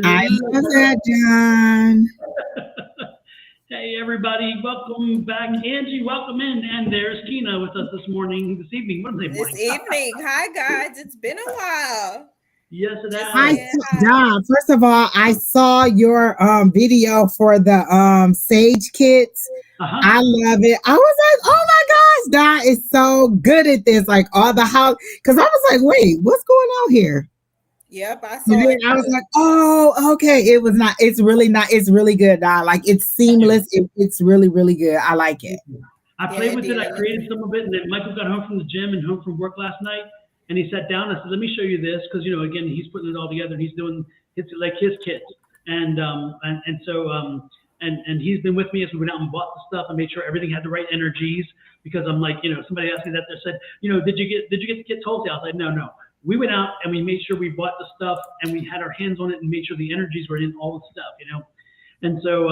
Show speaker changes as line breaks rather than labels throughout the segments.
I love that, John.
Hey, everybody. Welcome back. Angie, welcome in. And there's Tina with us this evening. What is it?
This evening. Hi, guys. It's been a while.
Yes, it has.
John, first of all, I saw your video for the Sage Kits. I love it. I was like, oh my gosh, Don is so good at this. Like all the house, because I was like, wait, what's going on here?
Yep, I saw it.
I was like, oh, okay. It was not, it's really not, it's really good, Don. Like it's seamless. It's really, really good. I like it.
I played with it. I created some of it. And then Michael got home from the gym and home from work last night. And he sat down and I said, let me show you this. Because, again, he's putting it all together and he's doing it's like his kits. And he's been with me as we went out and bought the stuff and made sure everything had the right energies. Because I'm like, somebody asked me that. They said, did you get the kits wholesale? I was like, no. We went out and we made sure we bought the stuff and we had our hands on it and made sure the energies were in all the stuff, And so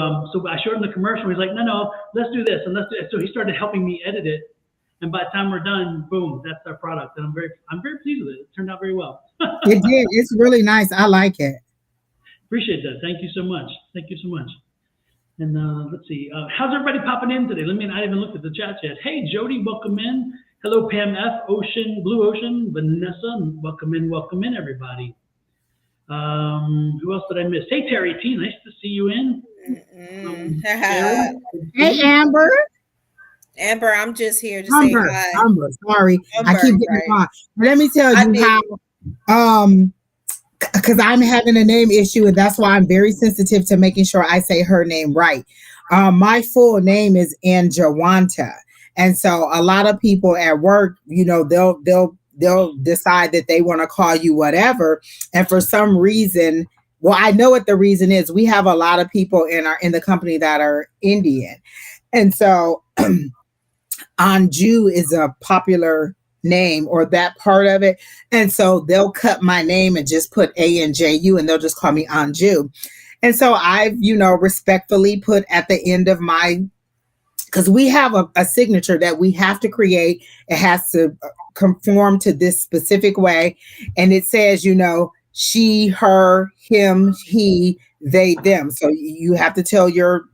I showed him the commercial. He's like, no, let's do this and let's do it. So he started helping me edit it. And by the time we're done, boom, that's our product. And I'm very pleased with it. It turned out very well.
It did. It's really nice. I like it.
Appreciate that. Thank you so much. And let's see. How's everybody popping in today? I haven't even looked at the chat yet. Hey, Jody, welcome in. Hello, Pam F, Blue Ocean, Vanessa, welcome in, everybody. Who else did I miss? Hey, Terry T, nice to see you in.
Hey, Amber.
Amber, I'm just here to say hi.
Amber, sorry. I keep getting wrong. Let me tell you how, because I'm having a name issue, and that's why I'm very sensitive to making sure I say her name right. My full name is Anjawanta. And so a lot of people at work, they'll decide that they want to call you whatever. And for some reason, well, I know what the reason is. We have a lot of people in the company that are Indian. And so Anju is a popular name or that part of it. And so they'll cut my name and just put ANJU and they'll just call me Anju. And so I've, respectfully put at the end of my, because we have a signature that we have to create. It has to conform to this specific way. And it says, she, her, him, he, they, them. So you have to tell your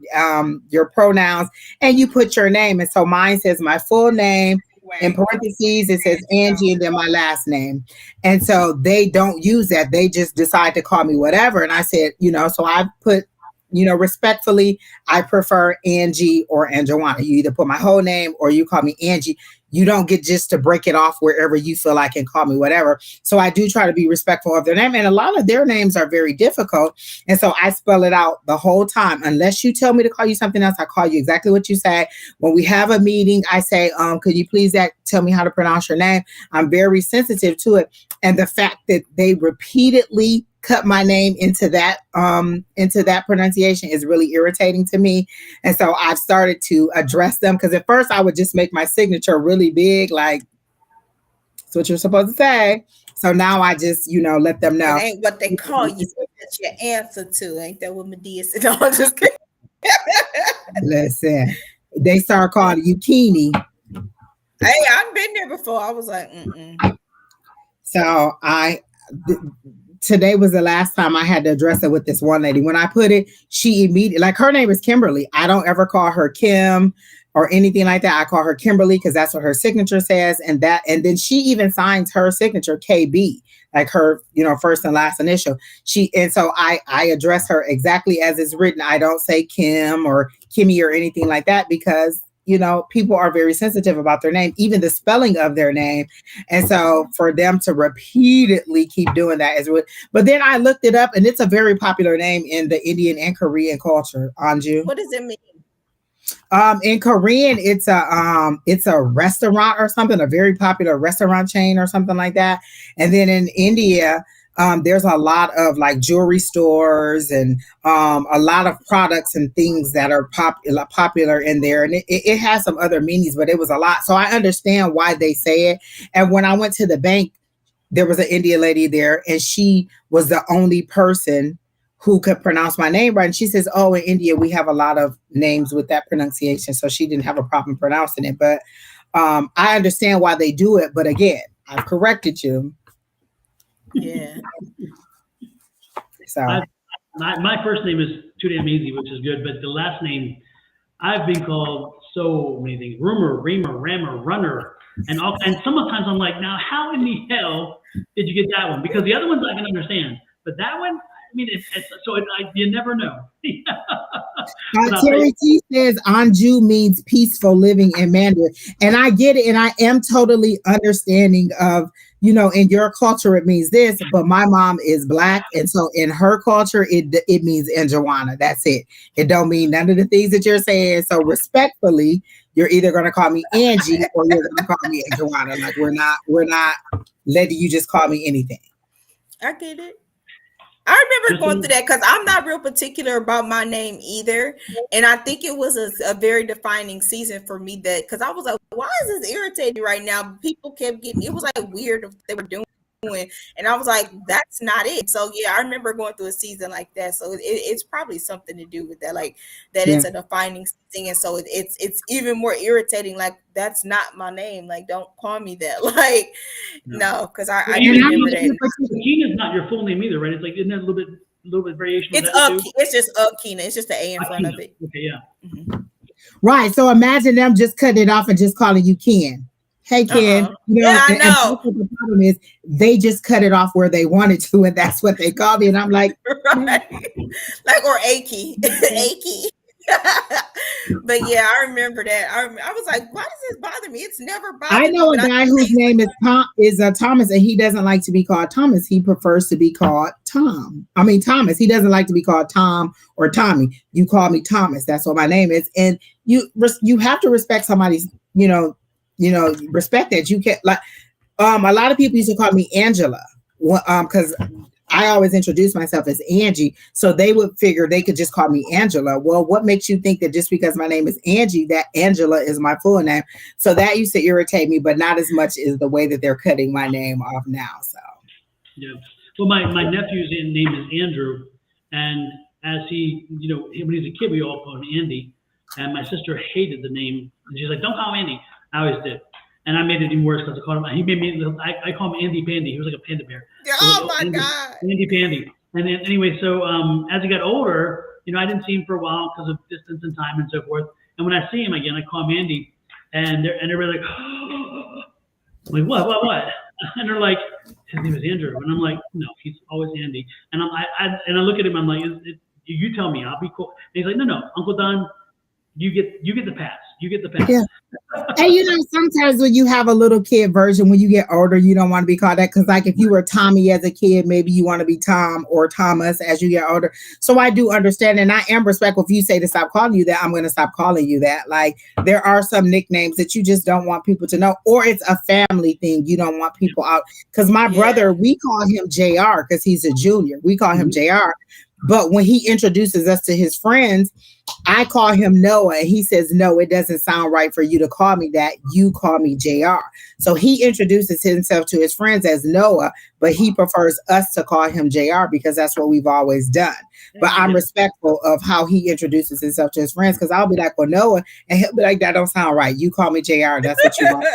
pronouns and you put your name. And so mine says my full name. In parentheses, it says Angie and then my last name. And so they don't use that. They just decide to call me whatever. And I said, so I put, respectfully, I prefer Angie or Anjoanna. You either put my whole name or you call me Angie. You don't get just to break it off wherever you feel like and call me whatever. So I do try to be respectful of their name. And a lot of their names are very difficult. And so I spell it out the whole time. Unless you tell me to call you something else, I call you exactly what you say. When we have a meeting, I say, could you please tell me how to pronounce your name? I'm very sensitive to it. And the fact that they repeatedly cut my name into that pronunciation is really irritating to me. And so I've started to address them, because at first I would just make my signature really big, like that's what you're supposed to say. So now I just, let them know.
It ain't what they call you. That's your answer to. Ain't that what Medea said? No, I'm just kidding.
Listen, they start calling you Keenie.
Hey, I've been there before. I was like,
So today was the last time I had to address it with this one lady. When I put it, she immediately, like her name is Kimberly. I don't ever call her Kim or anything like that. I call her Kimberly because that's what her signature says. And then she even signs her signature KB, like her, first and last initial. And so I address her exactly as it's written. I don't say Kim or Kimmy or anything like that because people are very sensitive about their name, even the spelling of their name. And so for them to repeatedly keep doing that is what, but then I looked it up and it's a very popular name in the Indian and Korean culture, Anju.
What does it mean?
In Korean, it's a restaurant or something, a very popular restaurant chain or something like that. And then in India, there's a lot of like jewelry stores and a lot of products and things that are popular in there. And it has some other meanings, but it was a lot. So I understand why they say it. And when I went to the bank, there was an Indian lady there, and she was the only person who could pronounce my name right. And she says, oh, in India, we have a lot of names with that pronunciation. So she didn't have a problem pronouncing it. But I understand why they do it. But again, I've corrected you.
Yeah.
So
my first name is too damn easy, which is good. But the last name, I've been called so many things: Rumor, Reamer, Rammer, Runner, and sometimes I'm like, now how in the hell did you get that one? Because the other ones I can understand, but that one, I mean, you never know.
Terry T says Anju means peaceful living in Mandarin. And I get it. And I am totally understanding of, in your culture, it means this, but my mom is Black. And so in her culture, it means Anjuana. That's it. It don't mean none of the things that you're saying. So respectfully, you're either going to call me Angie or you're going to call me Anjuana. Like we're not letting you just call me anything.
I get it. I remember going through that because I'm not real particular about my name either. And I think it was a very defining season for me because I was like, why is this irritating right now? People kept it was like weird if they were doing. And I was like, that's not it. So yeah, I remember going through a season like that. So it's probably something to do with that, like that it's a defining season. And so it's even more irritating. Like, that's not my name. Like, don't call me that. Like, no, because I remember that.
Keena is not your full name either, right? It's like, isn't that a little bit variation?
It's just Keena. It's just the A in front of it.
Okay, yeah.
Mm-hmm.
Right. So imagine them just cutting it off and just calling you Ken. Hey, Ken.
I know.
And the problem is they just cut it off where they wanted to, and that's what they call me. And I'm like,
right. Like, or Aki. Aki. But yeah, I remember that. I was like, why does this bother me? It's never bothered me.
I know a guy whose name is Thomas, and he doesn't like to be called Thomas. He prefers to be called Thomas. He doesn't like to be called Tom or Tommy. You call me Thomas. That's what my name is. And you have to respect somebody's, respect that. You can't, like, a lot of people used to call me Angela, because I always introduce myself as Angie, so they would figure they could just call me Angela. Well, what makes you think that just because my name is Angie, that Angela is my full name? So that used to irritate me, but not as much as the way that they're cutting my name off now. So
yeah, well, my nephew's name is Andrew, and as he, when he was a kid, we all called him Andy, and my sister hated the name, and she's like, "Don't call him Andy." I always did. And I made it even worse because I called him. He made me. I call him Andy Pandy. He was like a panda bear.
Oh my God.
Andy Pandy. And then anyway, so as he got older, I didn't see him for a while because of distance and time and so forth. And when I see him again, I call him Andy, and they're really like, oh. I'm like, what? And they're like, his name is Andrew, and I'm like, no, he's always Andy. And I look at him, I'm like, you tell me, I'll be cool. And he's like, no, Uncle Don, you get the pass. You get the pass.
Yeah. And sometimes when you have a little kid version, when you get older, you don't want to be called that. Because like if you were Tommy as a kid, maybe you want to be Tom or Thomas as you get older. So I do understand, and I am respectful. If you say to stop calling you that, I'm going to stop calling you that. Like there are some nicknames that you just don't want people to know, or it's a family thing. You don't want people out. Because my brother, we call him JR because he's a junior. We call him JR. But when he introduces us to his friends, I call him Noah. And he says, no, it doesn't sound right for you to call me that. You call me JR. So he introduces himself to his friends as Noah, but he prefers us to call him JR because that's what we've always done. But I'm respectful of how he introduces himself to his friends because I'll be like, well, Noah, and he'll be like, that don't sound right. You call me JR. That's what you want.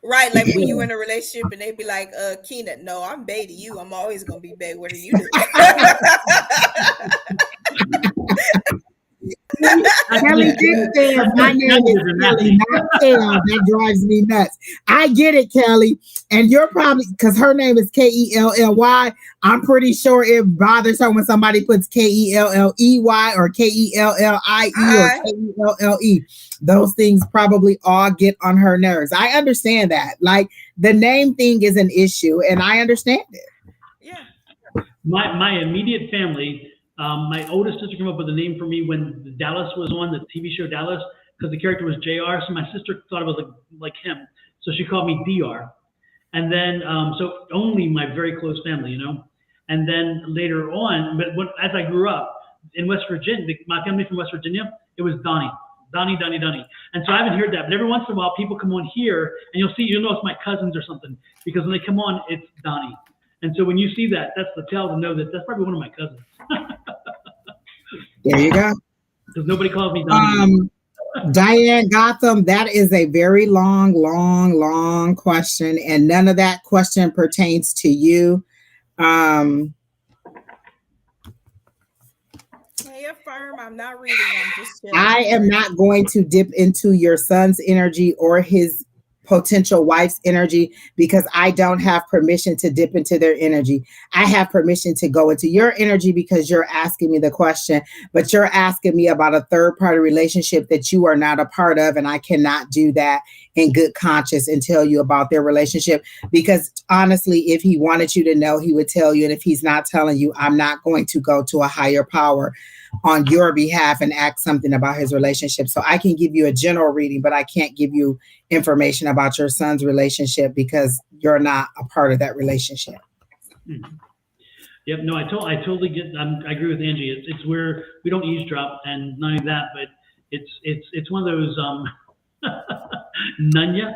Right. Like when you in a relationship and they be like, Keena, no, I'm bae to you. I'm always going to be bae. What are you doing?
Kelly did say my name is Kelly, not Kel. That drives me nuts. I get it, Kelly. And you're probably, because her name is Kelly. I'm pretty sure it bothers her when somebody puts Kelley or Kellie or Kelle. Those things probably all get on her nerves. I understand that. Like the name thing is an issue, and I understand it.
Yeah.
My immediate family, My oldest sister came up with a name for me when Dallas was on, the TV show Dallas, because the character was JR. So my sister thought it was like him. So she called me DR. And then, so only my very close family, you know. And then later on, but as I grew up in West Virginia, my family from West Virginia, it was Donnie. Donnie. And so I haven't heard that, but every once in a while people come on here and you'll know it's my cousins or something, because when they come on, it's Donnie. And so when you see that, that's the tell to know that that's probably one of my cousins.
There you go.
Because nobody calls me Donnie.
Diane Gotham, that is a very long question, and none of that question pertains to you.
I affirm I'm not reading. I'm just chilling.
I am not going to dip into your son's energy or his potential wife's energy, because I don't have permission to dip into their energy. I have permission to go into your energy because you're asking me the question, but you're asking me about a third party relationship that you are not a part of. And I cannot do that in good conscience and tell you about their relationship, because honestly, if he wanted you to know, he would tell you. And if he's not telling you, I'm not going to go to a higher power on your behalf and ask something about his relationship. So I can give you a general reading, but I can't give you information about your son's relationship because you're not a part of that relationship.
Mm-hmm. Yep. No, I totally get. I agree with Angie. It's where we don't eavesdrop, and not only that, but it's one of those none ya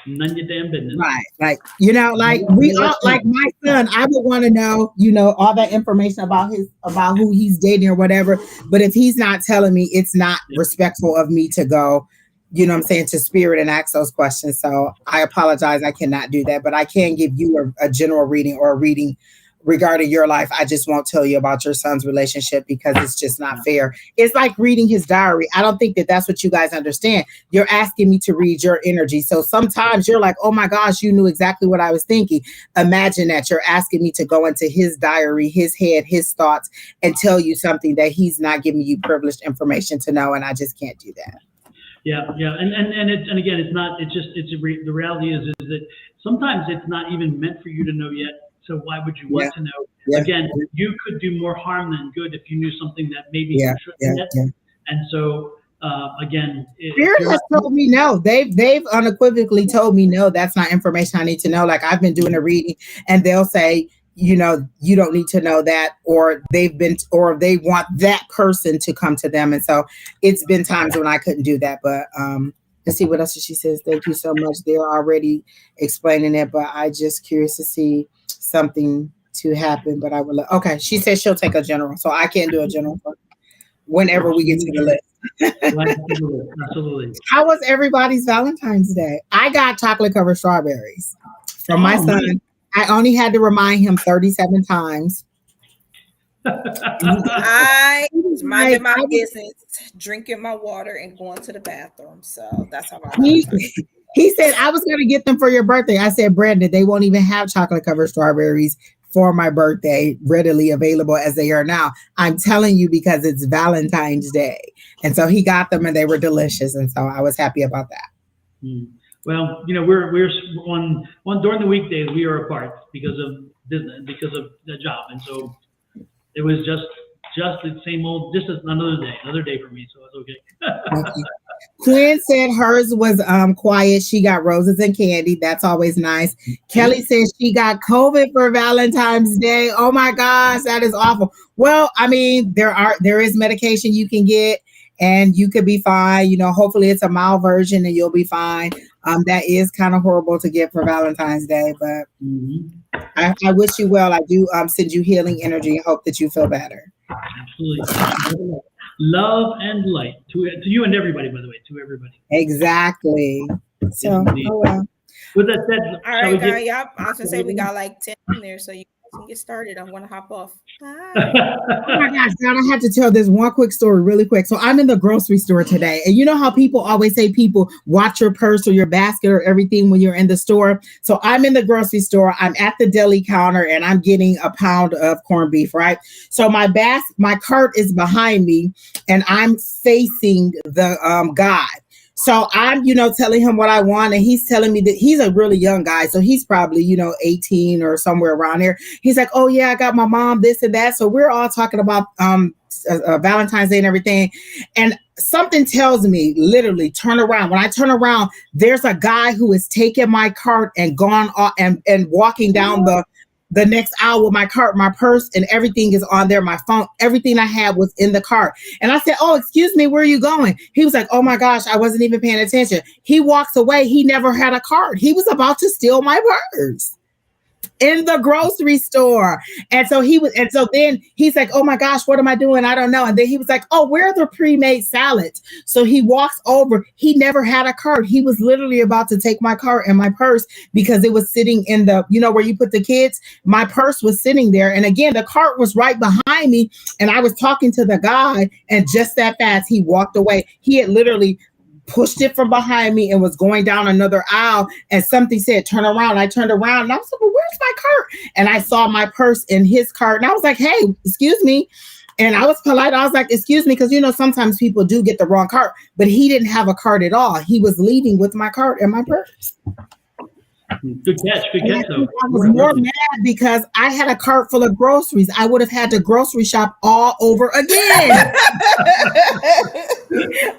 damn business.
Right. Like, you know, like we all, like my son, I would want to know, you know, all that information about who he's dating or whatever. But if he's not telling me, it's not respectful of me to go, you know what I'm saying, to spirit and ask those questions. So I apologize. I cannot do that, but I can give you a general reading or a reading regarding your life. I just won't tell you about your son's relationship because it's just not fair. It's like reading his diary. I don't think that that's what you guys understand. You're asking me to read your energy. So sometimes you're like, oh my gosh, you knew exactly what I was thinking. Imagine that you're asking me to go into his diary, his head, his thoughts, and tell you something that he's not giving you privileged information to know. And I just can't do that.
Yeah. And again, the reality is that sometimes it's not even meant for you to know yet. So why would you want to know? Yeah. Again, you could do more harm than good if you knew something that maybe you shouldn't get. And so again,
Spirit has told me no. They've unequivocally told me no. That's not information I need to know. Like I've been doing a reading, and they'll say, you know, you don't need to know that, or they want that person to come to them. And so it's been times when I couldn't do that, but let's see what else she says. Thank you so much. They're already explaining it, but I just curious to see something to happen, but I will. Okay. She says she'll take a general, so I can't do a general whenever we get to the list.
Absolutely.
How was everybody's Valentine's Day? I got chocolate covered strawberries from my son. Nice. I only had to remind him 37 times.
I was minding my business, drinking my water, and going to the bathroom. So that's how
he said, I was going to get them for your birthday. I said, Brandon, they won't even have chocolate covered strawberries for my birthday readily available as they are now. I'm telling you because it's Valentine's Day. And so he got them and they were delicious. And so I was happy about that.
Well, you know, we're on during the weekdays, we are apart because of business, because of the job. And so it was just the same old, just another day for me. So it's okay.
Quinn said hers was quiet. She got roses and candy. That's always nice. Kelly says she got COVID for Valentine's Day. Oh my gosh, that is awful. Well, I mean, there is medication you can get and you could be fine. You know, hopefully it's a mild version and you'll be fine. That is kind of horrible to get for Valentine's Day, but I wish you well. I do send you healing energy and hope that you feel better.
Absolutely. Love and light to you and everybody, by the way, to everybody.
Exactly. So, oh well.
With that said,
all right, guys. Yep. I was gonna say we got like 10 in there, so you can get started. I'm gonna hop off.
Oh my gosh, God, I have to tell this one quick story really quick. So I'm in the grocery store today, and you know how people always say people watch your purse or your basket or everything when you're in the store. So I'm in the grocery store. I'm at the deli counter, and I'm getting a pound of corned beef. Right. So my cart is behind me, and I'm facing the guy. So I'm, telling him what I want, and he's telling me that he's a really young guy. So he's probably, 18 or somewhere around here. He's like, oh yeah, I got my mom this and that. So we're all talking about Valentine's Day and everything. And something tells me, literally, turn around. When I turn around, there's a guy who has taken my cart and gone off and walking down the next aisle with my cart, my purse, and everything is on there. My phone, everything I had was in the cart. And I said, oh, excuse me, where are you going? He was like, oh my gosh, I wasn't even paying attention. He walks away. He never had a cart. He was about to steal my purse in the grocery store. And so then he's like, oh my gosh, what am I doing? I don't know. And then he was like, oh, where are the pre-made salads? So he walks over. He never had a cart. He was literally about to take my cart and my purse because it was sitting in the, where you put the kids. My purse was sitting there. And again, the cart was right behind me. And I was talking to the guy, and just that fast, he walked away. He had literally pushed it from behind me and was going down another aisle, and something said, turn around. I turned around and I was like, well, where's my cart? And I saw my purse in his cart, and I was like, hey, excuse me. And I was polite. I was like, excuse me, because sometimes people do get the wrong cart, but he didn't have a cart at all. He was leaving with my cart and my purse.
Good catch. Though.
I was more mad because I had a cart full of groceries. I would have had to grocery shop all over again.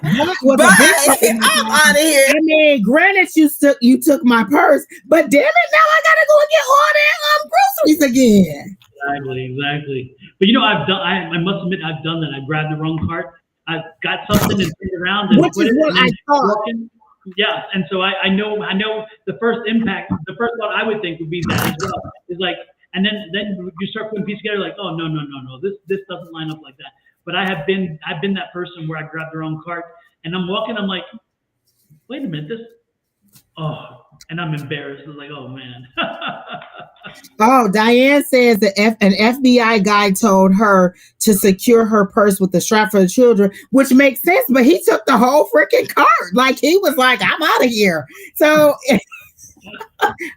I'm out of here.
I mean, granted, you took my purse, but damn it, now I gotta go and get all that groceries again.
Exactly. But I must admit, I've done that. I grabbed the wrong cart. I got something and turned around and
which is what I thought.
Yeah, and so I know the first thought I would think would be that as well. Is like, and then you start putting pieces together, like, oh no, this doesn't line up like that. But I've been that person where I grabbed the wrong cart and I'm walking, I'm like, wait a minute, and I'm embarrassed. I was like, oh man.
Oh, Diane says that an FBI guy told her to secure her purse with the strap for the children, which makes sense, but he took the whole freaking cart. Like, he was like, I'm out of here. So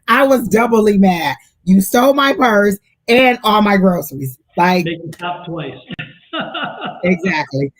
I was doubly mad. You stole my purse and all my groceries. Like,
they can stop twice.
Exactly.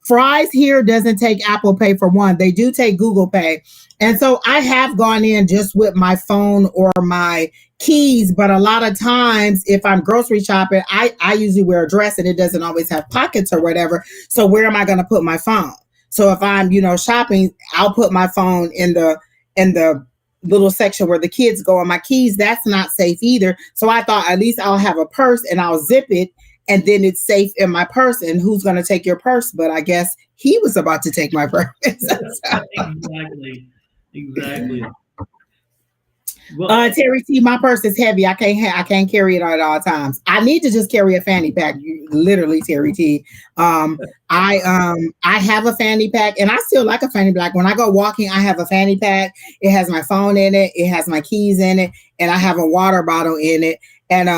Fry's here doesn't take Apple Pay for one. They do take Google Pay. And so I have gone in just with my phone or my keys, but a lot of times if I'm grocery shopping, I usually wear a dress and it doesn't always have pockets or whatever. So where am I going to put my phone? So if I'm, shopping, I'll put my phone in the little section where the kids go, and my keys, that's not safe either. So I thought at least I'll have a purse and I'll zip it, and then it's safe in my purse. And who's going to take your purse? But I guess he was about to take my purse.
Exactly. Well,
Terry T, my purse is heavy. I can't carry it at all times. I need to just carry a fanny pack. Literally, Terry T. I have a fanny pack, and I still like a fanny pack. When I go walking, I have a fanny pack. It has my phone in it. It has my keys in it, and I have a water bottle in it. And,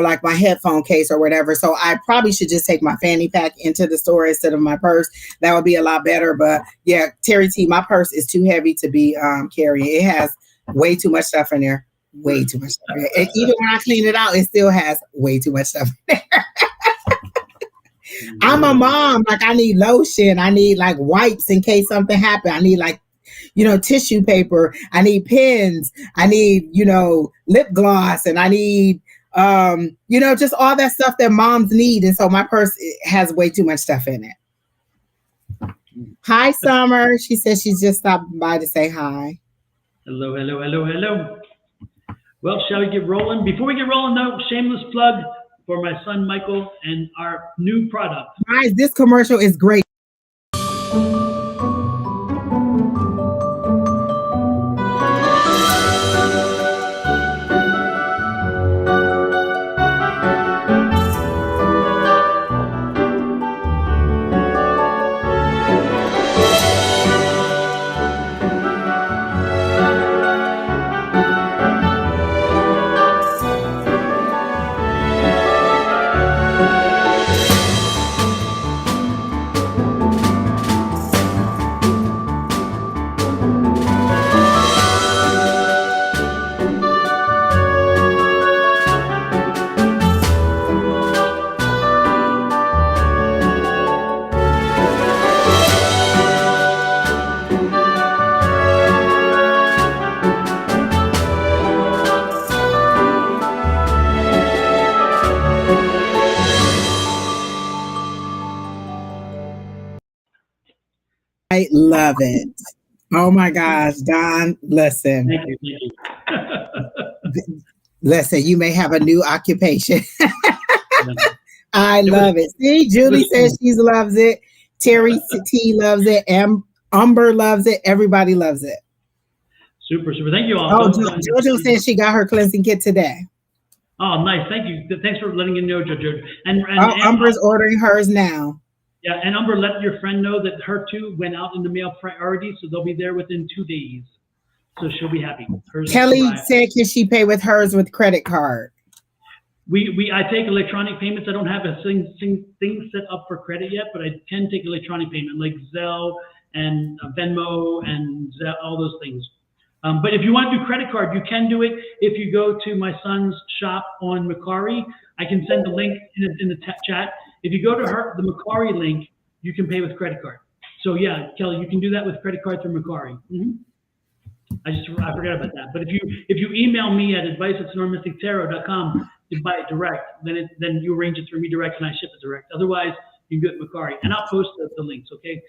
like my headphone case or whatever. So I probably should just take my fanny pack into the store instead of my purse. That would be a lot better. But yeah, Terry T, my purse is too heavy to be carrying. It has way too much stuff in there. Way too much stuff in there. And even when I clean it out, it still has way too much stuff in there. I'm a mom. Like, I need lotion. I need like wipes in case something happened. I need like, tissue paper. I need pens. I need, lip gloss, and I need, just all that stuff that moms need. And so my purse has way too much stuff in it. Hi, Summer. She says she's just stopped by to say hi.
Hello. Well, shall we get rolling? Before we get rolling, though, shameless plug for my son, Michael, and our new product.
Guys, this commercial is great. I love it. Oh my gosh, Don, listen.
Thank you.
Listen, you may have a new occupation. I love it. See, Julie says she loves it. Terry T loves it. Umber loves it. Everybody loves it.
Super. Thank you all.
Oh, Jojo says she got her cleansing kit today.
Oh, nice. Thank you. Thanks for letting me know, Jojo. And
Umber's ordering hers now.
Yeah, and Umber, let your friend know that her too went out in the mail priority, so they'll be there within 2 days. So she'll be happy.
Kelly said, can she pay with hers with credit card?
I take electronic payments. I don't have a thing set up for credit yet, but I can take electronic payment like Zelle and Venmo and all those things. But if you want to do credit card, you can do it if you go to my son's shop on Macquarie. I can send the link in the chat. If you go to the Macquarie link, you can pay with credit card. So yeah, Kelly, you can do that with credit card through Macquarie. I forgot about that. But if you email me at advice@sonoranmystictarot.com to buy it direct, then you arrange it through me direct and I ship it direct. Otherwise, you can go to Macquarie, and I'll post the links. Okay.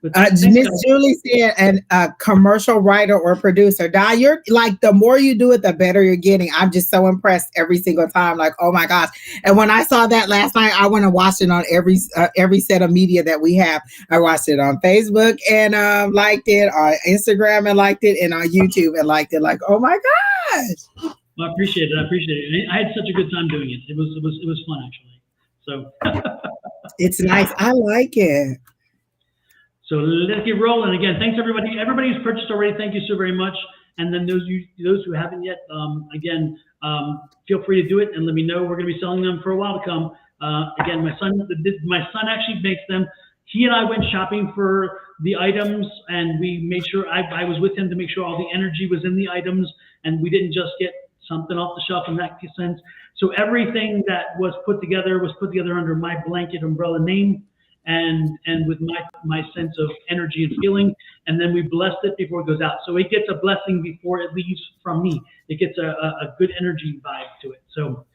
Miss Julie said, and a commercial writer or producer. Don, you're like, the more you do it, the better you're getting. I'm just so impressed every single time. Like, oh my gosh. And when I saw that last night, I went and watched it on every set of media that we have. I watched it on Facebook and liked it, on Instagram and liked it, and on YouTube and liked it. Like, oh my gosh.
Well, I appreciate it. I had such a good time doing it. It was fun, actually. So
it's nice. I like it.
So let's get rolling again. Thanks everybody. Everybody who's purchased already, thank you so very much. And then those who haven't yet, again, feel free to do it and let me know. We're going to be selling them for a while to come. Again, my son actually makes them. He and I went shopping for the items, and we made sure I was with him to make sure all the energy was in the items, and we didn't just get something off the shelf in that sense. So everything that was put together under my blanket umbrella name. And with my sense of energy and feeling, and then we blessed it before it goes out. So it gets a blessing before it leaves from me. It gets a good energy vibe to it. So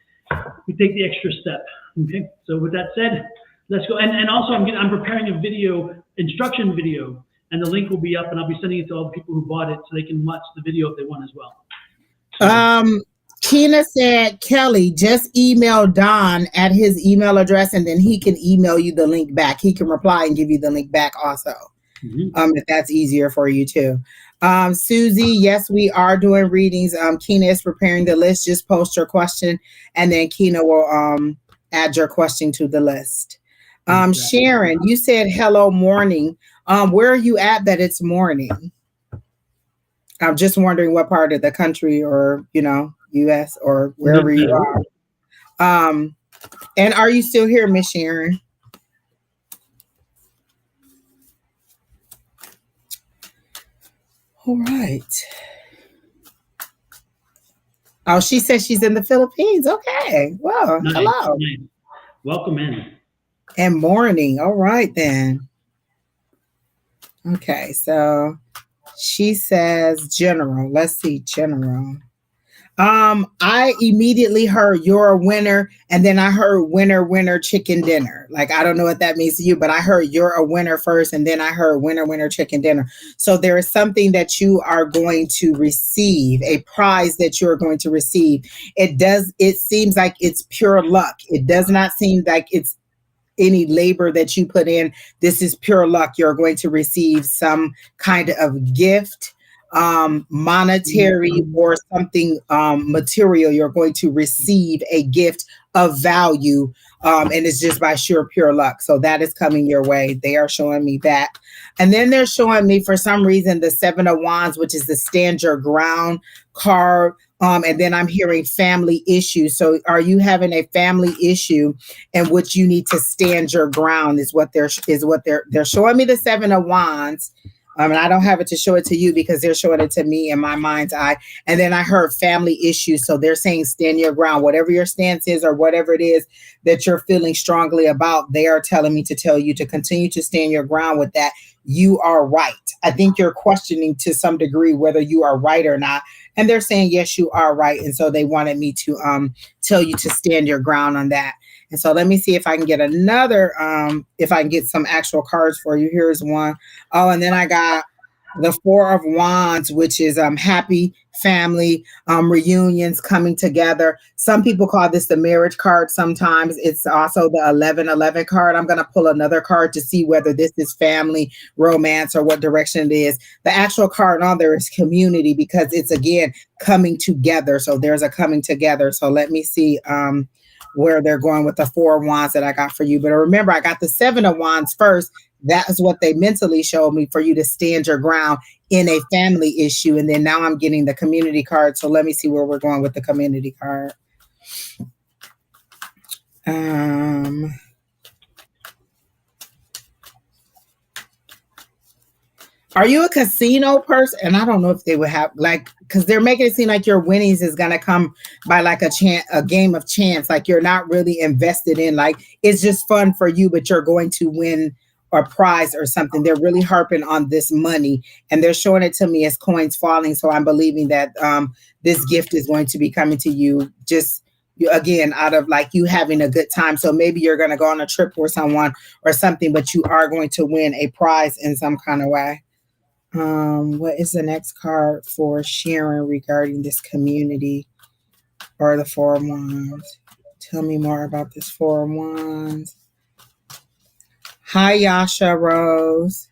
we take the extra step. Okay. So with that said, let's go. And also I'm preparing a instruction video, and the link will be up, and I'll be sending it to all the people who bought it so they can watch the video if they want as well. So,
Tina said, Kelly, just email Don at his email address, and then he can email you the link back. He can reply and give you the link back also, if that's easier for you too. Susie, yes, we are doing readings. Kina is preparing the list. Just post your question, and then Kina will add your question to the list. Sharon, you said hello morning. Where are you at that it's morning? I'm just wondering what part of the country, or US or wherever you are. And are you still here, Miss Sharon? All right. Oh, she says she's in the Philippines. Okay. Well, nice. Hello.
Nice. Welcome in.
And morning. All right then. Okay, so she says general. Let's see, general. I immediately heard you're a winner, and then I heard winner, chicken dinner. Like, I don't know what that means to you, but I heard you're a winner first, and then I heard winner, chicken dinner. So there is something that you are going to receive, a prize that you're going to receive. It seems like it's pure luck. It does not seem like it's any labor that you put in. This is pure luck. You're going to receive some kind of gift, monetary or something material. You're going to receive a gift of value, and it's just by sheer pure luck. So that is coming your way. They are showing me that. And then they're showing me, for some reason, the 7 of Wands, which is the stand your ground card. And then I'm hearing family issues. So are you having a family issue in which you need to stand your ground is what they're showing me, the 7 of Wands. And I don't have it to show it to you because they're showing it to me in my mind's eye. And then I heard family issues. So they're saying stand your ground, whatever your stance is or whatever it is that you're feeling strongly about. They are telling me to tell you to continue to stand your ground with that. You are right. I think you're questioning to some degree whether you are right or not. And they're saying, yes, you are right. And so they wanted me to tell you to stand your ground on that. And so let me see if I can get another, if I can get some actual cards for you. Here's one. Oh, and then I got the Four of Wands, which is happy family reunions coming together. Some people call this the marriage card. Sometimes it's also the 1111 card. I'm going to pull another card to see whether this is family, romance, or what direction it is. The actual card on there is community, because it's, again, coming together. So there's a coming together. So let me see where they're going with the Four of Wands that I got for you. But remember, I got the Seven of Wands first. That is what they mentally showed me, for you to stand your ground in a family issue. And then now I'm getting the community card. So let me see where we're going with the community card. Are you a casino person? And I don't know if they would have, like, because they're making it seem like your winnings is going to come by like a game of chance. Like you're not really invested in, like, it's just fun for you, but you're going to win or prize or something. They're really harping on this money, and they're showing it to me as coins falling. So I'm believing that this gift is going to be coming to you, just again, out of like you having a good time. So maybe you're going to go on a trip with someone or something, but you are going to win a prize in some kind of way. What is the next card for Sharon regarding this community or the Four of Wands? Tell me more about this Four of Wands. Hi, Yasha Rose.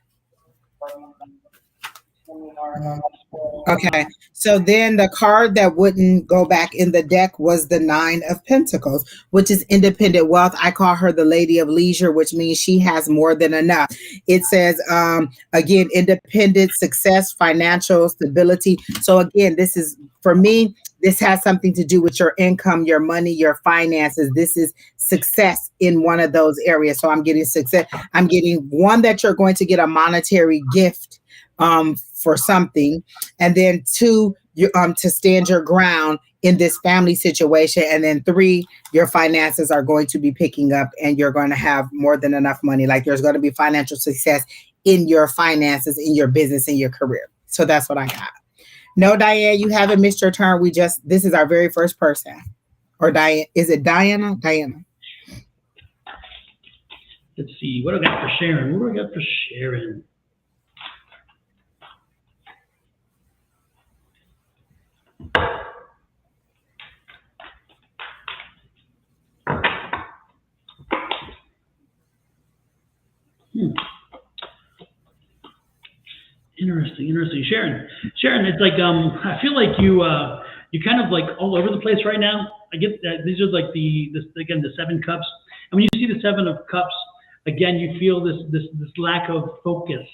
Okay, so then the card that wouldn't go back in the deck was the Nine of Pentacles, which is independent wealth. I call her the Lady of Leisure, which means she has more than enough. It says, again, independent success, financial stability. So again, this is, for me, this has something to do with your income, your money, your finances. This is success in one of those areas. So I'm getting success. I'm getting one, that you're going to get a monetary gift for something, and then two, you to stand your ground in this family situation, and then three, your finances are going to be picking up, and you're going to have more than enough money. Like there's going to be financial success in your finances, in your business, in your career. So that's what I got. No, Diane, you haven't missed your turn. This is our very first person. Or Diane, is it Diana? Diana.
Let's see, what do I got for Sharon? What do I got for Sharon? Interesting. Sharon, it's like I feel like you kind of like all over the place right now. I get that these are like the Seven Cups, and when you see the Seven of Cups, again, you feel this lack of focus,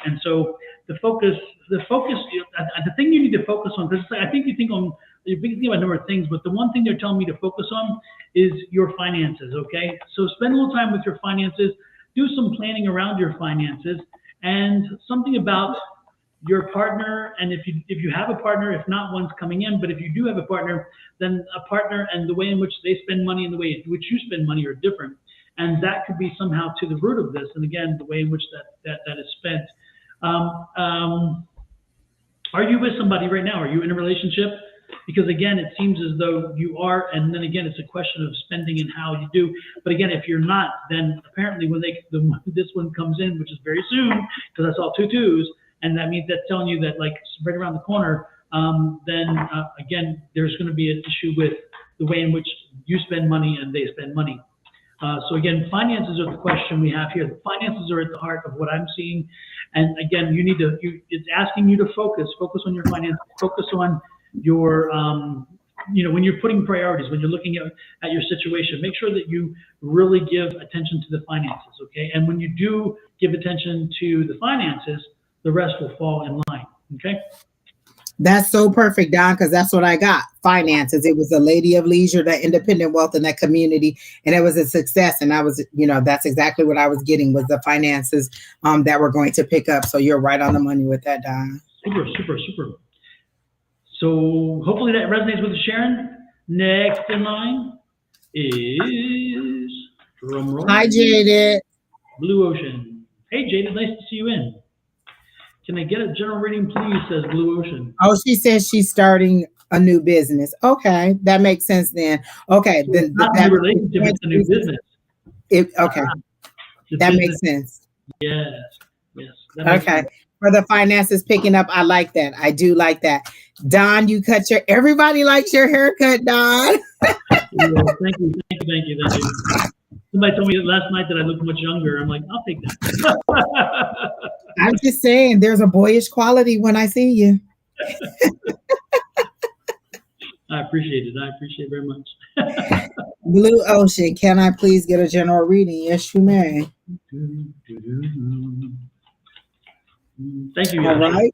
and so the thing you need to focus on, because I think you think on, you're thinking about a number of things, but the one thing they're telling me to focus on is your finances. Okay, so spend a little time with your finances, do some planning around your finances. And something about your partner, and if you have a partner, if not, one's coming in, but if you do have a partner, then a partner and the way in which they spend money and the way in which you spend money are different. And that could be somehow to the root of this. And again, the way in which that is spent. Are you with somebody right now? Are you in a relationship? Because again, it seems as though you are, and then again, it's a question of spending and how you do. But again, if you're not, then apparently when this one comes in, which is very soon, because I saw 2 2s, and that means that's telling you that like right around the corner, then again, there's going to be an issue with the way in which you spend money and they spend money. So again, finances are the question we have here. The finances are at the heart of what I'm seeing, and again, it's asking you to focus on your finances, focus on your when you're putting priorities, when you're looking at your situation, make sure that you really give attention to the finances, okay? And when you do give attention to the finances, the rest will fall in line, okay?
That's so perfect, Don, because that's what I got. Finances. It was a Lady of Leisure, that independent wealth, and that community, and it was a success. And I was, that's exactly what I was getting, was the finances that we're going to pick up. So you're right on the money with that, Don.
Super. So hopefully that resonates with Sharon. Next in line is drumroll.
Hi, Jaded.
Blue Ocean. Hey, Jaded, nice to see you in. Can I get a general reading, please? Says Blue Ocean.
Oh, she says she's starting A new business. Okay, that makes sense then. Okay,
So
then
it's not a
that
new relationship, it's a new business.
okay,
The
that
business,
makes sense.
yes, yes, that makes
Okay.
sense.
For the finances picking up, I like that. I do like that. Don, you cut your everybody likes your haircut, Don.
Yeah, thank you, thank you, thank you, thank you. Somebody told me last night that I look much younger. I'm like, I'll take that.
I'm just saying there's a boyish quality when I see you.
I appreciate it. I appreciate it very much.
Blue Ocean, can I please get a general reading? Yes, you may.
Thank you,
All
guys.
right.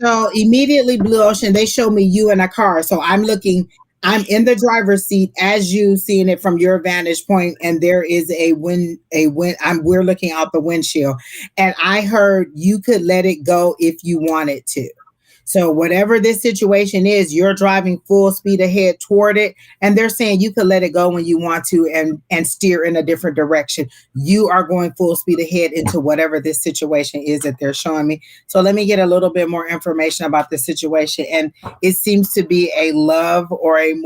So immediately, Blue Ocean, they show me you in a car. So I'm in the driver's seat as you seeing it from your vantage point, and there is we're looking out the windshield. And I heard you could let it go if you wanted to. So whatever this situation is, you're driving full speed ahead toward it. And they're saying you could let it go when you want to and steer in a different direction. You are going full speed ahead into whatever this situation is that they're showing me. So let me get a little bit more information about the situation. And it seems to be a love or a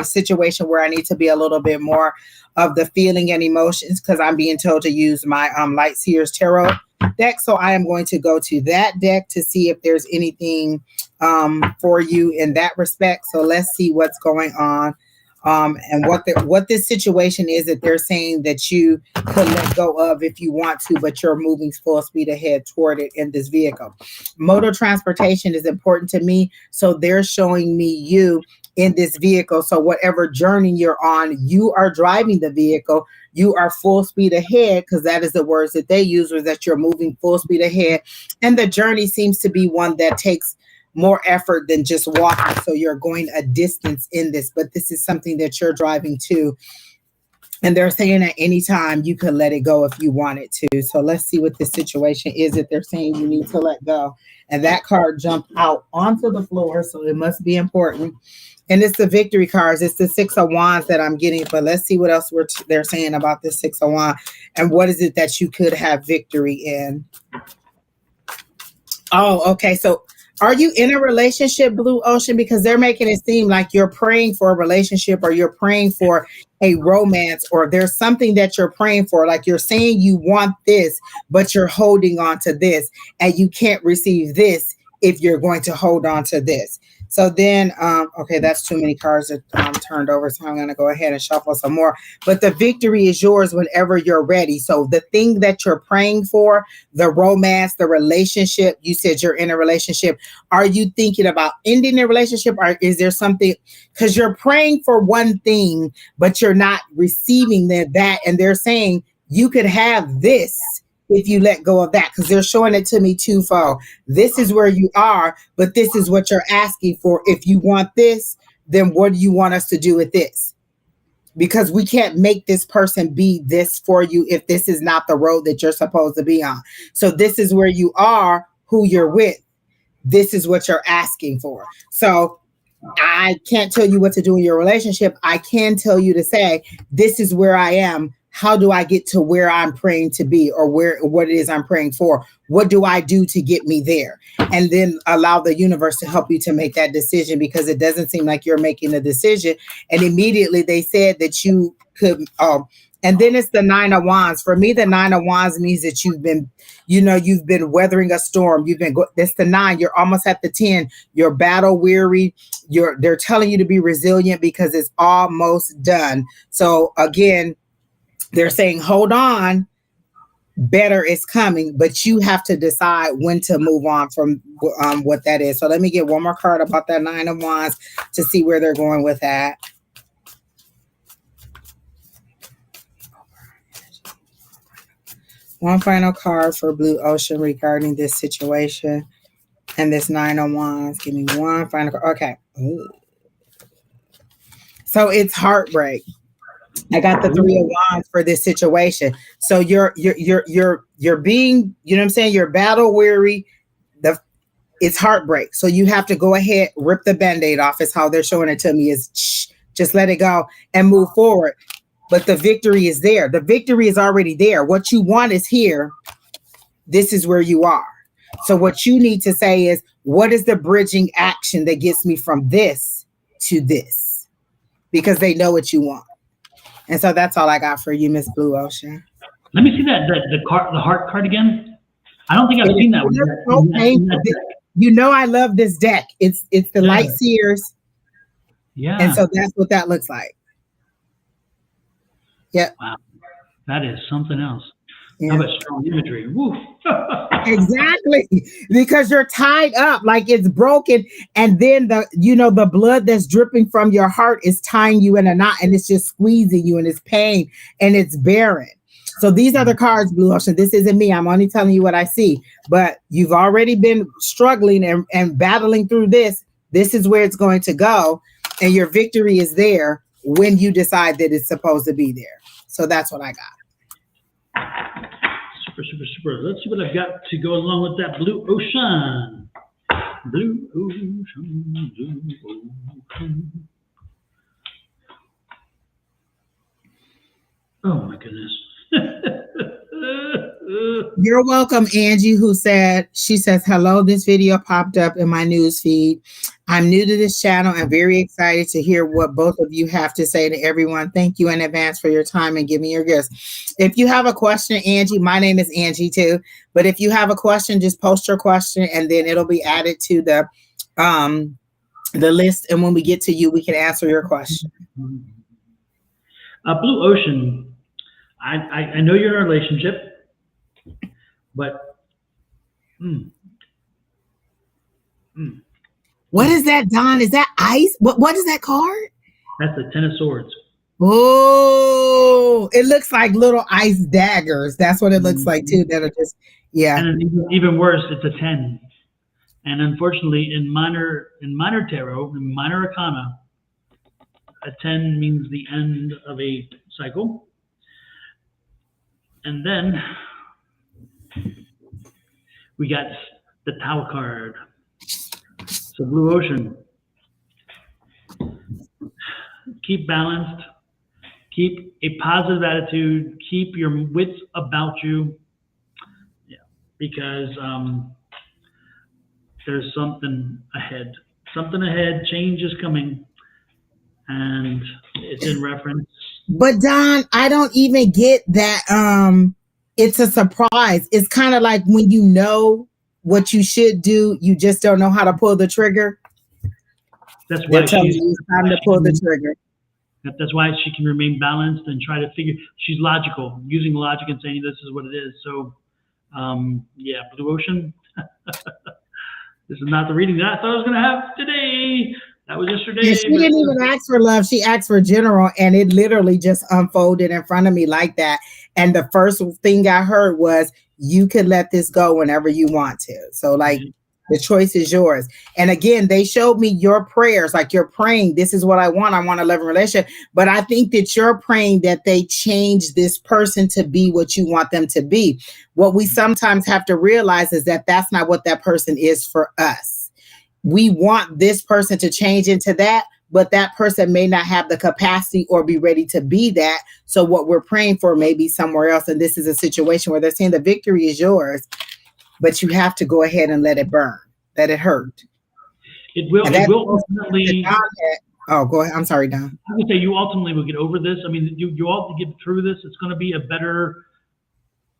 situation where I need to be a little bit more of the feeling and emotions because I'm being told to use my Light Seers Tarot deck. So I am going to go to that deck to see if there's anything for you in that respect. So let's see what's going on. And what this situation is that they're saying that you could let go of if you want to, but you're moving full speed ahead toward it in this vehicle. Motor transportation is important to me. So they're showing me you in this vehicle. So whatever journey you're on, you are driving the vehicle. You are full speed ahead because that is the words that they use, was that you're moving full speed ahead. And the journey seems to be one that takes more effort than just walking. So you're going a distance in this, but this is something that you're driving to. And they're saying at any time you could let it go if you wanted to. So let's see what the situation is that they're saying you need to let go. And that card jumped out onto the floor, so it must be important. And it's the victory cards. It's the Six of Wands that I'm getting. But let's see what else they're saying about the Six of Wands. And what is it that you could have victory in? Oh, okay. So are you in a relationship, Blue Ocean? Because they're making it seem like you're praying for a relationship or you're praying for a romance, or there's something that you're praying for. Like you're saying you want this, but you're holding on to this and you can't receive this if you're going to hold on to this. So then, okay, that's too many cards that turned over. So I'm going to go ahead and shuffle some more. But the victory is yours whenever you're ready. So the thing that you're praying for, the romance, the relationship, you said you're in a relationship. Are you thinking about ending the relationship? Or is there something, because you're praying for one thing, but you're not receiving that. And they're saying you could have this if you let go of that, because they're showing it to me twofold. This is where you are, but this is what you're asking for. If you want this, then what do you want us to do with this? Because we can't make this person be this for you if this is not the road that you're supposed to be on. So this is where you are, who you're with. This is what you're asking for. So I can't tell you what to do in your relationship. I can tell you to say, this is where I am. How do I get to where I'm praying to be, or what it is I'm praying for? What do I do to get me there? And then allow the universe to help you to make that decision, because it doesn't seem like you're making a decision. And immediately they said that you could, and then it's the Nine of Wands. For me, the Nine of Wands means that you've been weathering a storm. That's the 9. You're almost at the 10. You're battle weary. They're telling you to be resilient because it's almost done. So again, they're saying, hold on, better is coming, but you have to decide when to move on from what that is. So let me get one more card about that Nine of Wands to see where they're going with that. One final card for Blue Ocean regarding this situation and this Nine of Wands. Give me one final card. Okay. Ooh. So it's heartbreak. I got the Three of Wands for this situation. So you're being, you know what I'm saying? You're battle weary. It's heartbreak. So you have to go ahead, rip the Band-Aid off, is how they're showing it to me, is just let it go and move forward. but the victory is there. The victory is already there. What you want is here. This is where you are. So what you need to say is, what is the bridging action that gets me from this to this? Because they know what you want. And so that's all I got for you, Miss Blue Ocean.
Let me see the heart card again. I don't think I've seen that one yet.
You know I love this deck. It's the Light Seers.
Yeah.
And so that's what that looks like. Yep.
Wow. That is something else.
Yeah.
How about strong imagery? Woo.
Exactly. Because you're tied up, like it's broken. And then the blood that's dripping from your heart is tying you in a knot, and it's just squeezing you, and it's pain, and it's barren. So these are the cards, Blue Ocean. This isn't me. I'm only telling you what I see. But you've already been struggling and battling through this. This is where it's going to go. And your victory is there when you decide that it's supposed to be there. So that's what I got.
Super, super, super. Let's see what I've got to go along with that Blue Ocean. Blue Ocean, Blue Ocean. Oh my goodness.
You're welcome, Angie, she says, hello, this video popped up in my news feed. I'm new to this channel and very excited to hear what both of you have to say to everyone. Thank you in advance for your time and giving your gifts. If you have a question, Angie, my name is Angie too, but if you have a question, just post your question and then it'll be added to the list. And when we get to you, we can answer your question.
Blue Ocean, I know you're in a relationship, but
What is that, Don? Is that ice? What is that card?
That's the Ten of Swords.
Oh, it looks like little ice daggers. That's what it looks like too. That are just, yeah.
And even worse, it's a 10. And unfortunately, in minor tarot, in minor arcana, a 10 means the end of a cycle. And then we got the Tower card. So Blue Ocean, keep balanced, keep a positive attitude, keep your wits about you. Yeah, because there's something ahead. Change is coming, and it's in reference.
But Don, I don't even get that. It's a surprise. It's kind of like when you know what you should do, you just don't know how to pull the trigger.
That's why
it's time to pull the trigger.
That's why she can remain balanced and try to figure. She's logical, using logic and saying this is what it is. So, yeah, Blue Ocean. This is not the reading that I thought I was going to have today. That was yesterday.
Yeah, she didn't even ask for love. She asked for general, and it literally just unfolded in front of me like that. And the first thing I heard was, you could let this go whenever you want to. So like, the choice is yours. And again, they showed me your prayers, like you're praying, this is what I want a loving relationship. But I think that you're praying that they change this person to be what you want them to be. What we sometimes have to realize is that that's not what that person is for us. We want this person to change into that, but that person may not have the capacity or be ready to be that. So what we're praying for may be somewhere else. And this is a situation where they're saying the victory is yours, but you have to go ahead and let it burn, let it hurt.
It will ultimately.
Oh, go ahead. I'm sorry, Don.
I would say you ultimately will get over this. I mean, you all get through this. It's going to be a better,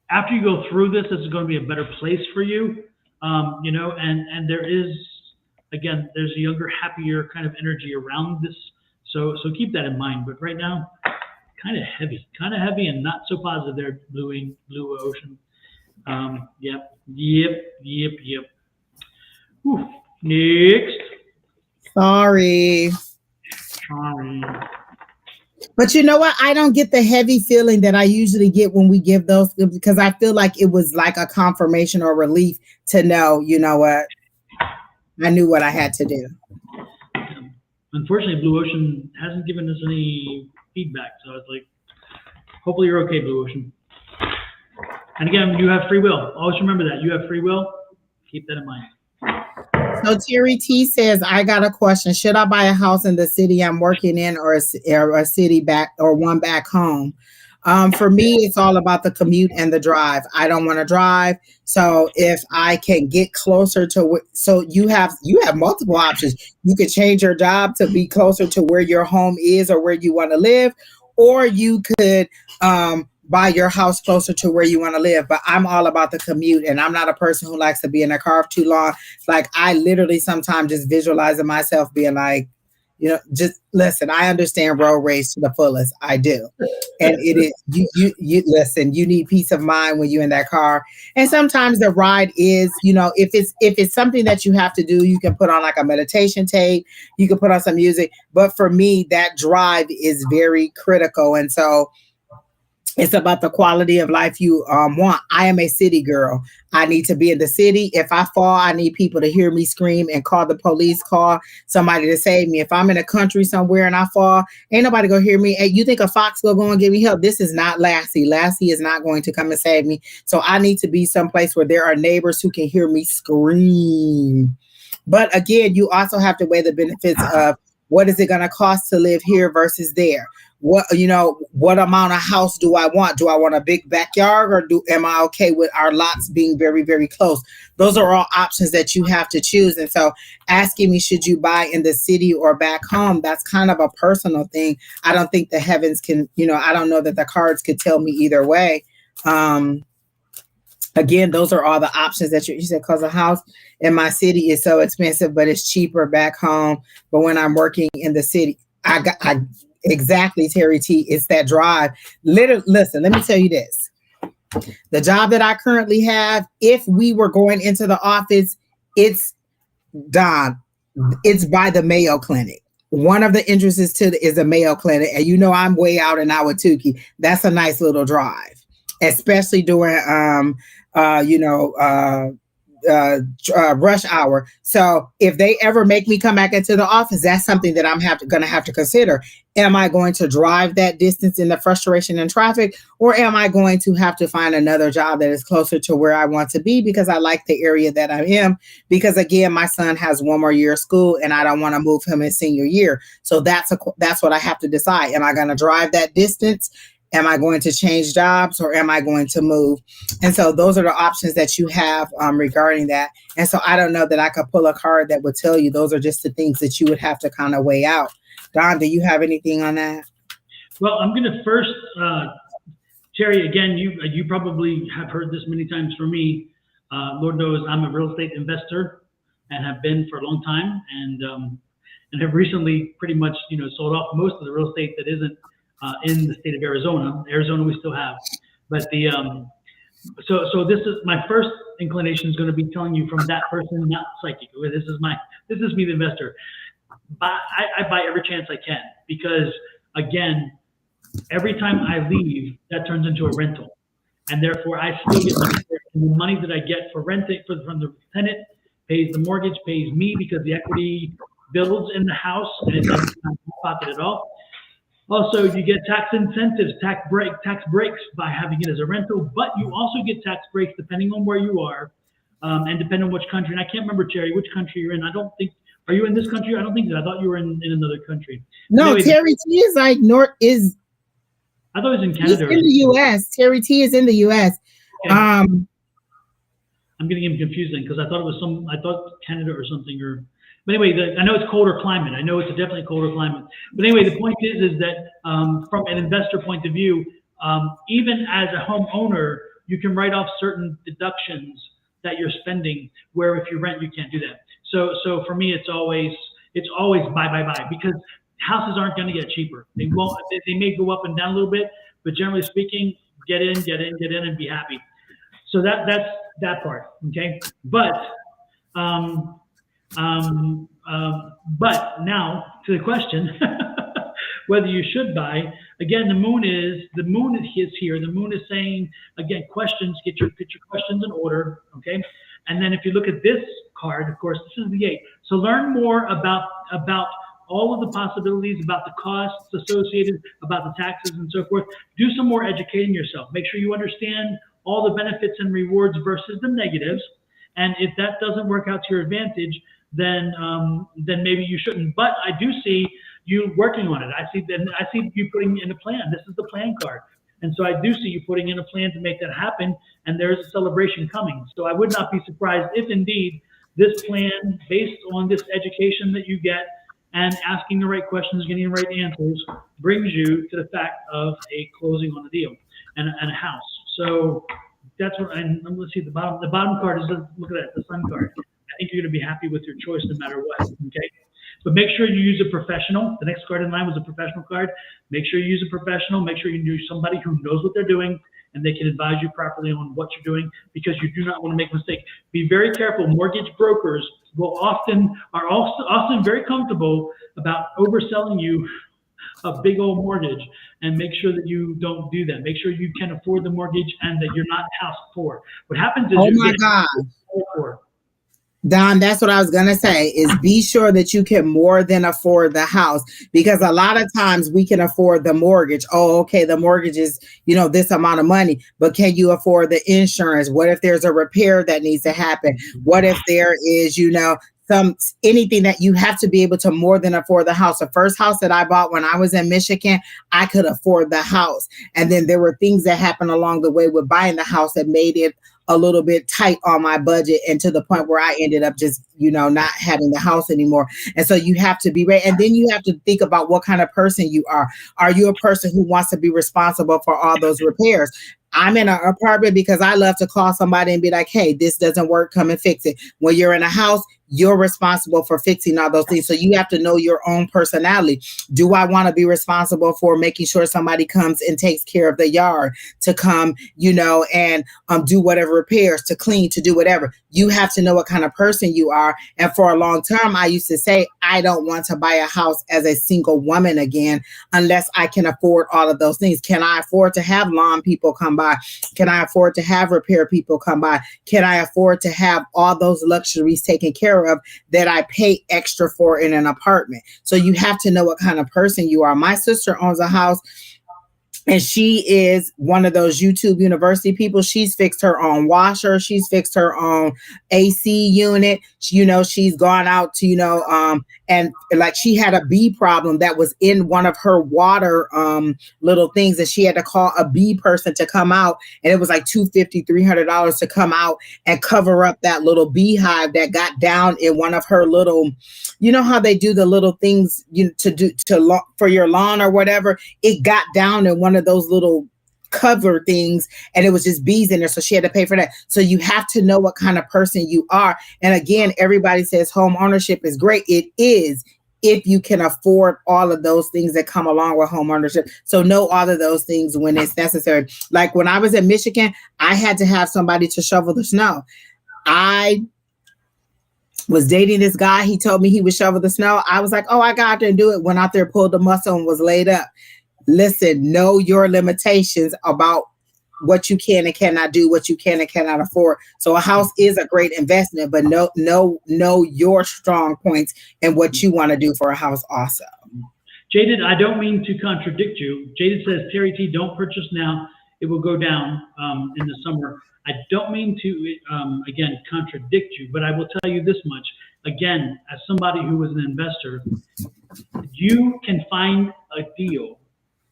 after you go through this, this is going to be a better place for you. You know, and there is, again, there's a younger, happier kind of energy around this. So keep that in mind. But right now, kind of heavy and not so positive there, Blue Ocean. Yep. Whew. Next.
Sorry. But you know what? I don't get the heavy feeling that I usually get when we give those, because I feel like it was like a confirmation or relief to know, you know what? I knew what I had to do.
Unfortunately, Blue Ocean hasn't given us any feedback. So it's like, hopefully you're okay, Blue Ocean. And again, you have free will. Always remember that. You have free will. Keep that in mind.
So Terry T says, I got a question. Should I buy a house in the city I'm working in, or a city back, or one back home? For me, it's all about the commute and the drive. I don't want to drive. So if I can get closer to, so you have multiple options. You could change your job to be closer to where your home is or where you want to live, or you could buy your house closer to where you want to live. But I'm all about the commute, and I'm not a person who likes to be in a car for too long. Like, I literally sometimes just visualizing myself being like, just listen, I understand road rage to the fullest. I do. And it is, you listen, you need peace of mind when you're in that car. And sometimes the ride is, if it's something that you have to do, you can put on like a meditation tape, you can put on some music. But for me, that drive is very critical. And so it's about the quality of life you want. I am a city girl. I need to be in the city. If I fall, I need people to hear me scream and call the police, call somebody to save me. If I'm in a country somewhere and I fall, ain't nobody gonna hear me. Hey, you think a fox will go and give me help? This is not Lassie. Lassie is not going to come and save me. So I need to be someplace where there are neighbors who can hear me scream. But again, you also have to weigh the benefits of what is it going to cost to live here versus there. What amount of house do I want? Do I want a big backyard, or am I okay with our lots being very, very close? Those are all options that you have to choose. And so asking me, should you buy in the city or back home? That's kind of a personal thing. I don't think the heavens can, I don't know that the cards could tell me either way. Again, those are all the options that you said, because a house in my city is so expensive, but it's cheaper back home. But when I'm working in the city, exactly, Terry T, it's that drive. Listen, let me tell you this. The job that I currently have, if we were going into the office, it's by the Mayo Clinic. One of the entrances is a Mayo Clinic. And I'm way out in Ahwatukee. That's a nice little drive, especially during rush hour. So if they ever make me come back into the office, that's something that I'm going to have to consider. Am I going to drive that distance in the frustration and traffic, or am I going to have to find another job that is closer to where I want to be because I like the area that I am? Because again, my son has one more year of school and I don't want to move him in senior year. So that's what I have to decide. Am I going to drive that distance? Am I going to change jobs, or am I going to move? And so those are the options that you have regarding that. And so I don't know that I could pull a card that would tell you. Those are just the things that you would have to kind of weigh out. Don, do you have anything on that?
Well, I'm going to first, Terry, again, you probably have heard this many times from me. Lord knows I'm a real estate investor and have been for a long time, and have recently pretty much sold off most of the real estate that isn't in the state of Arizona. Arizona we still have, but so this is my first inclination is going to be telling you from that person, not psychic. This is me, the investor. I buy every chance I can, because again, every time I leave, that turns into a rental, and therefore I still get money. And the money that I get for renting from the tenant pays the mortgage, pays me, because the equity builds in the house and it doesn't come out of my pocket at all. Also, you get tax incentives, tax breaks by having it as a rental, but you also get tax breaks depending on where you are, and depending on which country. And I can't remember, Terry, which country you're in. Are you in this country? I don't think so. I thought you were in another country.
No, anyway, Terry T is like
I thought it was in Canada.
He's in the U.S. Terry T is in the U.S. Okay.
I'm getting him confused because I thought Canada or something, but anyway, I know it's colder climate. I know it's definitely colder climate. But anyway, the point is that from an investor point of view, even as a homeowner, you can write off certain deductions that you're spending, where if you rent, you can't do that. So for me, it's always buy, because houses aren't going to get cheaper. They won't. They may go up and down a little bit, but generally speaking, get in, and be happy. So that's that part. Okay, but now to the question, whether you should buy. Again, the moon is here. The moon is saying, again, questions. Get your questions in order. Okay, and then if you look at this card, of course, this is the 8. So learn more about all of the possibilities, about the costs associated, about the taxes and so forth. Do some more educating yourself. Make sure you understand all the benefits and rewards versus the negatives. And if that doesn't work out to your advantage, then maybe you shouldn't. But I do see you working on it. I see you putting in a plan. This is the plan card. And so I do see you putting in a plan to make that happen, and there's a celebration coming. So I would not be surprised if indeed this plan, based on this education that you get and asking the right questions, getting the right answers, brings you to the fact of a closing on the deal and a house. So that's what, and let's see, the bottom card is, look at that, the sun card. I think you're going to be happy with your choice no matter what, okay? But make sure you use a professional. The next card in line was a professional card. Make sure you use a professional. Make sure you use somebody who knows what they're doing and they can advise you properly on what you're doing, because you do not want to make a mistake. Be very careful. Mortgage brokers are often very comfortable about overselling you a big old mortgage, and make sure that you don't do that. Make sure you can afford the mortgage and that you're not house poor. What happens is,
oh my God, Don, that's what I was going to say, is be sure that you can more than afford the house, because a lot of times we can afford the mortgage. Oh, okay, the mortgage is, this amount of money, but can you afford the insurance? What if there's a repair that needs to happen? What if there is, anything that you have to be able to more than afford the house? The first house that I bought when I was in Michigan, I could afford the house. And then there were things that happened along the way with buying the house that made it a little bit tight on my budget, and to the point where I ended up just, not having the house anymore. And so you have to be ready. And then you have to think about what kind of person you are. Are you a person who wants to be responsible for all those repairs? I'm in an apartment because I love to call somebody and be like, hey, this doesn't work, come and fix it. When you're in a house, you're responsible for fixing all those things. So you have to know your own personality. Do I want to be responsible for making sure somebody comes and takes care of the yard, to come, and do whatever repairs, to clean, to do whatever? You have to know what kind of person you are. And for a long time, I used to say, I don't want to buy a house as a single woman again, unless I can afford all of those things. Can I afford to have lawn people come by? Can I afford to have repair people come by? Can I afford to have all those luxuries taken care of that I pay extra for in an apartment? So you have to know what kind of person you are. My sister owns a house, and she is one of those YouTube University people. She's fixed her own washer. She's fixed her own AC unit. She's gone out to, and like she had a bee problem that was in one of her water little things, and she had to call a bee person to come out. And it was like $250, $300 to come out and cover up that little beehive that got down in one of her little, how they do the little things for your lawn or whatever. It got down in one of those little cover things, and it was just bees in there, so she had to pay for that. So you have to know what kind of person you are. And again, everybody says home ownership is great. It is, if you can afford all of those things that come along with home ownership. So know all of those things when it's necessary. Like when I was in Michigan, I had to have somebody to shovel the snow. I was dating this guy. He told me he would shovel the snow. I was like, oh, I got out there and do it. Went out there, pulled the muscle, and was laid up. Listen, know your limitations about what you can and cannot do, what you can and cannot afford. So a house is a great investment, but know your strong points and what you want to do for a house also.
Jaded, I don't mean to contradict you. Jaded says, Terry T, don't purchase now. It will go down in the summer. I don't mean to, again, contradict you, but I will tell you this much. Again, as somebody who is an investor, you can find a deal.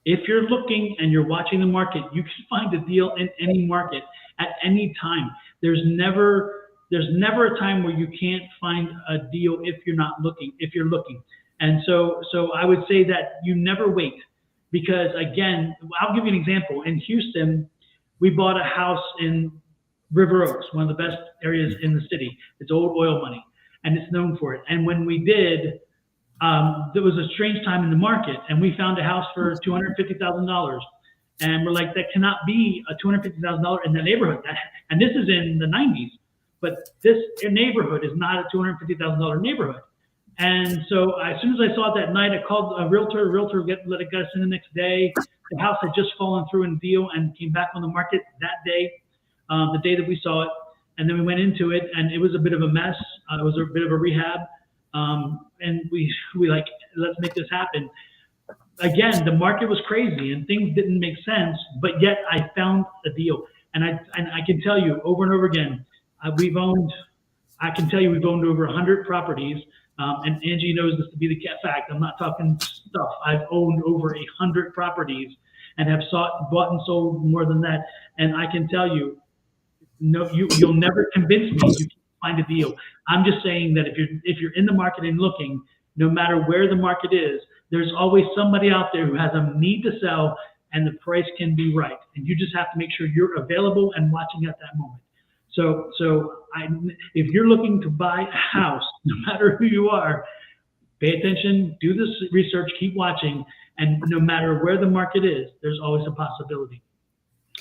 If you're looking and you're watching the market, you can find a deal in any market at any time. There's never a time where you can't find a deal if you're looking. And so I would say that you never wait, because again, I'll give you an example. In Houston, we bought a house in River Oaks, one of the best areas in the city. It's old oil money, and it's known for it. And when we did, there was a strange time in the market, and we found a house for $250,000. And we're like, that cannot be a $250,000 in the neighborhood. And this is in the 90s, but this neighborhood is not a $250,000 neighborhood. And so as soon as I saw it that night, I called a realtor. Let us in the next day. The house had just fallen through in the deal and came back on the market that day, the day that we saw it. And then we went into it, and it was a bit of a mess. It was a bit of a rehab. And we like, let's make this happen. Again, the market was crazy and things didn't make sense, but yet I found a deal. And I can tell you over and over again, we've owned, I can tell you we've owned over 100 properties, and Angie knows this to be the fact. I'm not talking stuff. I've owned over 100 properties and have bought and sold more than that. And I can tell you, no, you'll never convince me you can find a deal. I'm just saying that if you're in the market and looking, no matter where the market is, there's always somebody out there who has a need to sell, and the price can be right. And you just have to make sure you're available and watching at that moment. So if you're looking to buy a house, no matter who you are, pay attention, do this research, keep watching, and no matter where the market is, there's always a possibility.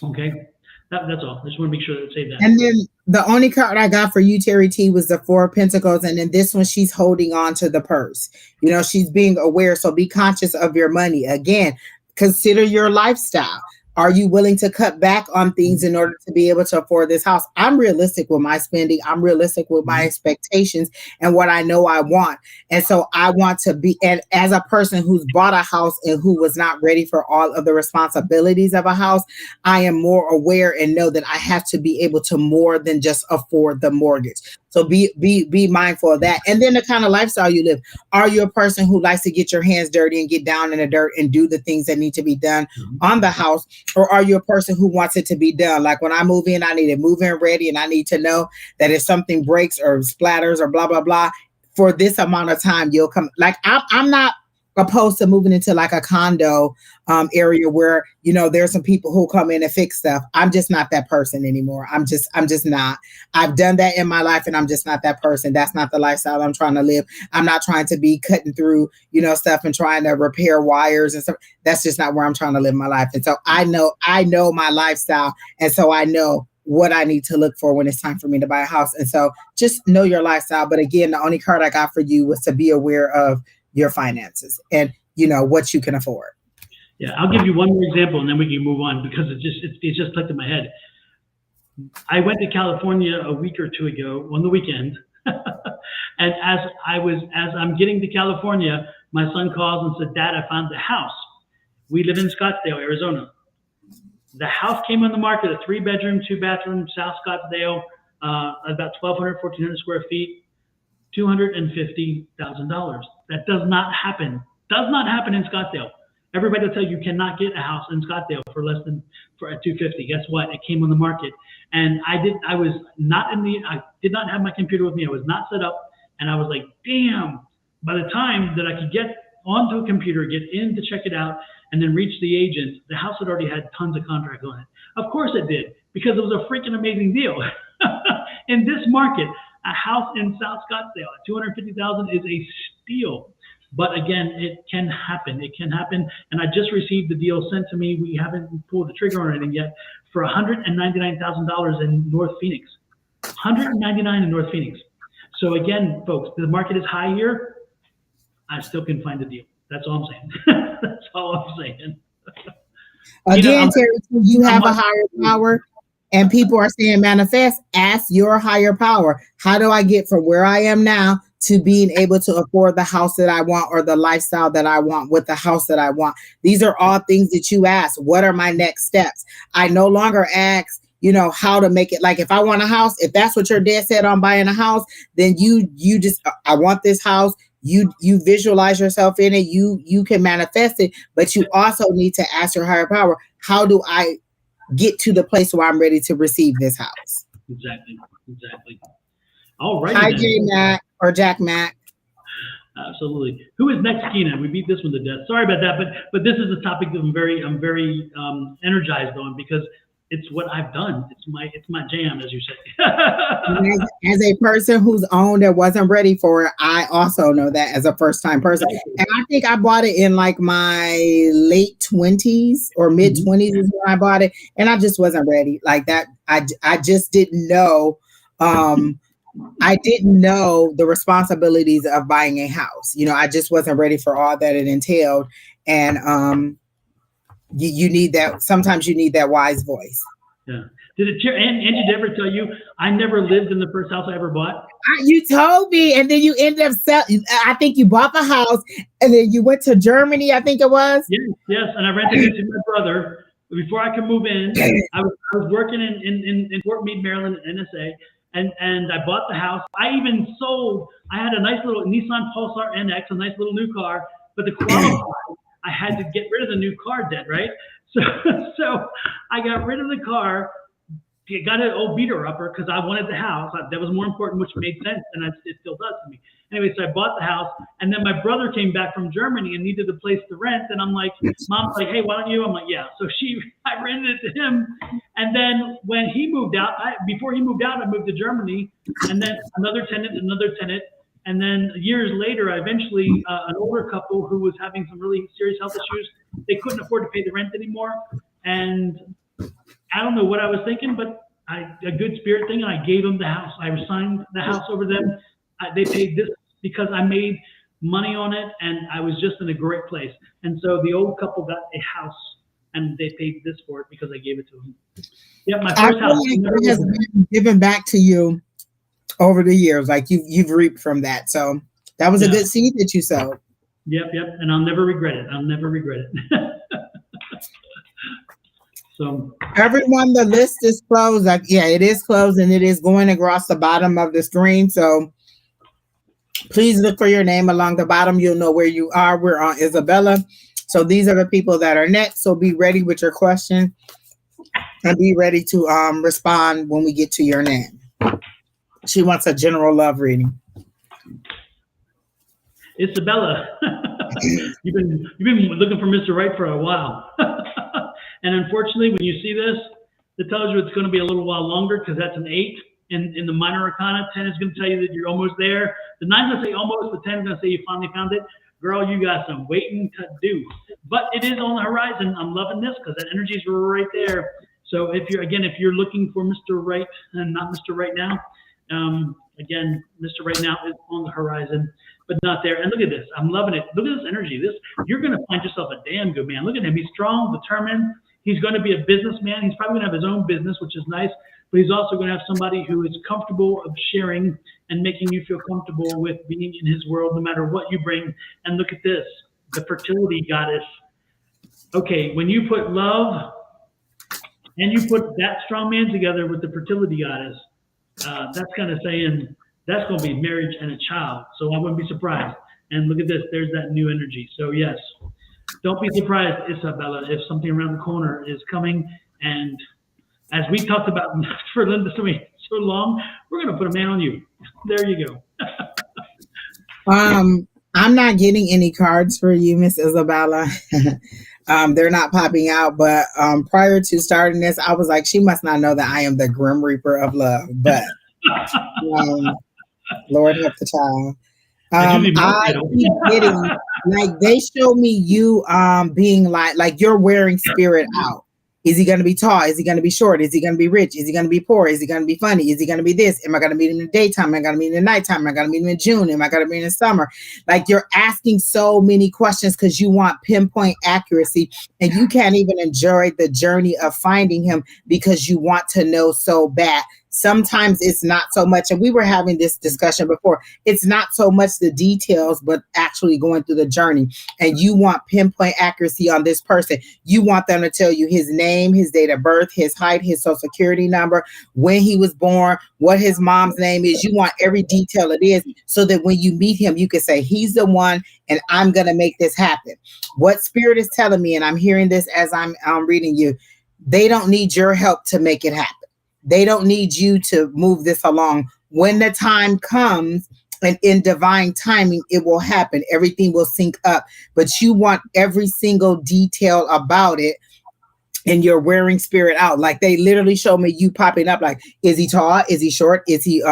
Okay, that's all. I just want to make sure that I say that.
And then the only card I got for you, Terry T, was the Four of Pentacles, and then this one, she's holding on to the purse. You know, she's being aware. So be conscious of your money. Again, consider your lifestyle. Are you willing to cut back on things in order to be able to afford this house? I'm realistic with my spending. I'm realistic with my expectations and what I know I want. And so I want to be, and as a person who's bought a house and who was not ready for all of the responsibilities of a house, I am more aware and know that I have to be able to more than just afford the mortgage. So be mindful of that. And then the kind of lifestyle you live. Are you a person who likes to get your hands dirty and get down in the dirt and do the things that need to be done on the house? Or are you a person who wants it to be done? Like when I move in, I need it move-in ready, and I need to know that if something breaks or splatters or blah, blah, blah, for this amount of time, you'll come. Like I'm not opposed to moving into like a condo area where, you know, there's some people who come in and fix stuff. I'm just not that person anymore. I'm just not. I've done that in my life, and I'm just not that person. That's not the lifestyle I'm trying to live. I'm not trying to be cutting through, you know, stuff and trying to repair wires and stuff. That's just not where I'm trying to live my life. And so I know my lifestyle. And so I know what I need to look for when it's time for me to buy a house. And so just know your lifestyle. But again, the only card I got for you was to be aware of your finances and, you know, what you can afford.
Yeah, I'll give you one more example and then we can move on, because it just clicked in my head. I went to California a week or two ago on the weekend. And as I'm getting to California, my son calls and said, "Dad, I found the house." We live in Scottsdale, Arizona. The house came on the market, a 3-bedroom, 2-bathroom, South Scottsdale, about 1,200, 1,400 square feet, $250,000. That does not happen. Does not happen in Scottsdale. Everybody will tell you cannot get a house in Scottsdale for less than at $250. Guess what? It came on the market, and I did not have my computer with me. I was not set up, and I was like, damn. By the time that I could get onto a computer, get in to check it out, and then reach the agent, the house had already had tons of contracts on it. Of course it did, because it was a freaking amazing deal. In this market, a house in South Scottsdale at $250,000 is a steal. But again, it can happen. It can happen. And I just received the deal sent to me. We haven't pulled the trigger on anything yet, for $199,000 in North Phoenix. $199,000 in North Phoenix. So again, folks, the market is high here. I still can find a deal. That's all I'm saying. That's all I'm saying.
Again, Terry, you have a higher power, and people are saying manifest. Ask your higher power. How do I get from where I am now to being able to afford the house that I want, or the lifestyle that I want with the house that I want? These are all things that you ask. What are my next steps? I no longer ask, you know, how to make it. Like if I want a house, if that's what your dad said on buying a house, then you just, I want this house. You visualize yourself in it. You can manifest it, but you also need to ask your higher power, how do I get to the place where I'm ready to receive this house?
Exactly. All right.
Hi, J Mac or Jack Mac.
Absolutely. Who is next, Keena? We beat this one to death. Sorry about that, but this is a topic that I'm very energized on, because it's what I've done. It's my jam, as you say.
as a person who's owned and wasn't ready for it, I also know that as a first-time person. And I think I bought it in like my late 20s or mid 20s is when I bought it, and I just wasn't ready like that. I just didn't know. I didn't know the responsibilities of buying a house. You know, I just wasn't ready for all that it entailed. And you need that. Sometimes you need that wise voice.
Yeah. Angie, did ever tell you I never lived in the first house I ever bought?
You told me, and then you ended up selling. I think you bought the house, and then you went to Germany. I think it was.
Yes, and I rented it to my brother before I could move in. I was working in Fort Meade, Maryland, at NSA. and I bought the house. I even sold. I had a nice little Nissan Pulsar NX, a nice little new car, but to qualify, I had to get rid of the new car debt, right? So so I got rid of the car. Got an old beater upper because I wanted the house. That was more important, which made sense, and it still does to me. Anyway, so I bought the house, and then my brother came back from Germany and needed a place to rent, and I'm like, Mom's like, hey, why don't you? I'm like, yeah. So I rented it to him, and then when he moved out, before he moved out, I moved to Germany, and then another tenant, and then years later, I eventually, an older couple who was having some really serious health issues, they couldn't afford to pay the rent anymore, and I don't know what I was thinking, but a good spirit thing, and I gave them the house. I assigned the house over them. They paid this because I made money on it, and I was just in a great place. And so the old couple got a house, and they paid this for it because I gave it to them. Yeah, my first house.
It has been given back to you over the years, like you've reaped from that. So that was a good seed that you sowed.
Yep, and I'll never regret it. So
everyone, the list is closed. It is closed, and it is going across the bottom of the screen. So please look for your name along the bottom. You'll know where you are. We're on Isabella. So these are the people that are next. So be ready with your question and be ready to respond when we get to your name. She wants a general love reading.
Isabella, you've been looking for Mr. Right for a while. And unfortunately, when you see this, it tells you it's going to be a little while longer because that's an 8. In the minor arcana, 10 is going to tell you that you're almost there. The 9 is going to say almost, the 10 is going to say you finally found it. Girl, you got some waiting to do. But it is on the horizon. I'm loving this because that energy is right there. So if you're looking for Mr. Right and not Mr. Right now, again, Mr. Right now is on the horizon, but not there. And look at this. I'm loving it. Look at this energy. You're going to find yourself a damn good man. Look at him. He's strong, determined. He's going to be a businessman. He's probably going to have his own business, which is nice. But he's also going to have somebody who is comfortable of sharing and making you feel comfortable with being in his world, no matter what you bring. And look at this, the fertility goddess. Okay, when you put love and you put that strong man together with the fertility goddess, that's kind of saying that's going to be marriage and a child. So I wouldn't be surprised. And look at this, there's that new energy. So yes, don't be surprised, Isabella, if something around the corner is coming. And as we talked about for Linda so long, we're going to put a man on you. There you go.
I'm not getting any cards for you, Miss Isabella. They're not popping out. But prior to starting this, I was like, she must not know that I am the Grim Reaper of love. But Lord help the child. I keep getting, like, they show me you being like you're wearing spirit out. Is he going to be tall? Is he going to be short? Is he going to be rich? Is he going to be poor? Is he going to be funny? Is he going to be this? Am I going to meet him in the daytime? Am I going to meet him in the nighttime? Am I going to meet him in June? Am I going to meet him in the summer? Like, you're asking so many questions because you want pinpoint accuracy, and you can't even enjoy the journey of finding him because you want to know so bad. Sometimes it's not so much, and we were having this discussion before, it's not so much the details, but actually going through the journey. And you want pinpoint accuracy on this person. You want them to tell you his name, his date of birth, his height, his social security number, when he was born, what his mom's name is. You want every detail it is, so that when you meet him, you can say, he's the one, and I'm going to make this happen. What Spirit is telling me, and I'm hearing this as I'm reading you, they don't need your help to make it happen. They don't need you to move this along. When the time comes, and in divine timing, it will happen. Everything will sync up. But you want every single detail about it, and you're wearing spirit out. Like, they literally show me you popping up. Like, is he tall? Is he short? Is he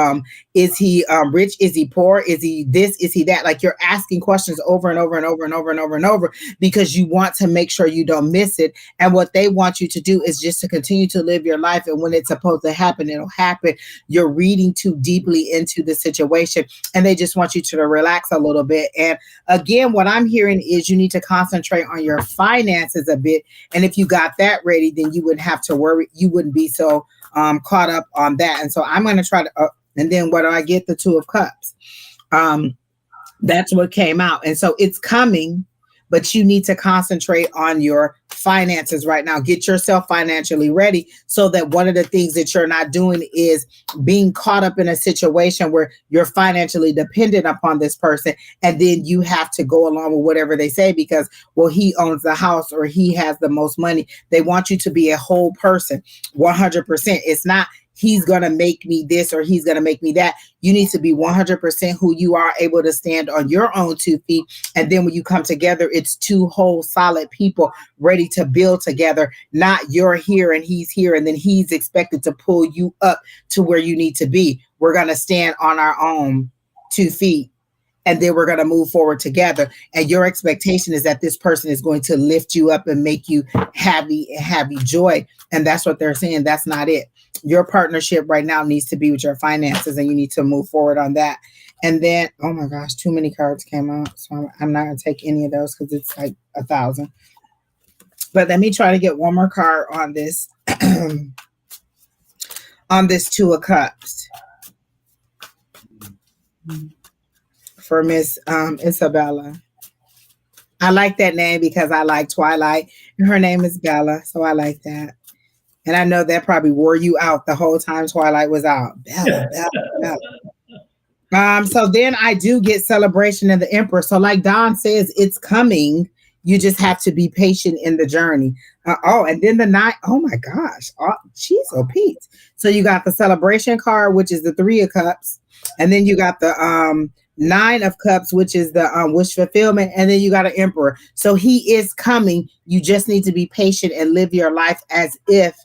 rich? Is he poor? Is he this? Is he that? Like, you're asking questions over and over and over and over and over and over because you want to make sure you don't miss it. And what they want you to do is just to continue to live your life. And when it's supposed to happen, it'll happen. You're reading too deeply into the situation, and they just want you to relax a little bit. And again, what I'm hearing is you need to concentrate on your finances a bit. And if you got that ready, then you wouldn't have to worry. You wouldn't be so caught up on that. And so I'm going to try to, and then what do I get? The 2 of Cups. That's what came out. And so it's coming, but you need to concentrate on your finances right now. Get yourself financially ready so that one of the things that you're not doing is being caught up in a situation where you're financially dependent upon this person. And then you have to go along with whatever they say because, well, he owns the house or he has the most money. They want you to be a whole person, 100%. It's not he's going to make me this or he's going to make me that. You need to be 100% who you are, able to stand on your own 2 feet. And then when you come together, it's 2 whole solid people ready to build together. Not you're here and he's here and then he's expected to pull you up to where you need to be. We're going to stand on our own 2 feet. And then we're going to move forward together. And your expectation is that this person is going to lift you up and make you happy and have you joy. And that's what they're saying. That's not it. Your partnership right now needs to be with your finances, and you need to move forward on that. And then, oh my gosh, too many cards came out. So I'm not going to take any of those because it's like 1,000. But let me try to get one more card on this, on this 2 of Cups. For Miss Isabella. I like that name because I like Twilight. And her name is Bella, so I like that. And I know that probably wore you out the whole time Twilight was out. Bella, Bella, Bella. So then I do get Celebration of the Emperor. So like Don says, it's coming. You just have to be patient in the journey. And then the 9. Oh my gosh. Oh, she's so Pete. So you got the Celebration card, which is the 3 of Cups. And then you got the 9 of Cups, which is the wish fulfillment. And then you got an Emperor. So he is coming. You just need to be patient and live your life as if,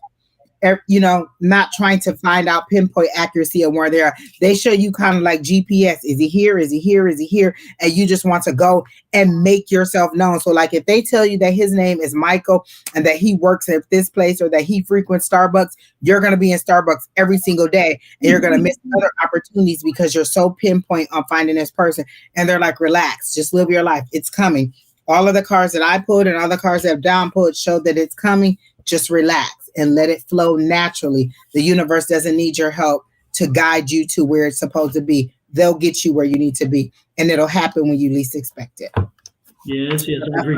you know, not trying to find out pinpoint accuracy of where they are. They show you kind of like GPS. Is he here? Is he here? Is he here? And you just want to go and make yourself known. So like if they tell you that his name is Michael and that he works at this place or that he frequents Starbucks, you're going to be in Starbucks every single day and you're going to miss other opportunities because you're so pinpoint on finding this person. And they're like, relax, just live your life. It's coming. All of the cards that I pulled and other cards that Don pulled show that it's coming. Just relax and let it flow naturally. The universe doesn't need your help to guide you to where it's supposed to be. They'll get you where you need to be, and it'll happen when you least expect it.
Yes,
So I agree.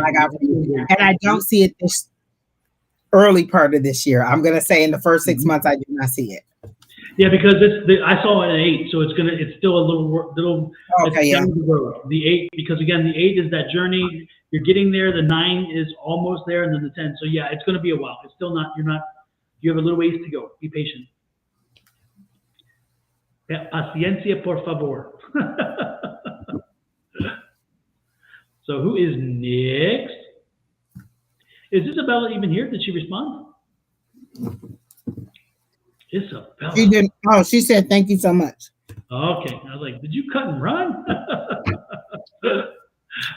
And I don't see it this early part of this year. I'm going to say in the first 6 months, I do not see it.
Yeah, because I saw an 8, so it's still a little
okay, yeah.
down the road. The 8, because again, the 8 is that journey. You're getting there. The 9 is almost there, and then the 10. So yeah, it's going to be a while. It's still not. You have a little ways to go. Be patient. Paciencia, por favor. So who is next? Is Isabella even here? Did she respond? Isabella.
She didn't. Oh, she said thank you so much.
Okay. I was like, did you cut and run?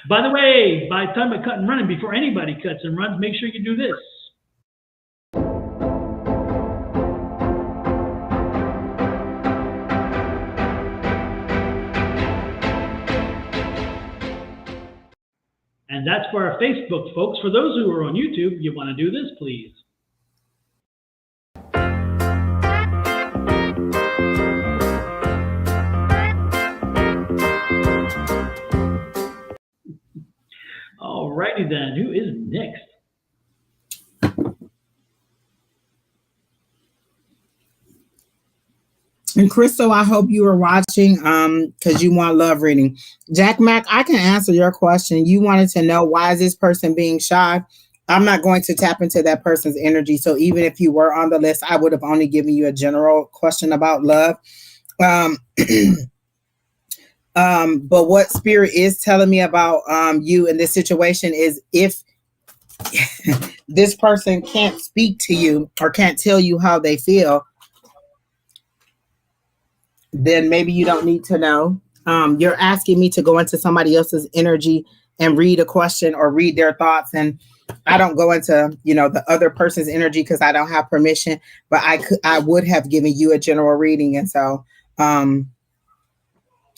By the way, by the time I cut and run, and before anybody cuts and runs, make sure you do this. And that's for our Facebook folks. For those who are on YouTube, you want to do this, please. All righty then. Who is next?
And Crystal, I hope you are watching because you want love reading. Jack Mac, I can answer your question. You wanted to know why is this person being shy? I'm not going to tap into that person's energy. So even if you were on the list, I would have only given you a general question about love. But what Spirit is telling me about you in this situation is if this person can't speak to you or can't tell you how they feel, then maybe you don't need to know. You're asking me to go into somebody else's energy and read a question or read their thoughts. And I don't go into, the other person's energy because I don't have permission, but I would have given you a general reading. And so,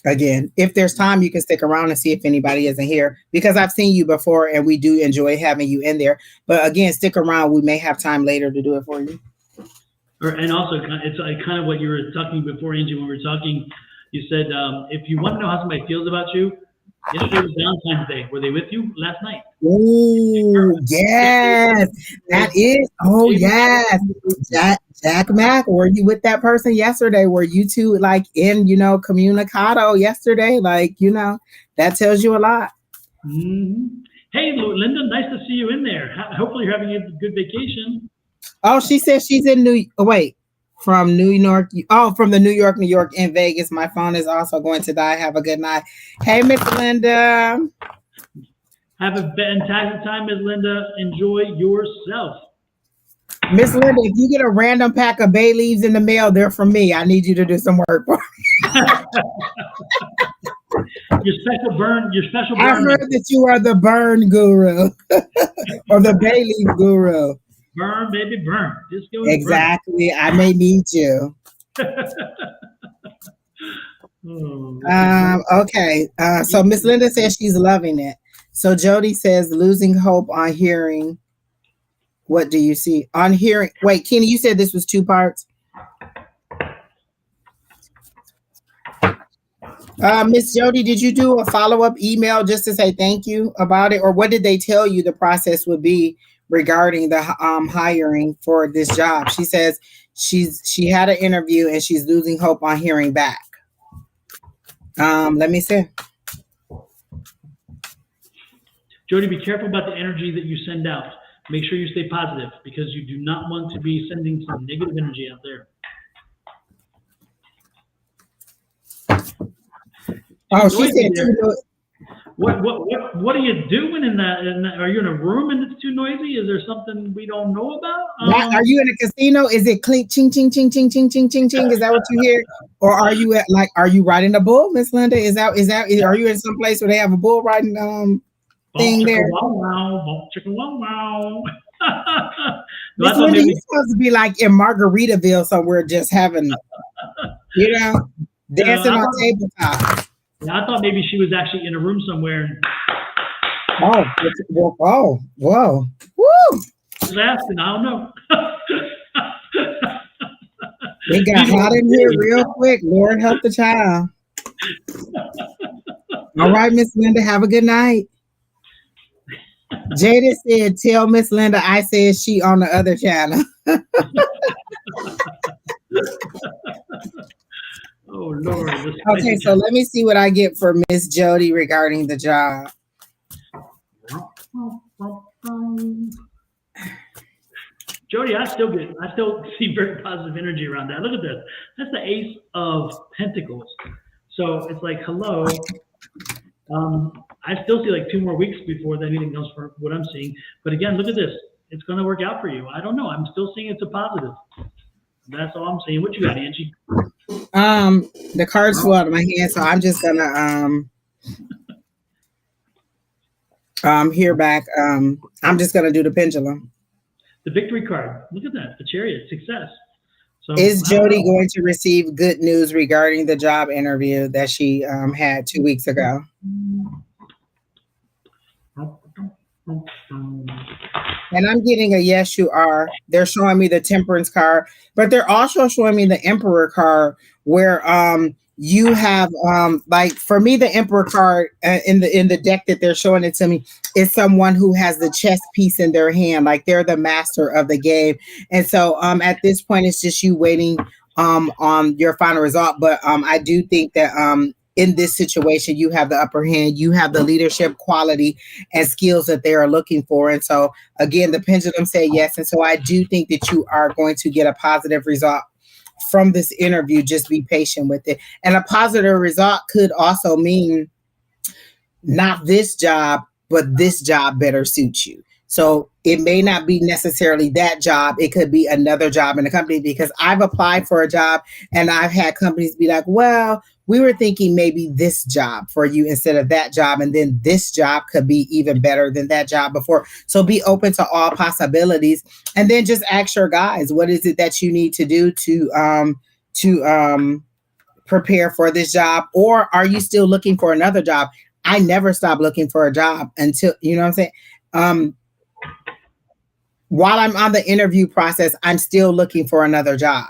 again, if there's time, you can stick around and see if anybody isn't here because I've seen you before and we do enjoy having you in there. But again, stick around. We may have time later to do it for you.
And also, it's like kind of what you were talking before, Angie, when we were talking, you said, if you want to know how somebody feels about you, Yesterday was Valentine's Day. Were they with you last night?
Oh, yes. That is. Oh, yes. Jack Mack, were you with that person yesterday? Were you two like in, communicado yesterday? Like, that tells you a lot.
Mm-hmm. Hey, Linda, nice to see you in there. Hopefully you're having a good vacation.
Oh, she says she's in from New York. Oh, from the New York in Vegas. My phone is also going to die. Have a good night. Hey, Miss Linda.
Have a fantastic time, Miss Linda. Enjoy yourself.
Miss Linda, if you get a random pack of bay leaves in the mail, they're from me. I need you to do some work for me.
Your special burn.
I heard that you are the burn guru or the bay leaf guru.
Burn, baby, burn. Just go
exactly. Burn. I may need you. Okay. So Miss Linda says she's loving it. So Jody says losing hope on hearing. What do you see on hearing? Wait, Kenny, you said this was 2 parts. Miss Jody, did you do a follow-up email just to say thank you about it, or what did they tell you the process would be regarding the hiring for this job? She says she had an interview and she's losing hope on hearing back. Let me see.
Jody, be careful about the energy that you send out. Make sure you stay positive because you do not want to be sending some negative energy out there.
Oh, she said
what are you doing in that? Are you in a room and it's too noisy? Is there something we don't know about?
Are you in a casino? Is it clink, ching, ching, ching, ching, ching, ching, ching, ching? Is that what you hear? Or are you are you riding a bull, Miss Linda? Are you in some place where they have a bull riding thing there?
Chicken wow.
Miss Linda, you're supposed to be like in Margaritaville somewhere, just having, dancing on tabletop.
Yeah, I thought maybe she was actually in a room somewhere.
Whoa. Woo!
Just asking, I don't know.
It got hot in here real quick. Lord help the child. All right, Miss Linda, have a good night. Jada said, tell Miss Linda I said she on the other channel.
Oh, Lord.
Okay, so let me see what I get for Miss Jody regarding the job.
Jody, I still see very positive energy around that. Look at this. That's the Ace of Pentacles. So it's like, hello. I still see like 2 more weeks before anything else for what I'm seeing. But again, look at this. It's going to work out for you. I don't know. I'm still seeing it's a positive. That's all I'm saying. What you got, Angie?
The cards flew out of my hand, so I'm just gonna hear back. I'm just gonna do the pendulum.
The victory card. Look at that. The Chariot. Success. So
is Jody going to receive good news regarding the job interview that she had 2 weeks ago? And I'm getting a yes, you are. They're showing me the Temperance card, but they're also showing me the Emperor card, where you have like for me the Emperor card in the deck that they're showing it to me is someone who has the chess piece in their hand, like they're the master of the game. And so at this point it's just you waiting on your final result. But I do think that in this situation, you have the upper hand, you have the leadership quality and skills that they are looking for. And so again, the pendulum said yes. And so I do think that you are going to get a positive result from this interview. Just be patient with it. And a positive result could also mean not this job, but this job better suits you. So it may not be necessarily that job. It could be another job in the company, because I've applied for a job and I've had companies be like, well, we were thinking maybe this job for you instead of that job. And then this job could be even better than that job before. So be open to all possibilities, and then just ask your guys, what is it that you need to do to prepare for this job? Or are you still looking for another job? I never stop looking for a job until, you know what I'm saying? While I'm on the interview process, I'm still looking for another job,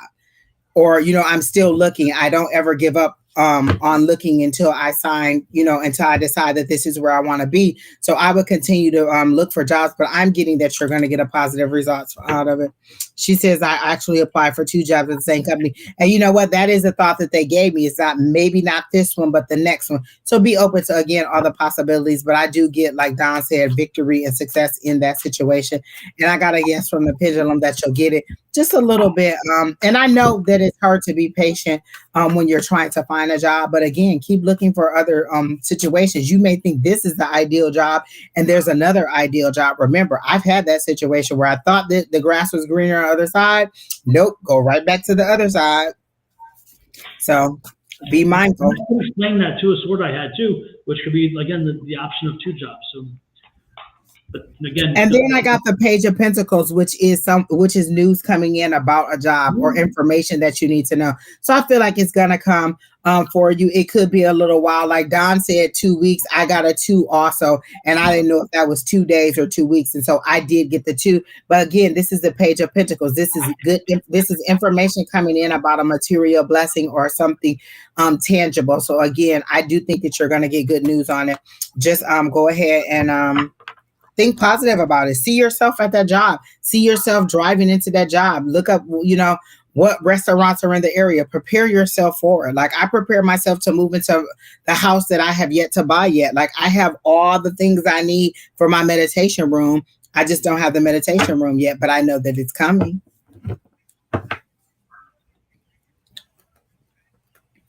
or, I'm still looking. I don't ever give up on looking until I sign, until I decide that this is where I want to be. So I would continue to look for jobs, but I'm getting that you're going to get a positive results out of it. She says I actually applied for 2 jobs at the same company. And you know what? That is a thought that they gave me. It's not maybe not this one, but the next one. So be open to, again, all the possibilities. But I do get, like Don said, victory and success in that situation. And I got a yes from the pendulum that you'll get it just a little bit. And I know that it's hard to be patient when you're trying to find a job. But again, keep looking for other situations. You may think this is the ideal job and there's another ideal job. Remember, I've had that situation where I thought that the grass was greener on the other side. Nope, go right back to the other side. So be mindful.
I can explain that to a sword I had too, which could be, again, the option of 2 jobs. So, but again,
and then I got the Page of Pentacles, which is news coming in about a job or information that you need to know. So I feel like it's gonna come for you. It could be a little while. Like Don said, 2 weeks. I got a 2 also, and I didn't know if that was 2 days or 2 weeks, and so I did get the 2. But again, this is the Page of Pentacles. This is good. This is information coming in about a material blessing or something tangible. So again, I do think that you're gonna get good news on it. Just go ahead and think positive about it. See yourself at that job. See yourself driving into that job. Look up, what restaurants are in the area. Prepare yourself for it. Like I prepare myself to move into the house that I have yet to buy yet. Like I have all the things I need for my meditation room. I just don't have the meditation room yet, but I know that it's coming.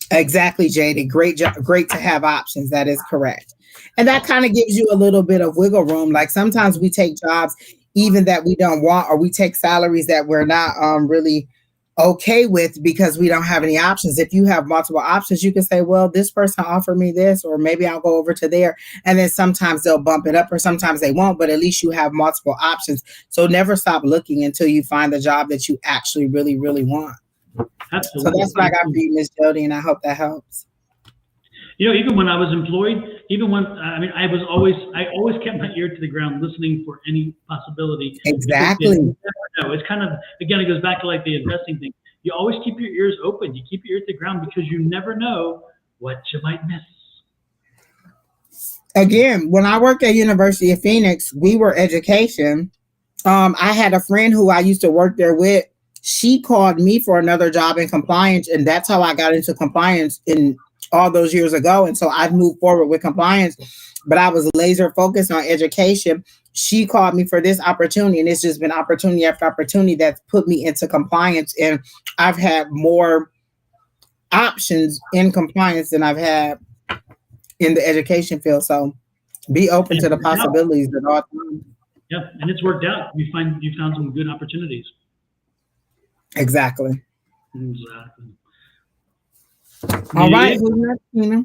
Exactly, JD. Great to have options. That is correct. And that kind of gives you a little bit of wiggle room. Like sometimes we take jobs even that we don't want, or we take salaries that we're not really okay with because we don't have any options. If you have multiple options, you can say, well, this person offered me this, or maybe I'll go over to there. And then sometimes they'll bump it up or sometimes they won't, but at least you have multiple options. So never stop looking until you find the job that you actually really, really want.
Absolutely.
So that's what I got for you, Miss Jody, and I hope that helps.
Even when I was employed, I always kept my ear to the ground listening for any possibility.
Exactly.
It's kind of, again, it goes back to like the investing thing. You always keep your ears open. You keep your ear to the ground because you never know what you might miss. Again,
when I worked at University of Phoenix, we were education. I had a friend who I used to work there with. She called me for another job in compliance, and that's how I got into compliance in all those years ago. And so I've moved forward with compliance, but I was laser focused on education. She called me for this opportunity, and it's just been opportunity after opportunity that's put me into compliance. And I've had more options in compliance than I've had in the education field. So be open to the possibilities at all times.
Yeah, and it's worked out. You found some good opportunities.
Exactly. All right, who's next, Tina?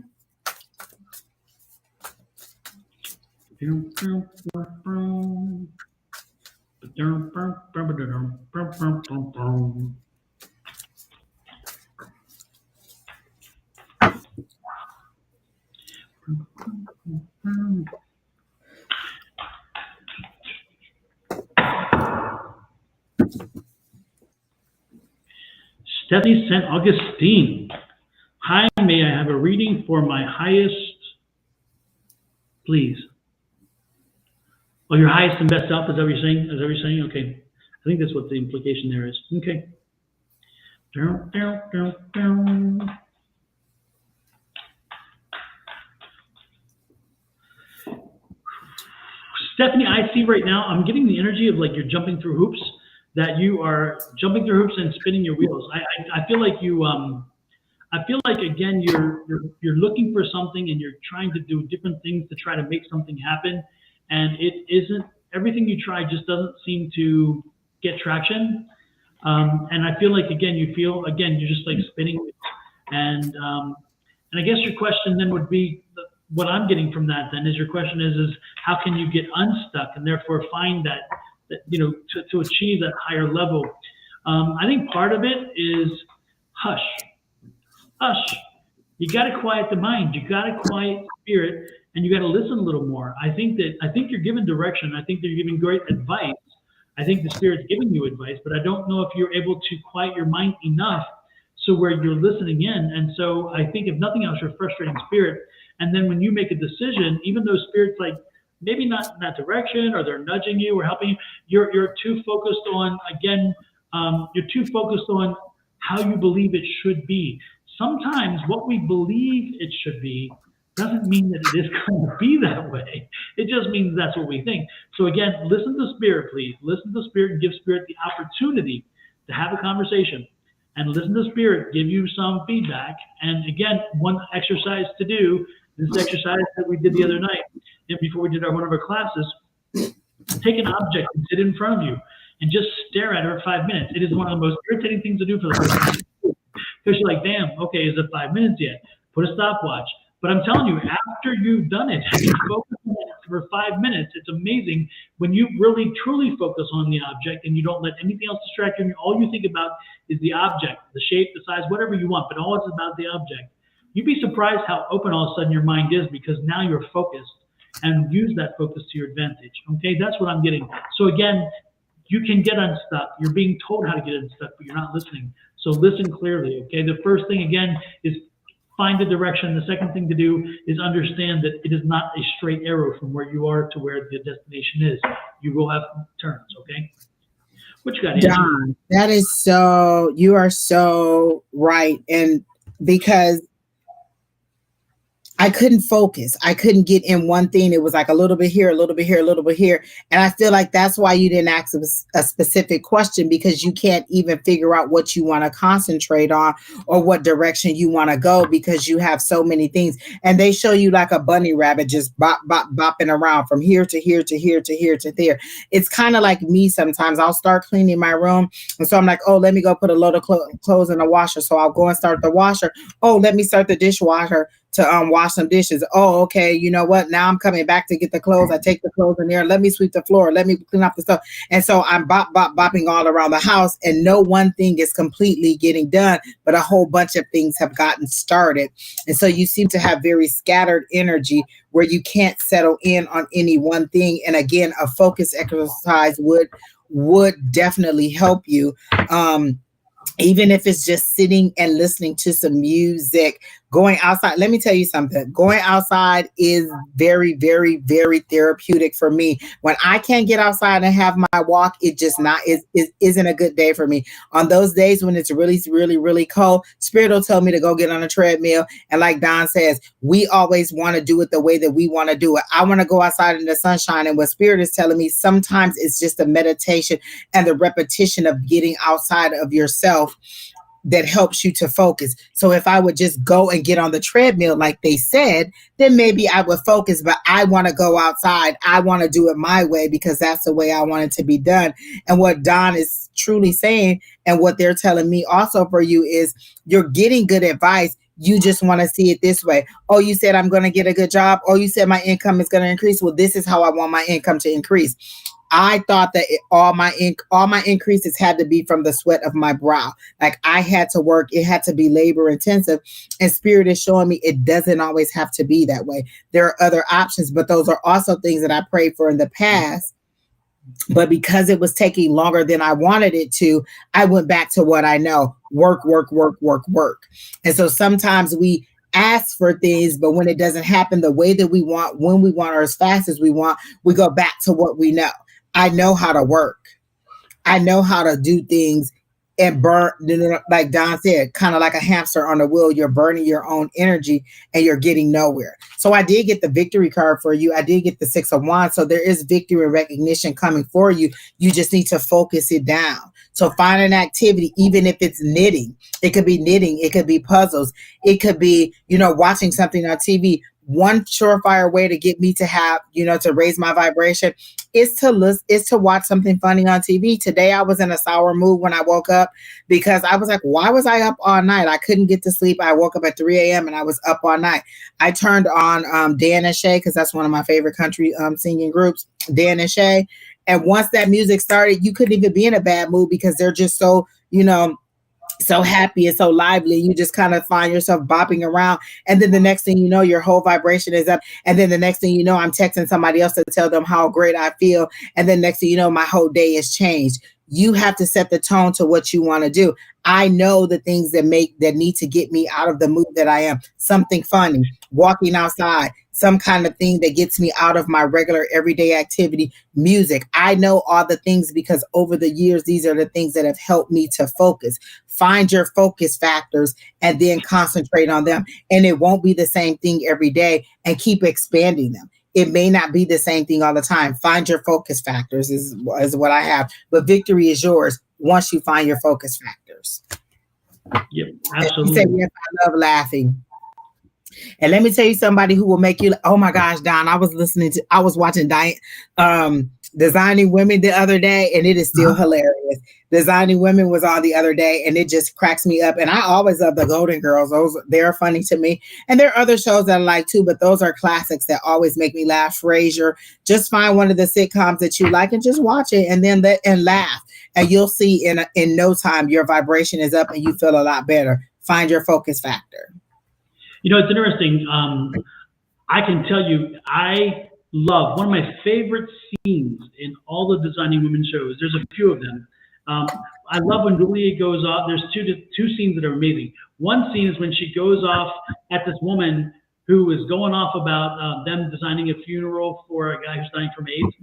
Stephanie St. Augustine. Hi, may I have a reading for my highest, please? Oh, your highest and best self, is that what you're saying? Is that what you're saying? Okay. I think that's what the implication there is. Okay. Stephanie, I see right now, I'm getting the energy of like you're jumping through hoops, that you are jumping through hoops and spinning your wheels. I feel like you, I feel like, again, you're looking for something and you're trying to do different things to try to make something happen. And it isn't, everything you try just doesn't seem to get traction. And I feel like, again, you're just like spinning. And I guess your question then would be, what I'm getting from that then is your question is how can you get unstuck and therefore find that to achieve that higher level? I think part of it is hush. You got to quiet the mind. You got to quiet spirit, and you got to listen a little more. I think you're given direction. I think that you're giving great advice. I think the spirit's giving you advice, but I don't know if you're able to quiet your mind enough So where you're listening in. And so I think if nothing else, you're frustrating spirit. And then when you make a decision, even though spirit's like maybe not in that direction, or they're nudging you or helping you, you're too focused on, again, you're too focused on how you believe it should be. Sometimes what we believe it should be doesn't mean that it is going to be that way. It just means that's what we think. So again, listen to spirit, please. Listen to spirit and give spirit the opportunity to have a conversation. And listen to spirit give you some feedback. And again, one exercise to do, this exercise that we did the other night, before we did one of our classes, take an object and sit in front of you and just stare at her 5 minutes. It is one of the most irritating things to do for the person. Because you're like, damn, okay, is it 5 minutes yet? Put a stopwatch. But I'm telling you, after you've done it, and you focus on it for 5 minutes, it's amazing when you really, truly focus on the object and you don't let anything else distract you. All you think about is the object, the shape, the size, whatever you want, but all it's about the object. You'd be surprised how open all of a sudden your mind is, because now you're focused, and use that focus to your advantage. Okay, that's what I'm getting. So again, you can get unstuck. You're being told how to get unstuck, but you're not listening. So listen clearly. Okay, the first thing again is find the direction. The second thing to do is understand that it is not a straight arrow from where you are to where the destination is. You will have turns. Okay. What you got, Angie?
Don, that is so, you are so right. And because I couldn't focus. I couldn't get in one thing. It was like a little bit here, a little bit here, a little bit here. And I feel like that's why you didn't ask a specific question, because you can't even figure out what you want to concentrate on or what direction you want to go, because you have so many things. And they show you like a bunny rabbit just bopping around from here to here to here to here to there. It's kind of like me sometimes. I'll start cleaning my room. And so I'm like, oh, let me go put a load of clothes in the washer. So I'll go and start the washer. Oh, let me start the dishwasher to wash some dishes. Oh, okay. You know what? Now I'm coming back to get the clothes. I take the clothes in there. Let me sweep the floor. Let me clean up the stuff. And so I'm bopping all around the house, and no one thing is completely getting done, but a whole bunch of things have gotten started. And so you seem to have very scattered energy where you can't settle in on any one thing. And again, a focus exercise would definitely help you. Even if it's just sitting and listening to some music, going outside. Let me tell you something. Going outside is very, very, very therapeutic for me. When I can't get outside and have my walk, it just isn't a good day for me. On those days when it's really, really, really cold, Spirit will tell me to go get on a treadmill. And like Don says, we always want to do it the way that we want to do it. I want to go outside in the sunshine. And what Spirit is telling me, sometimes it's just a meditation and the repetition of getting outside of yourself that helps you to focus. So if I would just go and get on the treadmill, like they said, then maybe I would focus, but I want to go outside. I want to do it my way, because that's the way I want it to be done. And what Don is truly saying, and what they're telling me also for you, is you're getting good advice. You just want to see it this way. Oh, you said I'm going to get a good job. Oh, you said my income is going to increase. Well, this is how I want my income to increase. I thought that all my increases had to be from the sweat of my brow. Like I had to work. It had to be labor intensive. And Spirit is showing me it doesn't always have to be that way. There are other options, but those are also things that I prayed for in the past. But because it was taking longer than I wanted it to, I went back to what I know. Work. And so sometimes we ask for things, but when it doesn't happen the way that we want, when we want, or as fast as we want, we go back to what we know. I know how to work. I know how to do things and burn, like Don said, kind of like a hamster on a wheel. You're burning your own energy and you're getting nowhere. So I did get the victory card for you. I did get the 6 of Wands. So there is victory and recognition coming for you. You just need to focus it down. So find an activity, even if it's knitting. It could be knitting. It could be puzzles. It could be, watching something on TV. One surefire way to get me to have, to raise my vibration is to watch something funny on TV. Today, I was in a sour mood when I woke up, because I was like, why was I up all night? I couldn't get to sleep. I woke up at 3 a.m. and I was up all night. I turned on Dan and Shay, because that's one of my favorite country singing groups, Dan and Shay. And once that music started, you couldn't even be in a bad mood, because they're just so, so happy and so lively. You just kind of find yourself bopping around. And then the next thing you know, your whole vibration is up. And then the next thing you know, I'm texting somebody else to tell them how great I feel. And then next thing you know, my whole day has changed. You have to set the tone to what you want to do. I know the things that need to get me out of the mood that I am. Something funny, walking outside, some kind of thing that gets me out of my regular everyday activity, music. I know all the things because over the years, these are the things that have helped me to focus. Find your focus factors and then concentrate on them. And it won't be the same thing every day, and keep expanding them. It may not be the same thing all the time. Find your focus factors is what I have. But victory is yours once you find your focus factors.
Yep, absolutely.
You say, yes, I love laughing. And let me tell you somebody who will make you, oh my gosh, Don, I was watching Designing Women the other day, and it is still hilarious. Designing Women was on the other day, and it just cracks me up. And I always love the Golden Girls. They're funny to me. And there are other shows that I like too, but those are classics that always make me laugh. Frasier, just find one of the sitcoms that you like and just watch it and then laugh. And you'll see in no time, your vibration is up and you feel a lot better. Find your focus factor.
You know, it's interesting. I can tell you, I love one of my favorite scenes in all the Designing Women shows. There's a few of them. I love when Julia goes off. There's two scenes that are amazing. One scene is when she goes off at this woman who is going off about them designing a funeral for a guy who's dying from AIDS,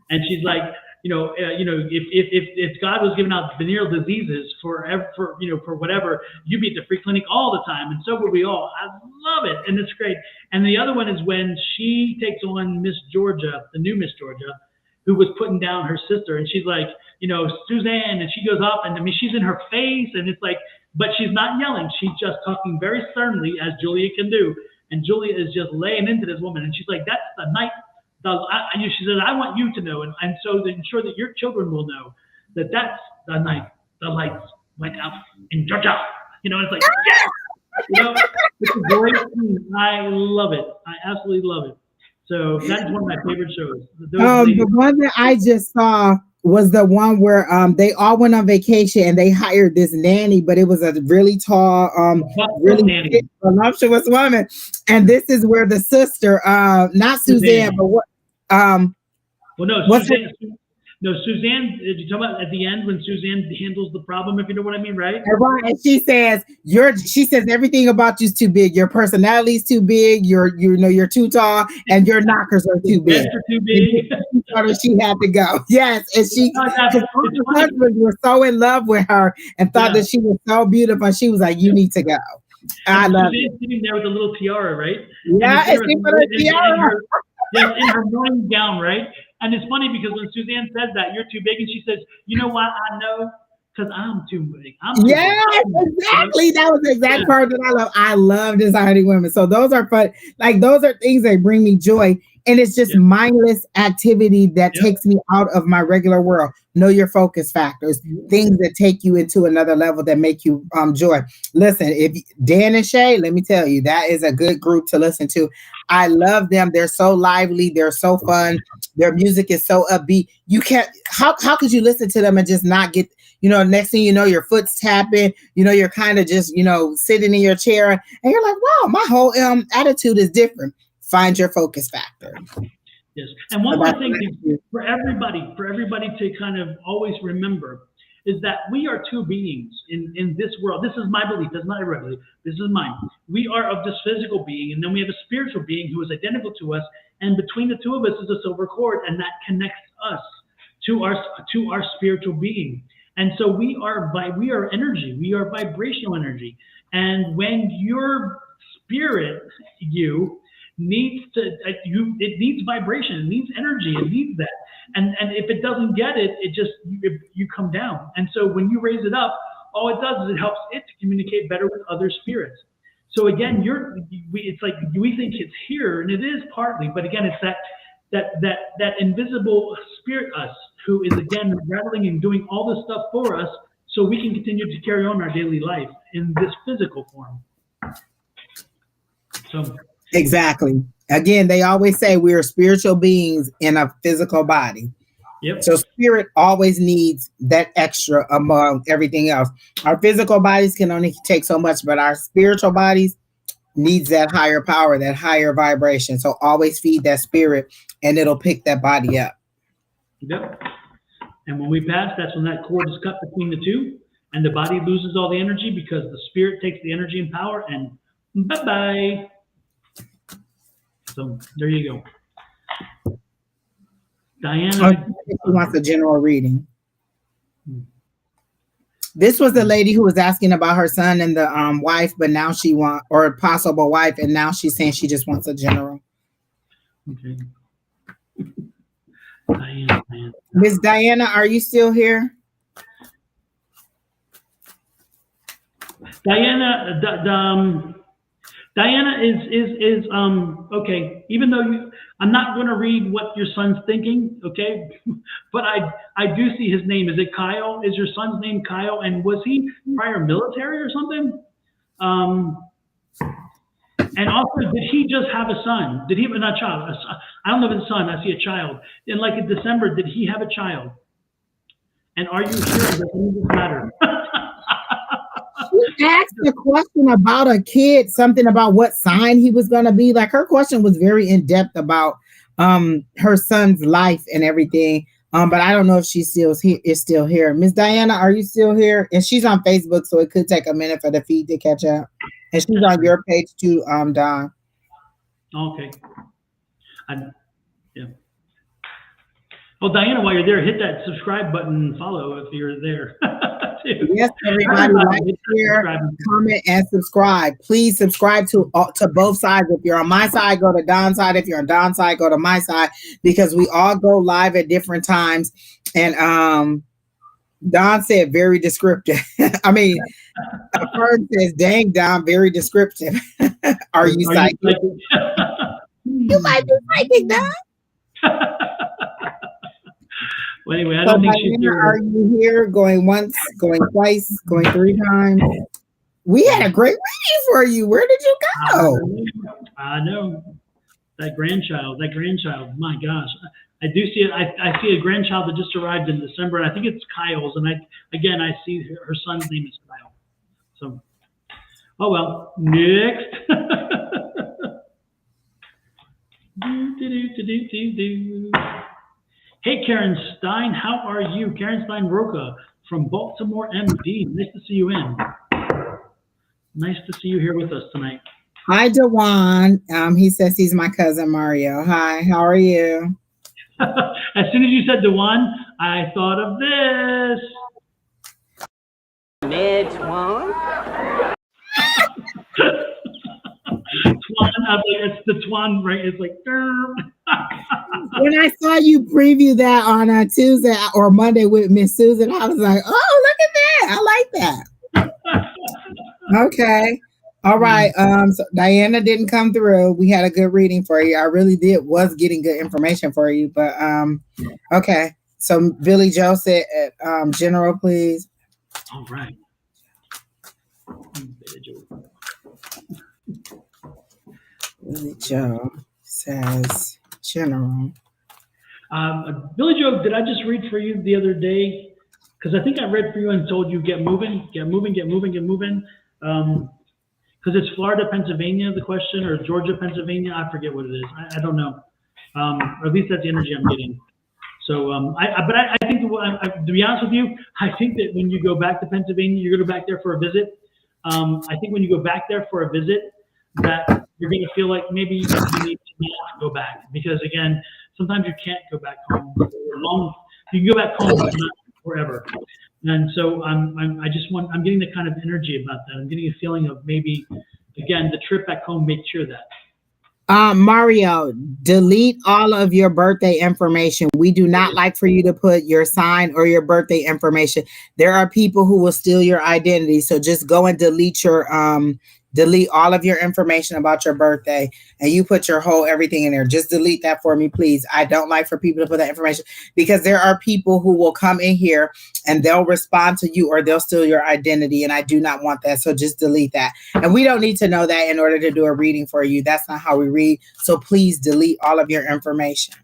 and she's like, if God was giving out venereal diseases for whatever, you'd be at the free clinic all the time, and so would we all. I love it, and it's great. And the other one is when she takes on Miss Georgia, the new Miss Georgia, who was putting down her sister, and she's like, Suzanne, and she goes up, and I mean, she's in her face, and it's like, but she's not yelling. She's just talking very sternly, as Julia can do, and Julia is just laying into this woman, and she's like, that's the night. She says, I want you to know, and so to ensure that your children will know that that's the night the lights went out in Georgia. It's like, yeah! It's a great scene. I love it. I absolutely love it. So that's one of my favorite shows.
The one that I just saw was the one where they all went on vacation and they hired this nanny, but it was a really tall, really voluptuous woman. And this is where the sister, not Suzanne, but what?
Suzanne, did you talk about at the end when Suzanne handles the problem, if you know what I mean, right?
Right. And she says everything about you's too big. Your personality's too big. You're too tall, and your knockers are too big.
Too big.
She had to go. Yes, and her husbands were so in love with her and thought that she was so beautiful. And she was like, "You need to go." I love it.
Sitting there with a little tiara, right?
Yeah, and she put a tiara.
Yes, in her morning gown, right? And it's funny because when Suzanne says that, you're too big, and she says, you know what, I know, because I'm too big. Exactly.
That was the exact part that I love. I love Designing Women. So those are fun. Like, those are things that bring me joy. And it's just mindless activity that takes me out of my regular world. Know your focus factors, things that take you into another level that make you joy. Listen, if Dan and Shay, let me tell you, that is a good group to listen to. I love them. They're so lively. They're so fun. Their music is so upbeat. You can't, how could you listen to them and just not get, next thing you know, your foot's tapping, you're kind of just, sitting in your chair and you're like, wow, my whole attitude is different. Find your focus factor.
Yes. And one more thing for everybody to kind of always remember is that we are two beings in this world. This is my belief. That's not everybody. This is mine. We are of this physical being, and then we have a spiritual being who is identical to us. And between the two of us is a silver cord, and that connects us to our spiritual being. And so we are energy. We are vibrational energy. And when your spirit, it needs vibration, it needs energy, it needs that. And if it doesn't get it, you come down. And so when you raise it up, all it does is it helps it to communicate better with other spirits. So again, it's like we think it's here, and it is partly, but again, it's that invisible spirit us who is again rattling and doing all this stuff for us, so we can continue to carry on our daily life in this physical form. So.
Exactly. Again, they always say we are spiritual beings in a physical body.
Yep.
So spirit always needs that extra among everything else. Our physical bodies can only take so much, but our spiritual bodies needs that higher power, that higher vibration. So always feed that spirit and it'll pick that body up.
Yep. And when we pass, that's when that cord is cut between the two, and the body loses all the energy because the spirit takes the energy and power, and bye-bye. So there you go. Diana.
She wants a general reading. This was the lady who was asking about her son and the wife, but now she wants, or a possible wife, and now she's saying she just wants a general.
Okay. Diana.
Miss Diana, are you still here?
Diana, Diana is okay. Even though I'm not going to read what your son's thinking, okay? But I do see his name. Is it Kyle? Is your son's name Kyle? And was he prior military or something? And also, did he just have a son? Did he not child? I don't know if it's a son. I see a child. And like in December, did he have a child? And are you sure that any of this matter?
She asked a question about a kid, something about what sign he was going to be. Like her question was very in depth about her son's life and everything. But I don't know if she is still here. Miss Diana, are you still here? And she's on Facebook, so it could take a minute for the feed to catch up. And she's on your page too, Don.
Okay. Yeah. Well, Diana, while you're there, hit that subscribe button and follow if you're there.
Yes, everybody, like, share, comment, and subscribe. Please subscribe to both sides. If you're on my side, go to Don's side. If you're on Don's side, go to my side, because we all go live at different times. And Don said very descriptive. I mean, Fern says, dang, Don, very descriptive. Are you psychic? You might be psychic, Don.
Well, anyway, I don't think she's here.
Are you here? Going once, going twice, going 3 times? We had a great reading for you. Where did you go?
I know. That grandchild. My gosh. I do see it. I see a grandchild that just arrived in December, and I think it's Kyle's. And I see her son's name is Kyle. So, oh well. Next. Hey, Karen Stein, how are you? Karen Stein Roca from Baltimore, MD. Nice to see you in. Nice to see you here with us tonight.
Hi, Dewan. He says he's my cousin Mario. Hi, how are you?
As soon as you said Dewan, I thought of this.
Mid-Twan?
It's the Twan, right? It's like,
when I saw you preview that on Tuesday or Monday with Miss Susan, I was like, oh, look at that. I like that. Okay. All right. So Diana didn't come through. We had a good reading for you. I really was getting good information for you. But okay. So Billy Joe said general, please.
All right.
Billy Joe says general.
Billy Joe, did I just read for you the other day? Because I think I read for you and told you get moving. Because it's Florida, Pennsylvania, the question, or Georgia, Pennsylvania. I forget what it is. I don't know. Or at least that's the energy I'm getting. So, I think, to be honest with you, I think that when you go back to Pennsylvania, you're going to go back there for a visit. I think when you go back there for a visit, that you're going to feel like maybe you need to not go back, because again, sometimes you can't go back home for long. You can go back home, but not forever. And so I'm getting the kind of energy about that. I'm getting a feeling of maybe, again, the trip back home makes sure that.
Mario, delete all of your birthday information. We do not like for you to put your sign or your birthday information. There are people who will steal your identity. So just go and delete all of your information about your birthday, and you put your whole everything in there. Just delete that for me, please. I don't like for people to put that information, because there are people who will come in here and they'll respond to you or they'll steal your identity, and I do not want that. So just delete that. And we don't need to know that in order to do a reading for you. That's not how we read. So please delete all of your information.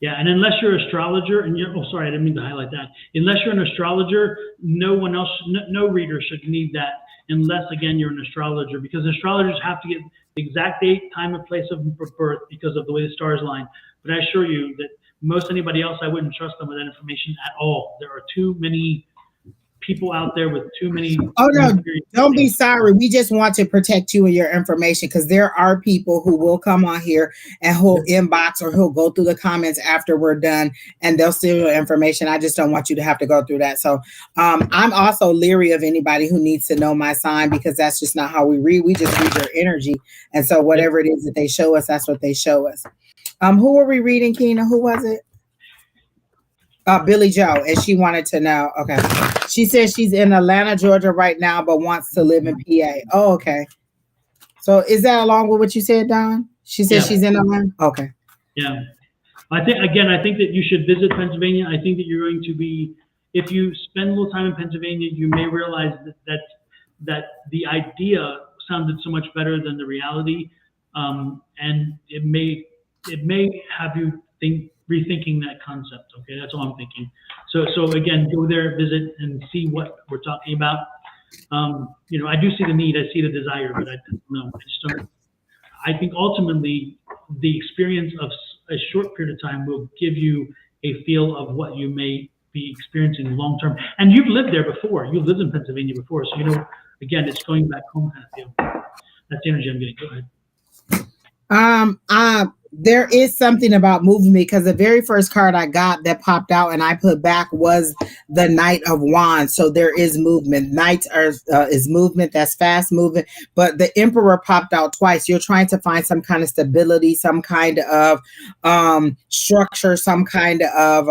Yeah, and unless you're an astrologer, and sorry, I didn't mean to highlight that. Unless you're an astrologer, no one else, no reader should need that. Unless, again, you're an astrologer, because astrologers have to get the exact date, time, and place of birth because of the way the stars line. But I assure you that most anybody else, I wouldn't trust them with that information at all. There are too many people out there with too many.
Oh no, don't be sorry. We just want to protect you and your information, because there are people who will come on here and who'll inbox or who'll go through the comments after we're done and they'll steal your information. I just don't want you to have to go through that. So I'm also leery of anybody who needs to know my sign, because that's just not how we read. We just read your energy. And so whatever it is that they show us, that's what they show us. Who were we reading, Keena? Who was it? Billy Joe, and she wanted to know. Okay, she says she's in Atlanta, Georgia right now, but wants to live in PA. Oh, okay. So is that along with what you said, Don? She says she's in Atlanta. Okay.
Yeah, I think that you should visit Pennsylvania. I think that you're going to be, if you spend a little time in Pennsylvania, you may realize that the idea sounded so much better than the reality, and it may have you rethinking that concept. Okay, that's all I'm thinking. So again, go there, visit, and see what we're talking about. I do see the need, I see the desire, but I just don't. I think ultimately the experience of a short period of time will give you a feel of what you may be experiencing long term. And you've lived there before. You've lived in Pennsylvania before, so again, it's going back home kind of feel. That's the energy I'm getting. Go ahead.
There is something about movement, because the very first card I got that popped out and I put back was the Knight of Wands. So there is movement. Knights is movement. That's fast movement. But the Emperor popped out twice. You're trying to find some kind of stability, some kind of structure, some kind of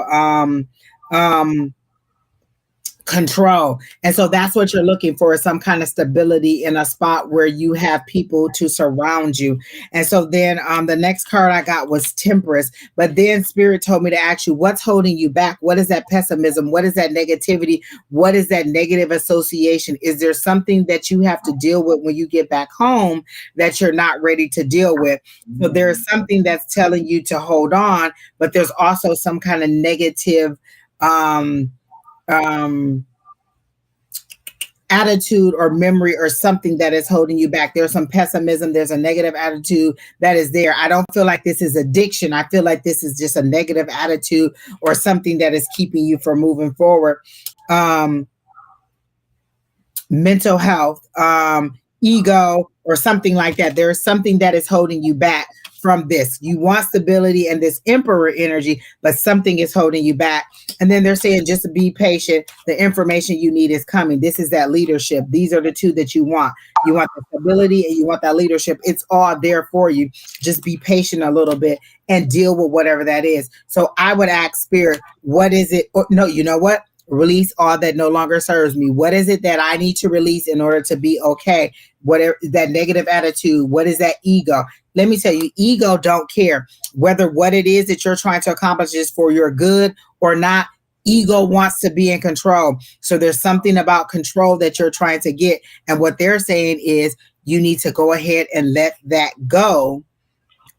control. And so that's what you're looking for, is some kind of stability in a spot where you have people to surround you. And so then the next card I got was Temperance. But then Spirit told me to ask you, what's holding you back? What is that pessimism? What is that negativity? What is that negative association? Is there something that you have to deal with when you get back home that you're not ready to deal with? So there's something that's telling you to hold on, but there's also some kind of negative attitude or memory or something that is holding you back. There's some pessimism. There's a negative attitude that is there. I don't feel like this is addiction. I feel like this is just a negative attitude or something that is keeping you from moving forward. Mental health, ego, or something like that. There is something that is holding you back from this. You want stability and this Emperor energy, but something is holding you back. And then they're saying just to be patient. The information you need is coming. This is that leadership. These are the two that you want. You want the stability and you want that leadership. It's all there for you. Just be patient a little bit and deal with whatever that is. So I would ask Spirit, what is it? Or, no, you know what? Release all that no longer serves me. What is it that I need to release in order to be okay? Whatever that negative attitude, what is that ego? Let me tell you, ego don't care whether what it is that you're trying to accomplish is for your good or not. Ego wants to be in control. So there's something about control that you're trying to get. And what they're saying is you need to go ahead and let that go,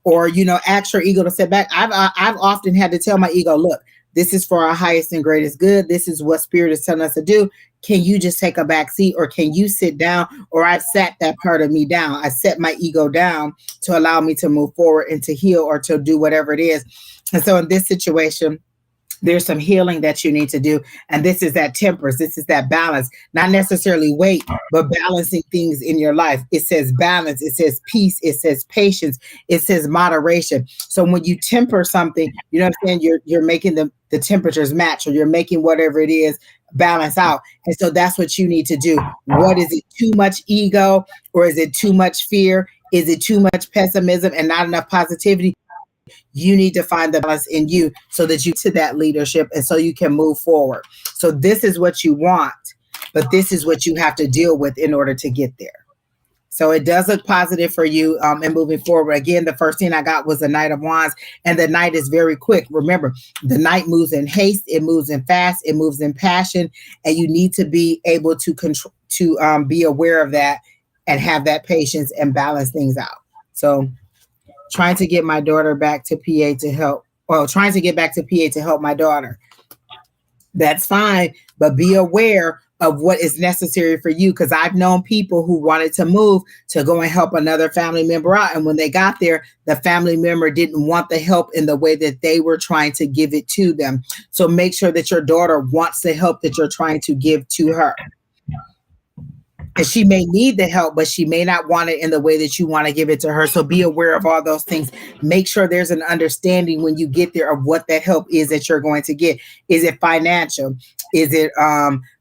or, ask your ego to step back. I've often had to tell my ego, look, this is for our highest and greatest good. This is what Spirit is telling us to do. Can you just take a back seat, or can you sit down? Or I've sat that part of me down. I set my ego down to allow me to move forward and to heal or to do whatever it is. And so in this situation, there's some healing that you need to do. And this is that temperance. This is that balance, not necessarily weight, but balancing things in your life. It says balance. It says peace. It says patience. It says moderation. So when you temper something, you know what I'm saying? You're making the temperatures match, or you're making whatever it is balance out. And so that's what you need to do. What is it? Too much ego, or is it too much fear? Is it too much pessimism and not enough positivity? You need to find the balance in you so that you to that leadership and so you can move forward. So this is what you want, but this is what you have to deal with in order to get there. So it does look positive for you and moving forward. Again, the first thing I got was the Knight of Wands, and the Knight is very quick. Remember, the Knight moves in haste, it moves in fast, it moves in passion, and you need to be able to control, to be aware of that and have that patience and balance things out. So trying to get my daughter back to PA to help. Well, trying to get back to PA to help my daughter. That's fine, but be aware of what is necessary for you. Because I've known people who wanted to move to go and help another family member out. And when they got there, the family member didn't want the help in the way that they were trying to give it to them. So make sure that your daughter wants the help that you're trying to give to her. And she may need the help, but she may not want it in the way that you want to give it to her. So be aware of all those things. Make sure there's an understanding when you get there of what that help is that you're going to get. Is it financial? Is it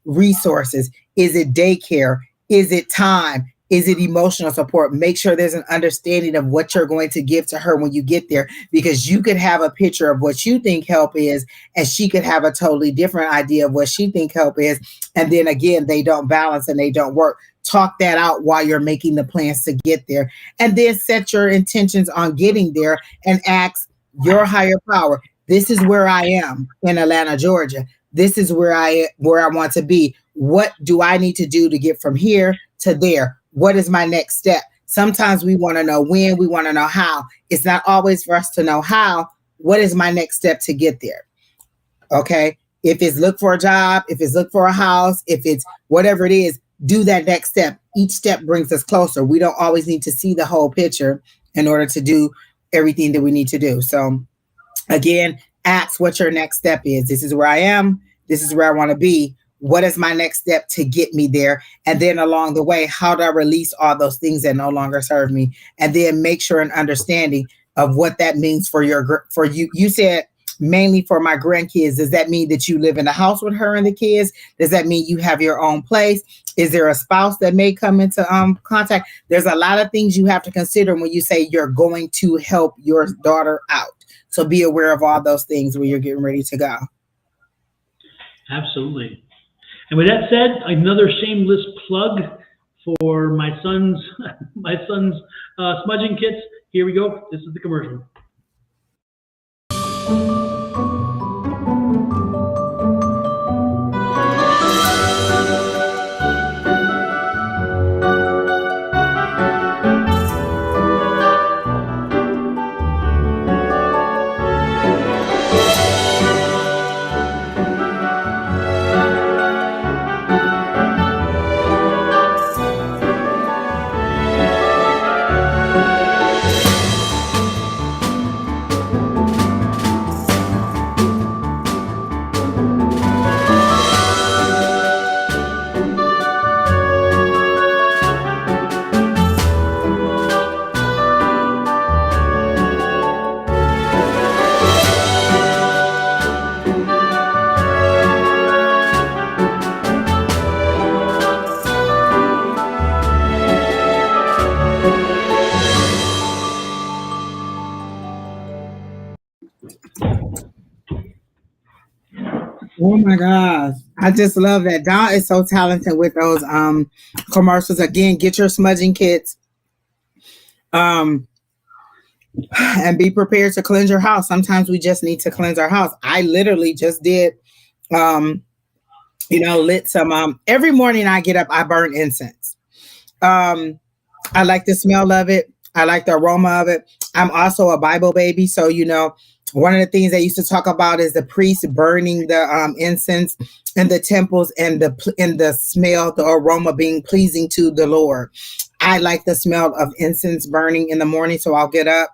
resources? Is it daycare? Is it time? Is it emotional support? Make sure there's an understanding of what you're going to give to her when you get there, because you could have a picture of what you think help is, and she could have a totally different idea of what she think help is. And then again, they don't balance and they don't work. Talk that out while you're making the plans to get there, and then set your intentions on getting there and ask your higher power. This is where I am in Atlanta, Georgia. This is where I want to be. What do I need to do to get from here to there? What is my next step? Sometimes we want to know when, we want to know how. It's not always for us to know how. What is my next step to get there? Okay. If it's look for a job, if it's look for a house, if it's whatever it is, do that next step. Each step brings us closer. We don't always need to see the whole picture in order to do everything that we need to do. So again, ask what your next step is. This is where I am. This is where I want to be. What is my next step to get me there? And then along the way, how do I release all those things that no longer serve me? And then make sure an understanding of what that means for you. You said mainly for my grandkids. Does that mean that you live in a house with her and the kids? Does that mean you have your own place? Is there a spouse that may come into contact? There's a lot of things you have to consider when you say you're going to help your daughter out. So be aware of all those things when you're getting ready to go.
Absolutely. And with that said, another shameless plug for my son's smudging kits. Here we go. This is the commercial.
Oh my gosh. I just love that. Don is so talented with those commercials. Again, get your smudging kits. And be prepared to cleanse your house. Sometimes we just need to cleanse our house. I literally just did lit some every morning I get up, I burn incense. I like the smell of it. I like the aroma of it. I'm also a Bible baby, so one of the things they used to talk about is the priest burning the incense in the temples and the smell, the aroma being pleasing to the Lord. I like the smell of incense burning in the morning, so I'll get up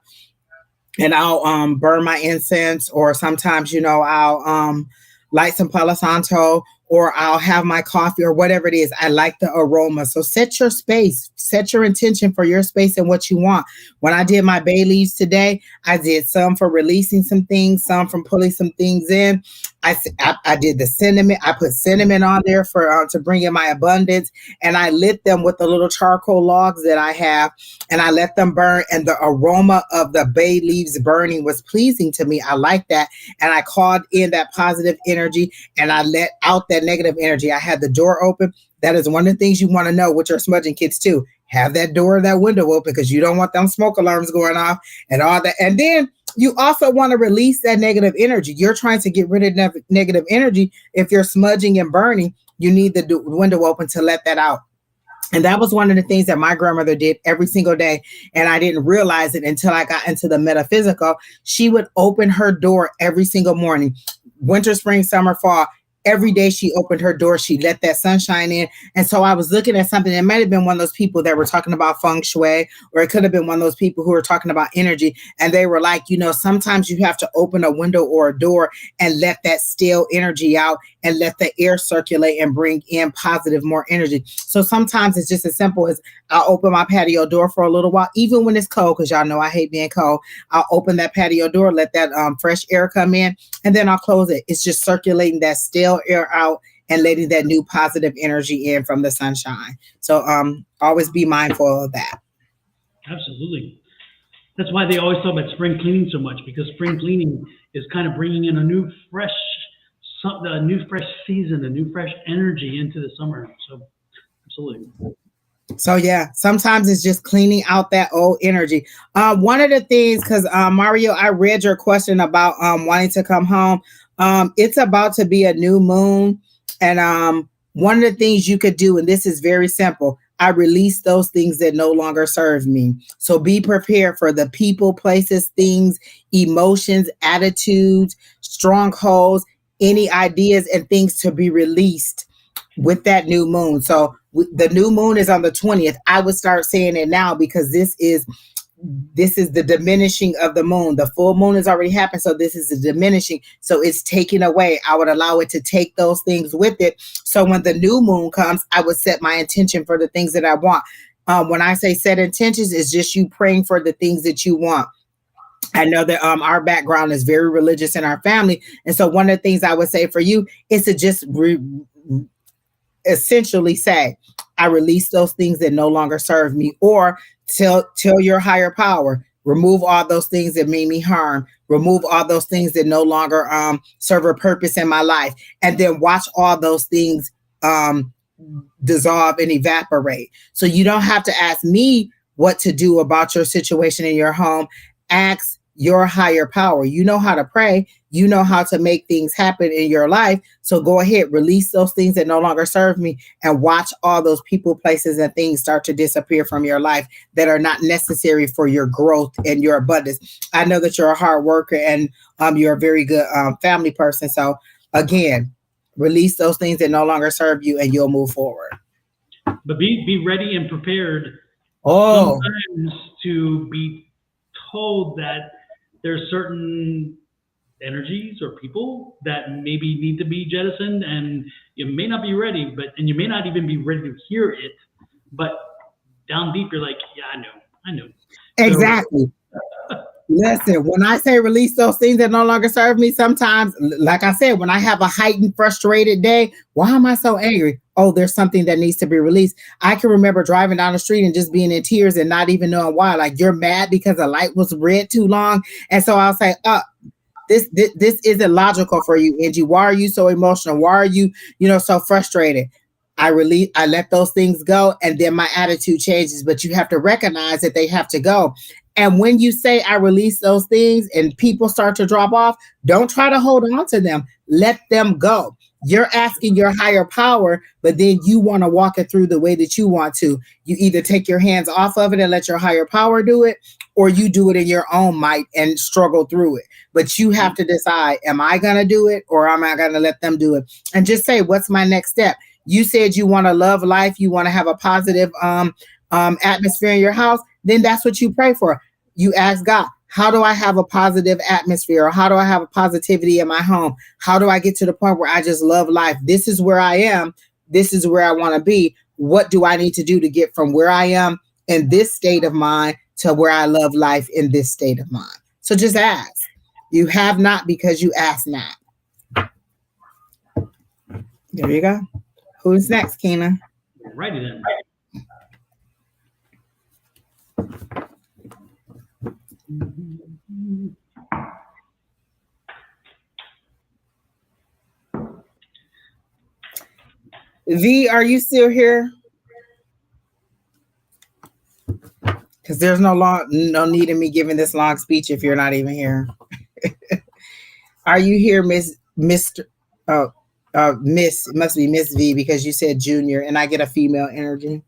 and I'll burn my incense, or sometimes I'll light some Palo Santo, or I'll have my coffee or whatever it is. I like the aroma. So set your space, set your intention for your space and what you want. When I did my bay leaves today, I did some for releasing some things, some from pulling some things in. I did the cinnamon. I put cinnamon on there for to bring in my abundance, and I lit them with the little charcoal logs that I have, and I let them burn. And the aroma of the bay leaves burning was pleasing to me. I like that, and I called in that positive energy, and I let out that negative energy. I had the door open. That is one of the things you want to know with your smudging kits too. Have that door, that window open, because you don't want them smoke alarms going off and all that. And then you also want to release that negative energy. You're trying to get rid of negative energy. If you're smudging and burning, you need the window open to let that out. And that was one of the things that my grandmother did every single day. And I didn't realize it until I got into the metaphysical. She would open her door every single morning, winter, spring, summer, fall. every day she opened her door, she let that sunshine in. And so I was looking at something. It might have been one of those people that were talking about feng shui, or it could have been one of those people who were talking about energy. And they were like, sometimes you have to open a window or a door and let that stale energy out and let the air circulate and bring in positive, more energy. So sometimes it's just as simple as I'll open my patio door for a little while, even when it's cold, because y'all know I hate being cold. I'll open that patio door, let that fresh air come in, and then I'll close it. It's just circulating that stale air out and letting that new positive energy in from the sunshine. So always be mindful of that.
Absolutely. That's why they always talk about spring cleaning so much, because spring cleaning is kind of bringing in a new fresh season, a new fresh energy into the summer. So absolutely.
So yeah, sometimes it's just cleaning out that old energy. One of the things, because Mario, I read your question about wanting to come home. It's about to be a new moon. And one of the things you could do, and this is very simple, I release those things that no longer serve me. So be prepared for the people, places, things, emotions, attitudes, strongholds, any ideas and things to be released with that new moon. So the new moon is on the 20th. I would start saying it now, because this is the diminishing of the moon. The full moon has already happened. So this is the diminishing. So it's taken away. I would allow it to take those things with it. So when the new moon comes, I would set my intention for the things that I want. When I say set intentions, it's just you praying for the things that you want. I know that our background is very religious in our family. And so one of the things I would say for you is to just essentially say, I release those things that no longer serve me, or tell your higher power, remove all those things that made me harm, remove all those things that no longer serve a purpose in my life, and then watch all those things dissolve and evaporate. So you don't have to ask me what to do about your situation in your home. Ask your higher power. You know how to pray. You know how to make things happen in your life. So go ahead, release those things that no longer serve me, and watch all those people, places, and things start to disappear from your life that are not necessary for your growth and your abundance. I know that you're a hard worker, and you're a very good family person. So again, release those things that no longer serve you, and you'll move forward.
But be ready and prepared sometimes to be told that there's certain energies or people that maybe need to be jettisoned, and you may not be ready, and you may not even be ready to hear it, but down deep you're like, yeah, I know.
Exactly. Listen, when I say release those things that no longer serve me, sometimes, like I said, when I have a heightened, frustrated day, why am I so angry? Oh, there's something that needs to be released. I can remember driving down the street and just being in tears and not even knowing why. Like, you're mad because the light was red too long. And so I'll say, this isn't logical for you, Angie. Why are you so emotional? Why are you, so frustrated? I let those things go, and then my attitude changes. But you have to recognize that they have to go. And when you say I release those things and people start to drop off, don't try to hold on to them. Let them go. You're asking your higher power, but then you want to walk it through the way that you want to. You either take your hands off of it and let your higher power do it, or you do it in your own might and struggle through it. But you have to decide, am I going to do it, or am I going to let them do it? And just say, what's my next step? You said you want to love life. You want to have a positive atmosphere in your house. Then that's what you pray for. You ask God, how do I have a positive atmosphere? Or how do I have a positivity in my home? How do I get to the point where I just love life? This is where I am. This is where I want to be. What do I need to do to get from where I am in this state of mind to where I love life in this state of mind? So just ask. You have not because you ask not. There you go. Who's next, Keena?
Righty then.
V, are you still here? Because there's no need in me giving this long speech if you're not even here. Are you here, Miss? It must be Miss V, because you said junior, and I get a female energy.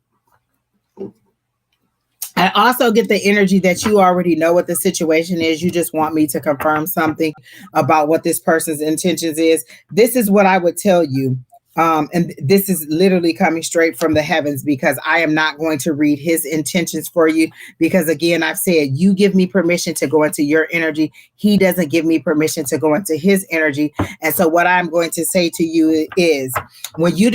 I also get the energy that you already know what the situation is. You just want me to confirm something about what this person's intentions is. This is what I would tell you. And this is literally coming straight from the heavens, because I am not going to read his intentions for you. Because again, I've said, you give me permission to go into your energy. He doesn't give me permission to go into his energy. And so what I'm going to say to you is, when you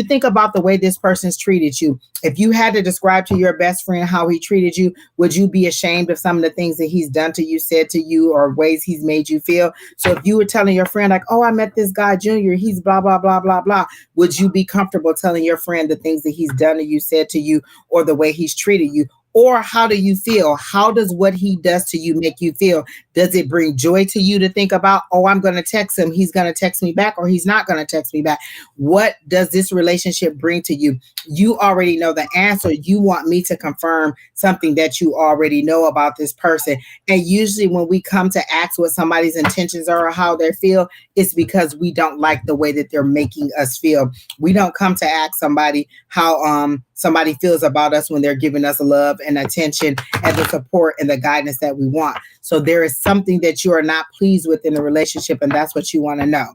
think about the way this person's treated you, if you had to describe to your best friend how he treated you, would you be ashamed of some of the things that he's done to you, said to you, or ways he's made you feel? So if you were telling your friend like, oh, I met this guy, Junior, he's blah, blah, blah, blah, blah, would you be comfortable telling your friend the things that he's done to you, said to you, or the way he's treated you? Or how do you feel? How does what he does to you make you feel? Does it bring joy to you to think about, oh, I'm going to text him, he's going to text me back, or he's not going to text me back? What does this relationship bring to you? You already know the answer. You want me to confirm something that you already know about this person. And usually when we come to ask what somebody's intentions are or how they feel, it's because we don't like the way that they're making us feel. We don't come to ask somebody how somebody feels about us when they're giving us love and attention and the support and the guidance that we want. So there is something that you are not pleased with in the relationship, and that's what you want to know.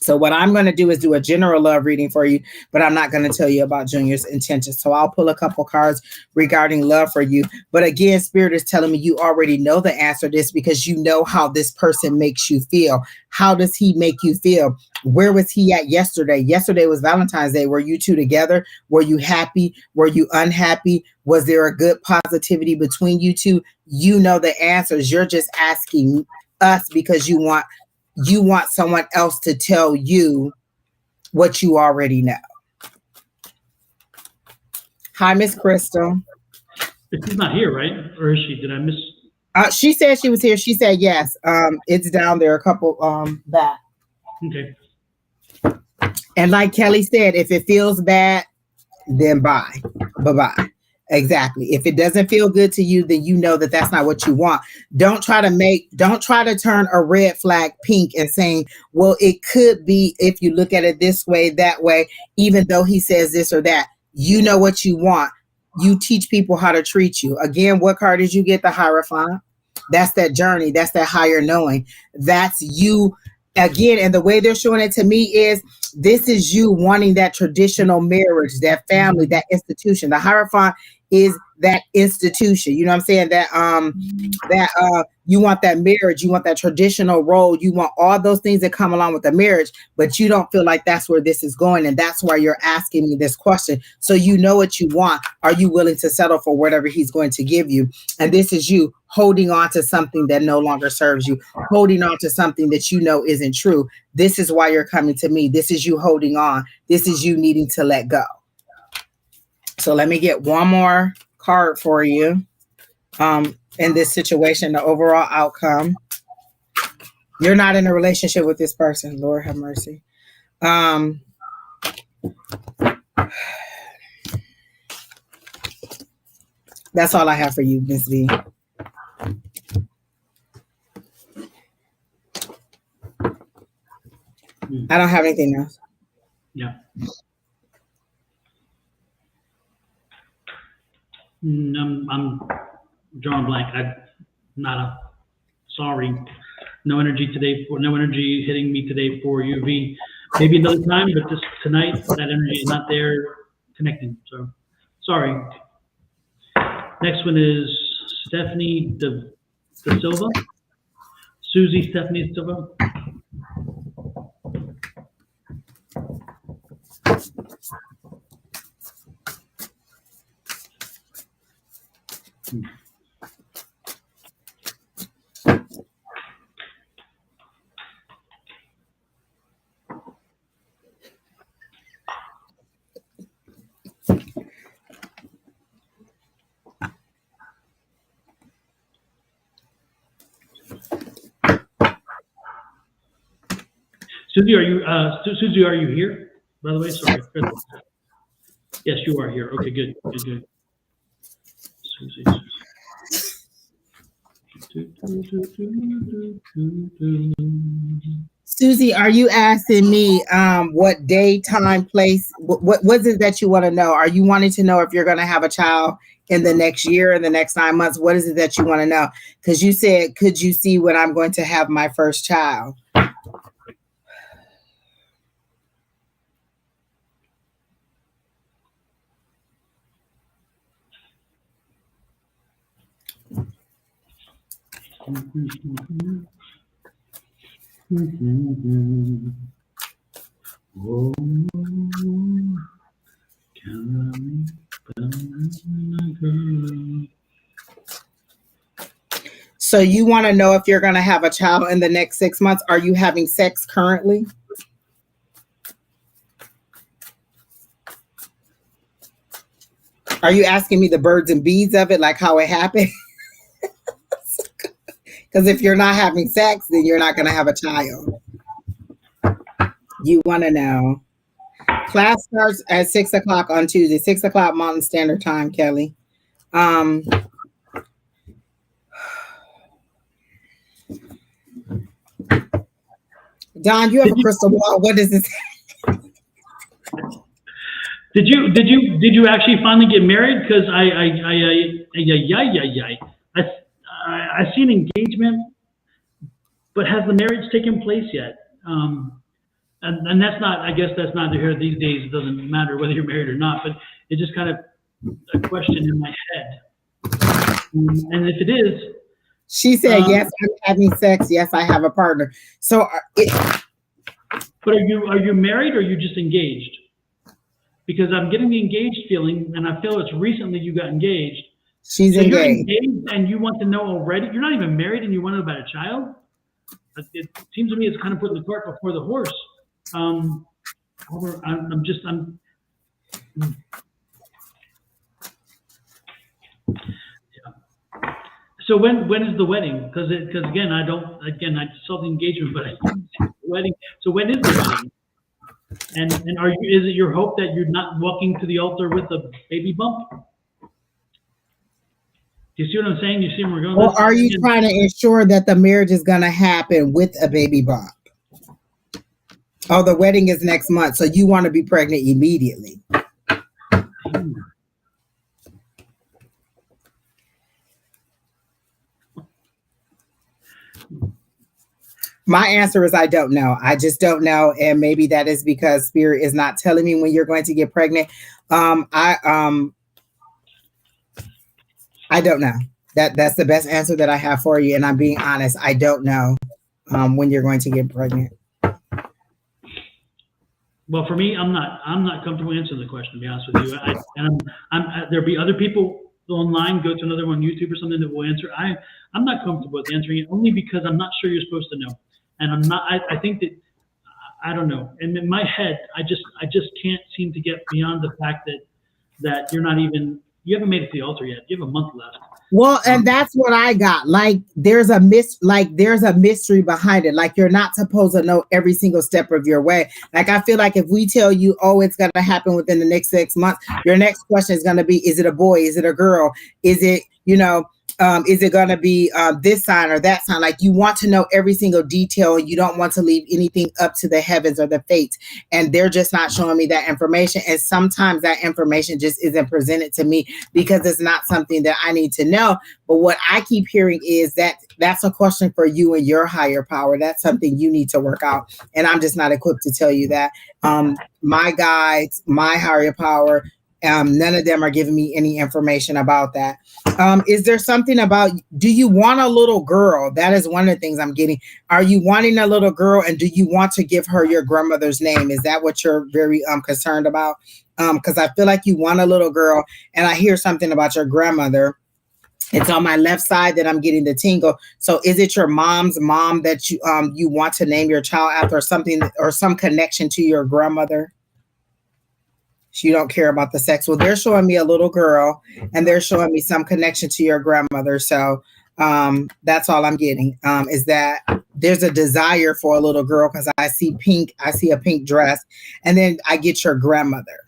So what I'm going to do is do a general love reading for you, but I'm not going to tell you about Junior's intentions. So I'll pull a couple cards regarding love for you. But again, Spirit is telling me you already know the answer to this, because you know how this person makes you feel. How does he make you feel? Where was he at yesterday? Yesterday was Valentine's Day. Were you two together? Were you happy? Were you unhappy? Was there a good positivity between you two? You know the answers. You're just asking us because you want someone else to tell you what you already know. Hi, Miss Crystal.
She's not here, right? Or is she? Did I miss?
She said she was here. She said yes. It's down there a couple back.
Okay.
And like Kelly said, if it feels bad, then bye. Bye-bye. Exactly. If it doesn't feel good to you, then you know that that's not what you want. Don't try to turn a red flag pink and saying, well, it could be if you look at it this way, that way, even though he says this or that. You know what you want. You teach people how to treat you. Again, what card did you get? The Hierophant. That's that journey. That's that higher knowing. That's you. Again, and the way they're showing it to me is, this is you wanting that traditional marriage, that family, that institution. The Hierophant is that institution. You know what I'm saying? That you want that marriage, you want that traditional role, you want all those things that come along with the marriage, but you don't feel like that's where this is going. And that's why you're asking me this question. So you know what you want. Are you willing to settle for whatever he's going to give you? And this is you holding on to something that no longer serves you, holding on to something that you know isn't true. This is why you're coming to me. This is you holding on. This is you needing to let go. So let me get one more card for you. In this situation, the overall outcome. You're not in a relationship with this person. Lord have mercy. That's all I have for you, Miss V. I don't have anything else.
Yeah. I'm drawing blank. I'm not sorry. No energy today. No energy hitting me today for you, V. Maybe another time, but just tonight, that energy is not there connecting. So sorry. Next one is Stephanie De Silva. Susie Stephanie Silva. Susie, are you here? By the way, sorry. Yes, you are here. Okay, good. Susie.
Susie, are you asking me what day, time, place? What is it that you want to know? Are you wanting to know if you're going to have a child in the next year, in the next 9 months? What is it that you want to know? Because you said, could you see when I'm going to have my first child? So you want to know if you're going to have a child in the next 6 months? Are you having sex currently? Are you asking me the birds and bees of it, like how it happened? Because if you're not having sex, then you're not going to have a child. You want to know. Class starts at 6 o'clock on Tuesday, 6 o'clock Mountain Standard Time, Kelly. Don, you have a crystal ball. What does this?
Did you actually finally get married? Because I see an engagement, but has the marriage taken place yet? And that's not, I guess that's not here these days. It doesn't matter whether you're married or not, but it's just kind of a question in my head. And if it is,
she said, yes, I'm having sex. Yes, I have a partner. So,
but are you married or are you just engaged? Because I'm getting the engaged feeling, and I feel it's recently you got engaged.
She's
so
engaged.
You're engaged, and you want to know already. You're not even married, and you want to know about a child. It seems to me it's kind of putting the cart before the horse. Yeah. So when is the wedding? Because again, I saw the engagement, but I didn't see the wedding. So when is the wedding? And is it your hope that you're not walking to the altar with a baby bump? Do you see what I'm saying? You see where we're going?
Or are you trying to ensure that the marriage is going to happen with a baby bump? Oh, the wedding is next month, so you want to be pregnant immediately. My answer is I don't know. I just don't know, and maybe that is because Spirit is not telling me when you're going to get pregnant. I don't know. That's the best answer that I have for you, and I'm being honest. I don't know when you're going to get pregnant.
Well, for me, I'm not comfortable answering the question, to be honest with you. There'll be other people online. Go to another one, YouTube or something, that will answer. I'm not comfortable with answering it, only because I'm not sure you're supposed to know, and I'm not. I think that I don't know. And in my head, I just can't seem to get beyond the fact that you haven't made it to the altar yet. You have a month left.
Well, and that's what I got. Like there's a mystery behind it. Like you're not supposed to know every single step of your way. Like I feel like if we tell you, oh, it's going to happen within the next 6 months, your next question is going to be, is it a boy? Is it a girl? Is it, is it going to be this sign or that sign? Like you want to know every single detail. You don't want to leave anything up to the heavens or the fates. And they're just not showing me that information. And sometimes that information just isn't presented to me because it's not something that I need to know. But what I keep hearing is that's a question for you and your higher power. That's something you need to work out. And I'm just not equipped to tell you that. My guides, my higher power, none of them are giving me any information about that. Is there something about, do you want a little girl? That is one of the things I'm getting. Are you wanting a little girl, and do you want to give her your grandmother's name? Is that what you're very concerned about? Because I feel like you want a little girl, and I hear something about your grandmother. It's on my left side that I'm getting the tingle. So is it your mom's mom that you want to name your child after, or something, or some connection to your grandmother? You don't care about the sex. Well, they're showing me a little girl, and they're showing me some connection to your grandmother. So that's all I'm getting, is that there's a desire for a little girl, because I see pink. I see a pink dress, and then I get your grandmother.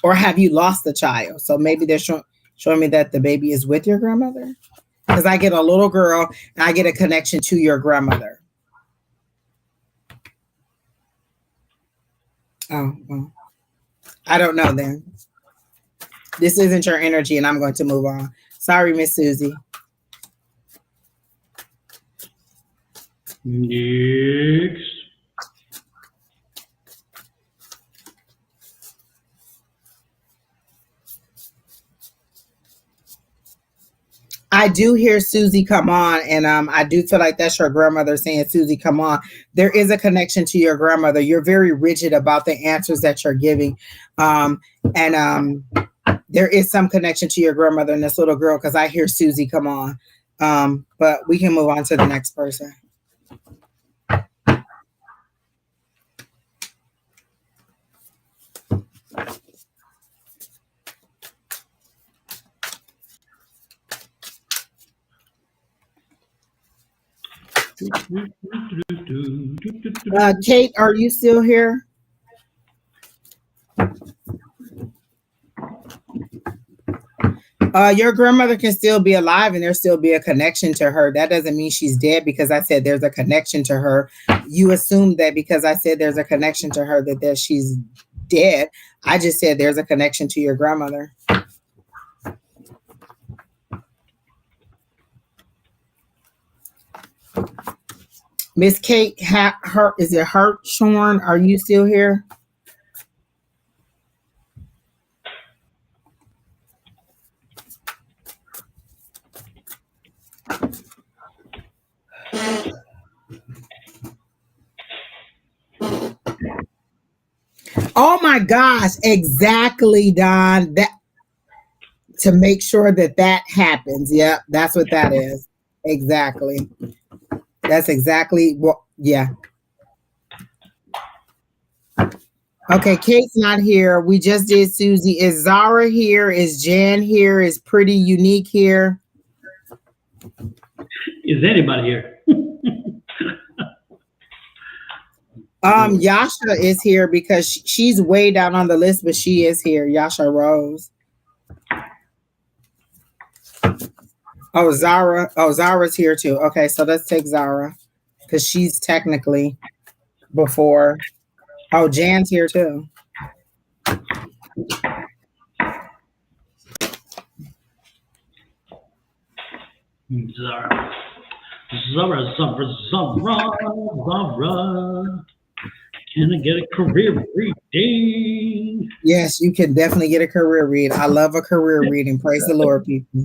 Or have you lost the child? So maybe they're showing me that the baby is with your grandmother, because I get a little girl and I get a connection to your grandmother. Oh, well, I don't know then. This isn't your energy, and I'm going to move on. Sorry, Miss Susie.
Next.
I do hear Susie come on, and I do feel like that's your grandmother saying, Susie, come on. There is a connection to your grandmother. You're very rigid about the answers that you're giving. And there is some connection to your grandmother and this little girl, because I hear Susie come on. But we can move on to the next person. Kate, are you still here? Your grandmother can still be alive and there still be a connection to her. That doesn't mean she's dead because I said there's a connection to her. You assume that because I said there's a connection to her that she's dead. I just said there's a connection to your grandmother. Miss Kate, is it Hartshorn? Are you still here? Oh my gosh, exactly, Don. That to make sure that happens. Yep, that's what that is. Exactly. That's exactly what, yeah. Okay, Kate's not here. We just did Susie. Is Zara here? Is Jan here? Is Pretty Unique here?
Is anybody here?
Yasha is here because she's way down on the list, but she is here. Yasha Rose. Oh, Zara. Oh, Zara's here too. Okay, so let's take Zara because she's technically before. Oh, Jan's here too.
Zara. Can I get a career reading?
Yes, you can definitely get a career read. I love a career reading. Praise the Lord, people.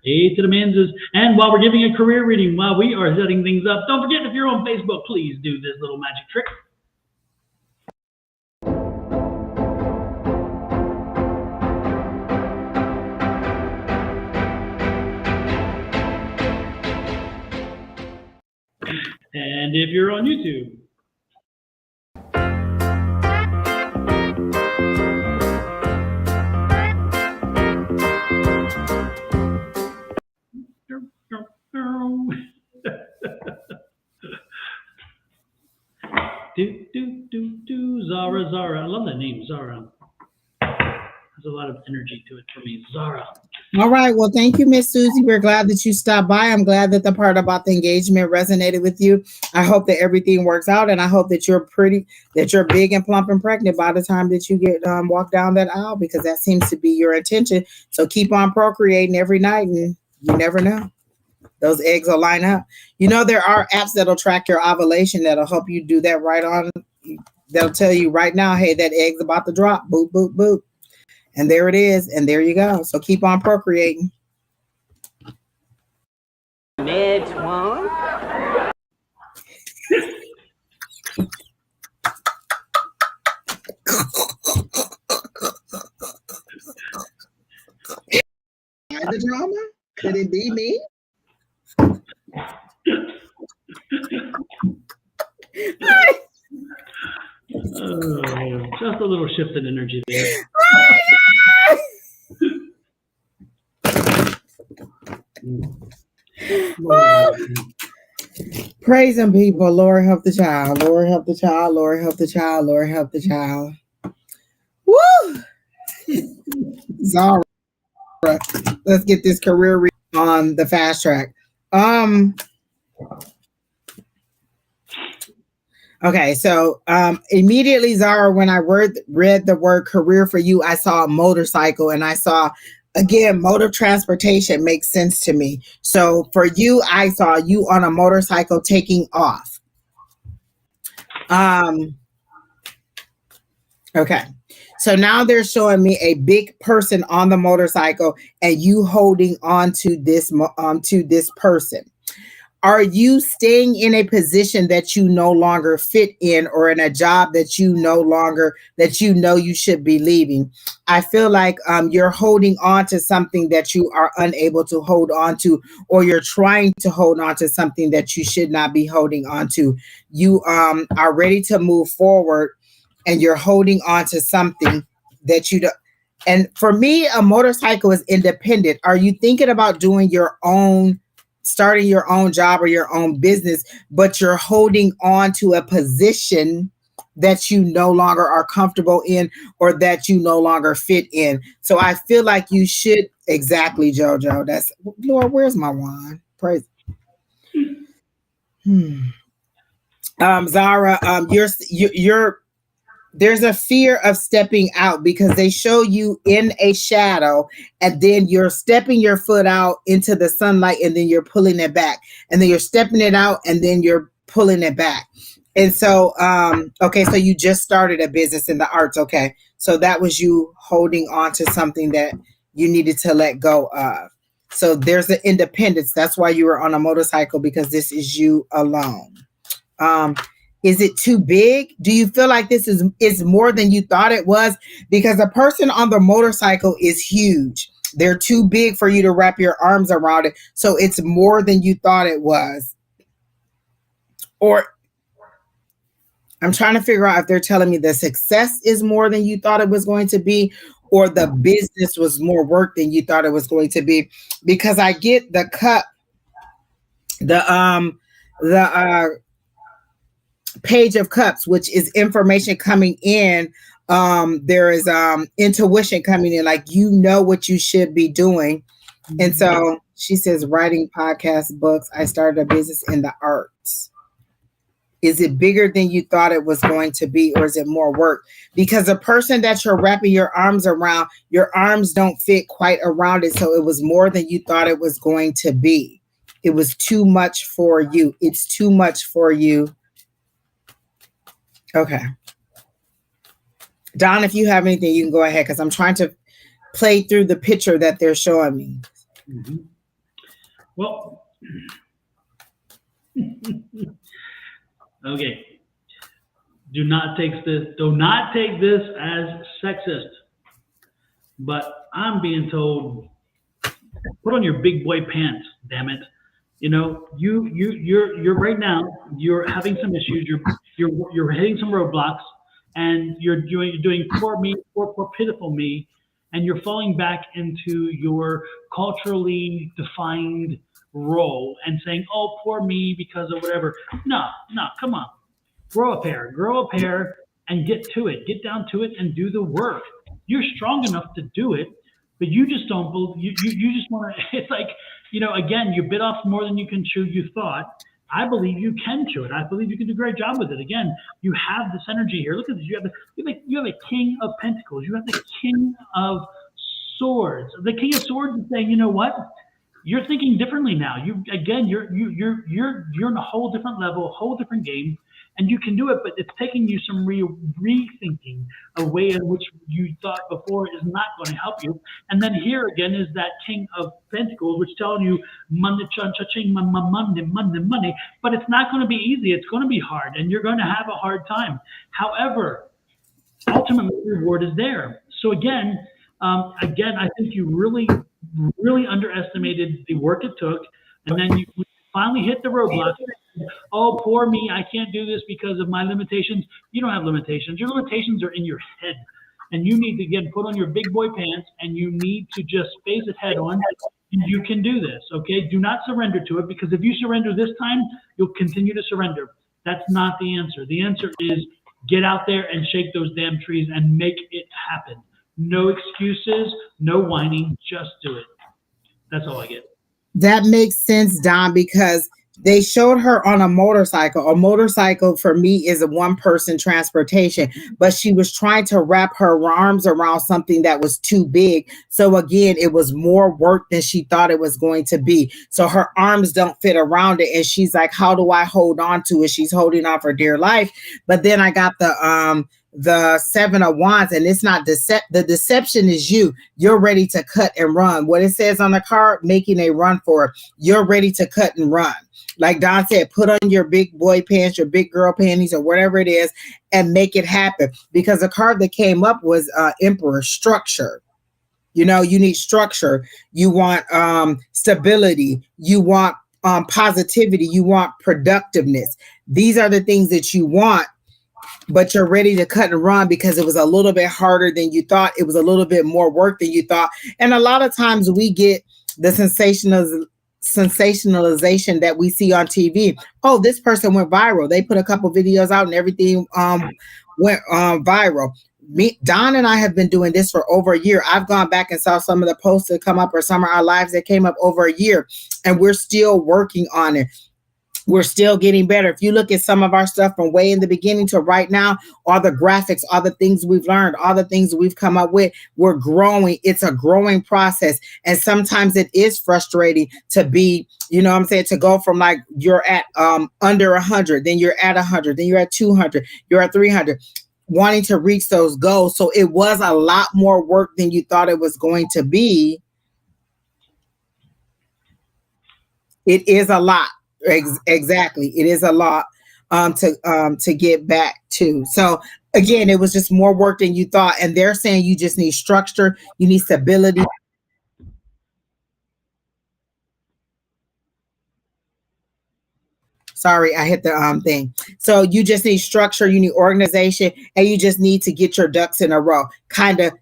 Hey to the Manses. And while we're giving a career reading, while we are setting things up, don't forget, if you're on Facebook, please do this little magic trick. And if you're on YouTube, Zara. I love that name, Zara. There's a lot of energy to it for me, Zara.
All right. Well, thank you, Miss Susie. We're glad that you stopped by. I'm glad that the part about the engagement resonated with you. I hope that everything works out, and I hope that you're big and plump and pregnant by the time that you get walk down that aisle, because that seems to be your intention. So keep on procreating every night, and you never know. Those eggs will line up. You know, there are apps that'll track your ovulation that'll help you do that right on. They'll tell you right now, hey, that egg's about to drop. Boop, boop, boop. And there it is. And there you go. So keep on procreating.
Next one.
The drama? Could it be me?
Just a little shift in energy there.
Praise him, people. Lord help the child. Lord help the child. Lord help the child. Lord help the child. Woo! Zara. Let's get this career on the fast track. Okay, so immediately, Zara, when I read the word career for you, I saw a motorcycle, and I saw, again, mode of transportation makes sense to me. So for you, I saw you on a motorcycle taking off. Okay, so now they're showing me a big person on the motorcycle and you holding on to this person. Are you staying in a position that you no longer fit in, or in a job that you know you should be leaving? I feel like you're holding on to something that you are unable to hold on to, or you're trying to hold on to something that you should not be holding on to. You are ready to move forward, and you're holding on to something that you don't. And for me, a motorcycle is independent. Are you thinking about starting your own job or your own business, but you're holding on to a position that you no longer are comfortable in, or that you no longer fit in? So I feel like you should, exactly, Jojo. That's, Lord, where's my wand? Praise. Zara, you're there's a fear of stepping out, because they show you in a shadow, and then you're stepping your foot out into the sunlight, and then you're pulling it back, and then you're stepping it out, and then you're pulling it back. And so okay, so you just started a business in the arts. Okay, so that was you holding on to something that you needed to let go of. So there's an independence. That's why you were on a motorcycle, because this is you alone. Is it too big? Do you feel like this is more than you thought it was? Because the person on the motorcycle is huge. They're too big for you to wrap your arms around it. So it's more than you thought it was. Or I'm trying to figure out if they're telling me the success is more than you thought it was going to be, or the business was more work than you thought it was going to be. Because I get the cup, the Page of Cups, which is information coming in. There is intuition coming in, like you know what you should be doing. And so she says, writing podcasts, books. I started a business in the arts. Is it bigger than you thought it was going to be, or is it more work? Because the person that you're wrapping your arms around, your arms don't fit quite around it. So it was more than you thought it was going to be. It was too much for you. It's too much for you. Okay. Don, if you have anything, you can go ahead, because I'm trying to play through the picture that they're showing me.
Mm-hmm. Well, okay. Do not take this as sexist, but I'm being told, put on your big boy pants, damn it. You know, you're right now, you're having some issues, you're hitting some roadblocks, and you're doing poor me, poor pitiful me, and you're falling back into your culturally defined role and saying, oh, poor me because of whatever. No, come on. Grow a pair and get to it. Get down to it and do the work. You're strong enough to do it, but you just don't believe, you just want to, it's like, you know, again, you bit off more than you can chew, you thought. I believe you can chew it. I believe you can do a great job with it. Again, you have this energy here. Look at this. You have a King of Pentacles. You have the King of Swords. The King of Swords is saying, you know what? You're thinking differently now. You're in a whole different level, a whole different game. And you can do it, but it's taking you some rethinking, a way in which you thought before is not going to help you. And then here again is that King of Pentacles, which telling you money, money, but it's not going to be easy. It's going to be hard, and you're going to have a hard time. However, ultimately, the reward is there. So again, I think you really, really underestimated the work it took, and then you finally hit the roadblock. Oh, poor me, I can't do this because of my limitations. You don't have limitations. Your limitations are in your head. And you need to, again, put on your big boy pants, and you need to just face it head on. And you can do this, okay? Do not surrender to it, because if you surrender this time, you'll continue to surrender. That's not the answer. The answer is get out there and shake those damn trees and make it happen. No excuses, no whining, just do it. That's all I get.
That makes sense, Don, because They showed her on a motorcycle. A motorcycle for me is a one-person transportation, but she was trying to wrap her arms around something that was too big. So again, it was more work than she thought it was going to be. So her arms don't fit around it. And she's like, how do I hold on to it? She's holding on for dear life. But then I got the Seven of Wands, and it's not the deception is you're ready to cut and run. What it says on the card, making a run for it. You're ready to cut and run. Like Don said, put on your big boy pants, your big girl panties, or whatever it is, and make it happen. Because the card that came up was Emperor, structure. You know, you need structure. You want stability. You want positivity. You want productiveness. These are the things that you want, but you're ready to cut and run because it was a little bit harder than you thought. It was a little bit more work than you thought. And a lot of times we get the sensationalization that we see on TV. Oh, this person went viral. They put a couple videos out and everything went viral. Don and I have been doing this for over a year. I've gone back and saw some of the posts that come up or some of our lives that came up over a year, and we're still working on it. We're still getting better. If you look at some of our stuff from way in the beginning to right now, all the graphics, all the things we've learned, all the things we've come up with, we're growing. It's a growing process. And sometimes it is frustrating to be, you know what I'm saying, to go from like you're at under 100, then you're at 100, then you're at 200, you're at 300, wanting to reach those goals. So it was a lot more work than you thought it was going to be. It is a lot. Exactly. It is a lot to get back to. So again, it was just more work than you thought. And they're saying you just need structure, you need stability. Sorry, I hit the thing. So you just need structure, you need organization, and you just need to get your ducks in a row. Kind of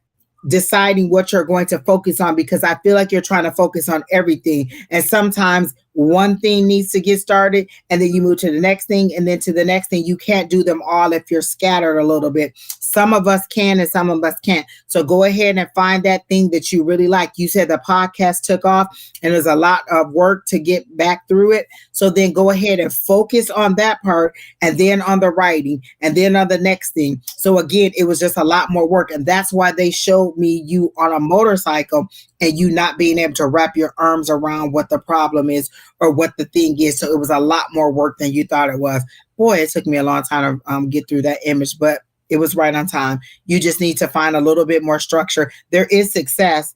deciding what you're going to focus on, because I feel like you're trying to focus on everything. And sometimes one thing needs to get started and then you move to the next thing and then to the next thing. You can't do them all if you're scattered a little bit. Some of us can and some of us can't. So go ahead and find that thing that you really like. You said the podcast took off and there's a lot of work to get back through it. So then go ahead and focus on that part and then on the writing and then on the next thing. So again, it was just a lot more work. And that's why they showed me you on a motorcycle and you not being able to wrap your arms around what the problem is or what the thing is. So it was a lot more work than you thought it was. Boy, it took me a long time to get through that image, but it was right on time. You just need to find a little bit more structure. There is success.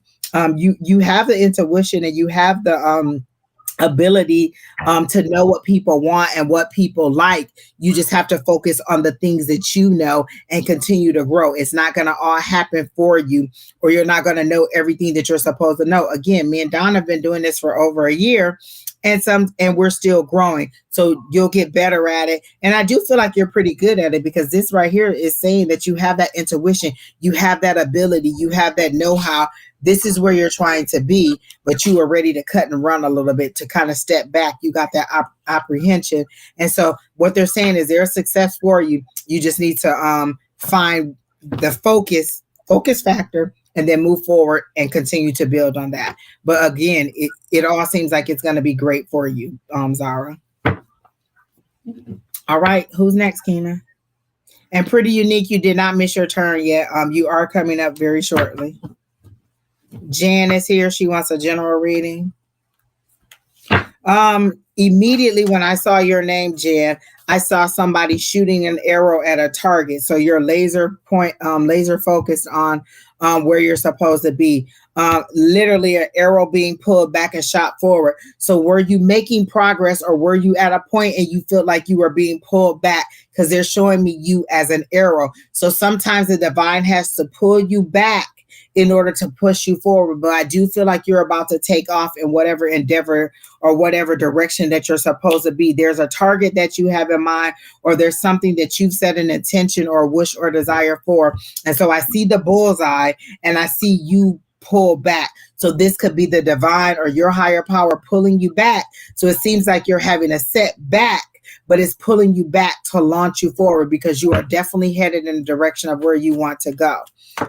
You have the intuition and you have the ability to know what people want and what people like. You just have to focus on the things that you know and continue to grow. It's not going to all happen for you, or you're not going to know everything that you're supposed to know. Again, me and Don have been doing this for over a year, and we're still growing. So you'll get better at it. And I do feel like you're pretty good at it, because this right here is saying that you have that intuition, you have that ability, you have that know-how. This is where you're trying to be, but you are ready to cut and run a little bit, to kind of step back. You got that apprehension. And so what they're saying is there's success for you. You just need to find the focus factor and then move forward and continue to build on that. But again, it all seems like it's going to be great for you, Zara. All right. Who's next, Keena? And Pretty Unique, you did not miss your turn yet. You are coming up very shortly. Jan is here. She wants a general reading. Immediately when I saw your name, Jan, I saw somebody shooting an arrow at a target. So you're laser focused on where you're supposed to be. Literally an arrow being pulled back and shot forward. So were you making progress, or were you at a point and you feel like you were being pulled back? Because they're showing me you as an arrow. So sometimes the divine has to pull you back in order to push you forward. But I do feel like you're about to take off in whatever endeavor or whatever direction that you're supposed to be. There's a target that you have in mind, or there's something that you've set an intention or wish or desire for. And so I see the bullseye and I see you pull back. So this could be the divine or your higher power pulling you back. So it seems like you're having a setback, but it's pulling you back to launch you forward, because you are definitely headed in the direction of where you want to go.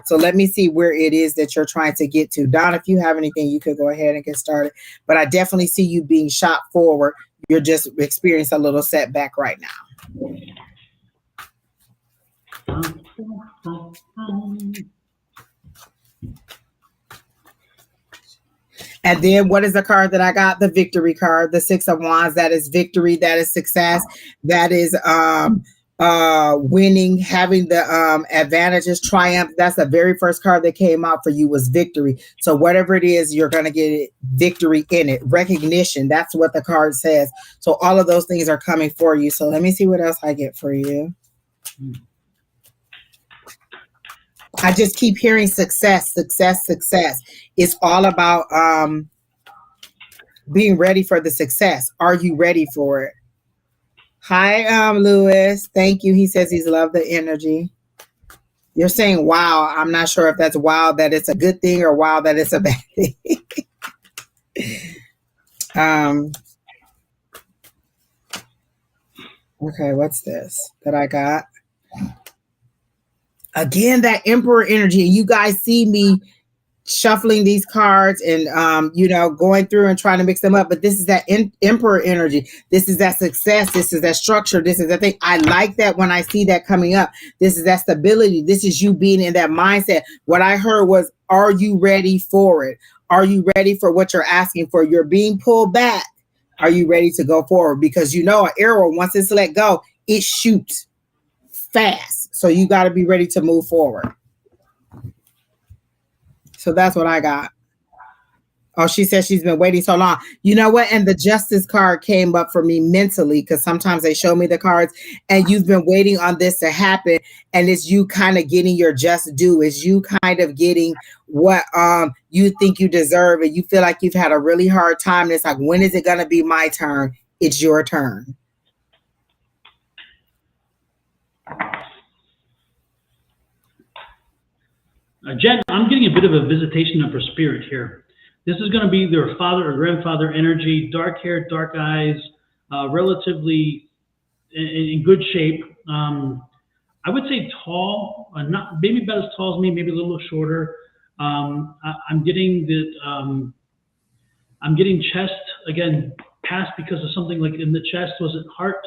So let me see where it is that you're trying to get to. Don, if you have anything, you could go ahead and get started. But I definitely see you being shot forward. You're just experiencing a little setback right now. And then what is the card that I got? The victory card, the 6 of Wands. That is victory. That is success. That is winning, having the advantages, triumph. That's the very first card that came out for you was victory. So whatever it is, you're going to get victory in it. Recognition. That's what the card says. So all of those things are coming for you. So let me see what else I get for you. I just keep hearing success, success, success. It's all about being ready for the success. Are you ready for it? Hi, Lewis. Thank you. He says he's loved the energy. You're saying wow. I'm not sure if that's wow that it's a good thing or wow that it's a bad thing. Okay, what's this that I got? Again, that Emperor energy. You guys see me shuffling these cards and going through and trying to mix them up, but this is that Emperor energy. This is that success. This is that structure. This is that thing. I like that when I see that coming up. This is that stability. This is you being in that mindset. What I heard was, are you ready for it? Are you ready for what you're asking for? You're being pulled back. Are you ready to go forward? Because an arrow, once it's let go, it shoots fast. So you got to be ready to move forward. So that's what I got. Oh, she says she's been waiting so long. You know what? And the Justice card came up for me mentally, because sometimes they show me the cards and you've been waiting on this to happen. And it's you kind of getting your just due. It's you kind of getting what you think you deserve. And you feel like you've had a really hard time. And it's like, when is it going to be my turn? It's your turn.
Jen, I'm getting a bit of a visitation of her spirit here. This is going to be their father or grandfather energy, dark hair, dark eyes, relatively in good shape. I would say tall, not maybe about as tall as me, maybe a little shorter. I'm getting that. I'm getting chest again, past because of something like in the chest. Was it heart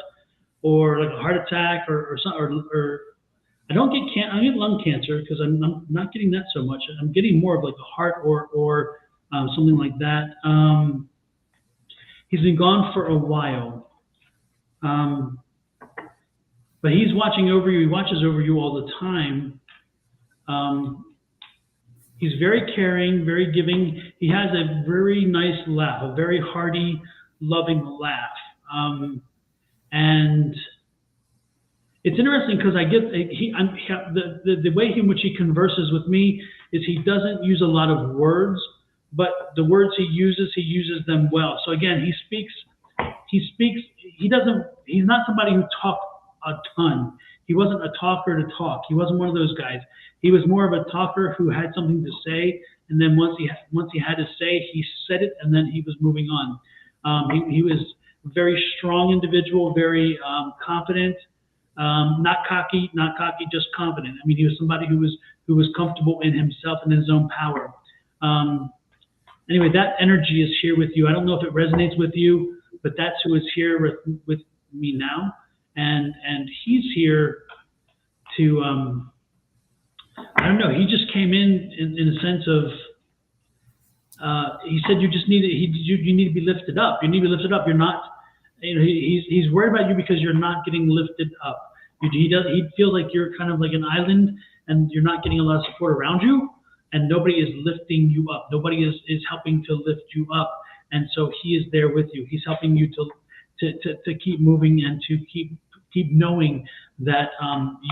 or like a heart attack or something or I don't get I get lung cancer because I'm not getting that so much. I'm getting more of like a heart or something like that. He's been gone for a while, but he's watching over you. He watches over you all the time. He's very caring, very giving. He has a very nice laugh, a very hearty, loving laugh, and it's interesting because I get the way in which he converses with me is he doesn't use a lot of words, but the words he uses them well. So again, he speaks. He's not somebody who talks a ton. He wasn't a talker to talk. He wasn't one of those guys. He was more of a talker who had something to say, and then once he had to say, he said it, and then he was moving on. He was a very strong individual, very confident. Not cocky, just confident. I mean, he was somebody who was comfortable in himself and in his own power. Anyway, that energy is here with you. I don't know if it resonates with you, but that's who is here with me now, and he's here to I don't know. He just came in a sense of he said you just need you need to be lifted up. You need to be lifted up. You're not. He's worried about you because you're not getting lifted up. He feels like you're kind of like an island and you're not getting a lot of support around you, and nobody is lifting you up. Nobody is helping to lift you up, and so he is there with you. He's helping you to keep moving and to keep knowing that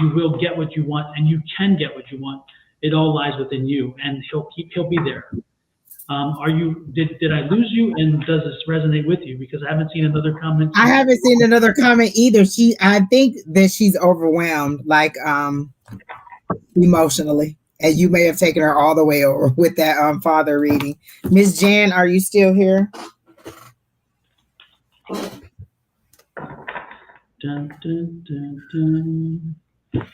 you will get what you want and you can get what you want. It all lies within you, and he'll be there. Did I lose you? And does this resonate with you? Because I haven't seen another comment.
I haven't seen another comment either. I think that she's overwhelmed, like emotionally, and you may have taken her all the way over with that father reading. Miss Jan, are you still here?
Dun, dun, dun, dun.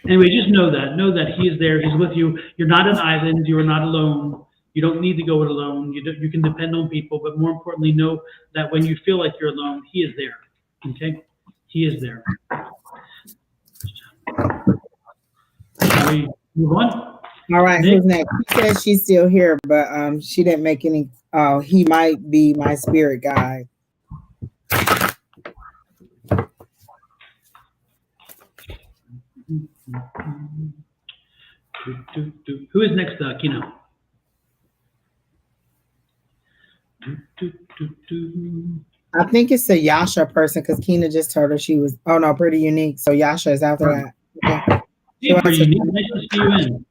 Anyway, just know that he is there. He's with you. You're not an island. You are not alone. You don't need to go it alone. You can depend on people, but more importantly, know that when you feel like you're alone, he is there. Okay? He is there. Shall we move on?
All right,
Nick?
who's next? She says she's still here, but she didn't make any. Oh, he might be my spirit guide.
Who is next, Kino?
I think it's a Yasha person because Kina just told her she was. Oh no, pretty unique. So Yasha is after that. Okay.
Hey, pretty unique. Nice to see you in.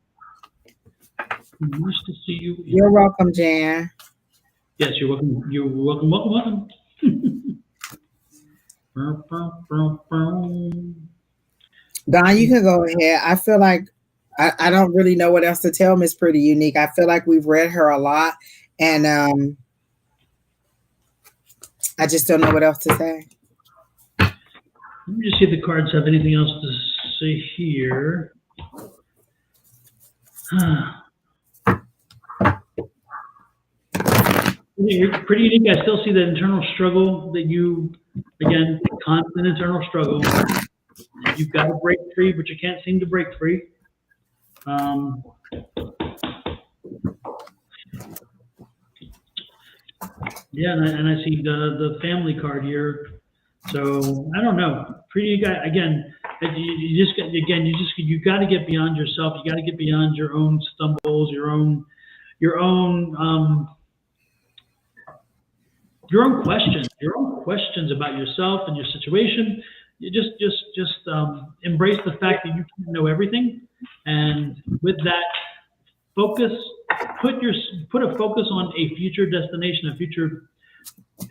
Nice to see you in.
You're welcome, Jan.
Yes, you're welcome. You're welcome. Welcome.
Don, you can go ahead. I feel like I don't really know what else to tell Miss Pretty Unique. I feel like we've read her a lot, and I just don't know what else to say.
Let me just see if the cards have anything else to say here. Pretty unique. I still see the internal struggle that you, again, constant internal struggle. You've got to break free, but you can't seem to break free. Yeah, and I see the family card here. So I don't know. Pretty guy again. You got to get beyond yourself. You got to get beyond your own stumbles, your own questions about yourself and your situation. You just embrace the fact that you can't know everything, and with that, put a focus on a future destination, a future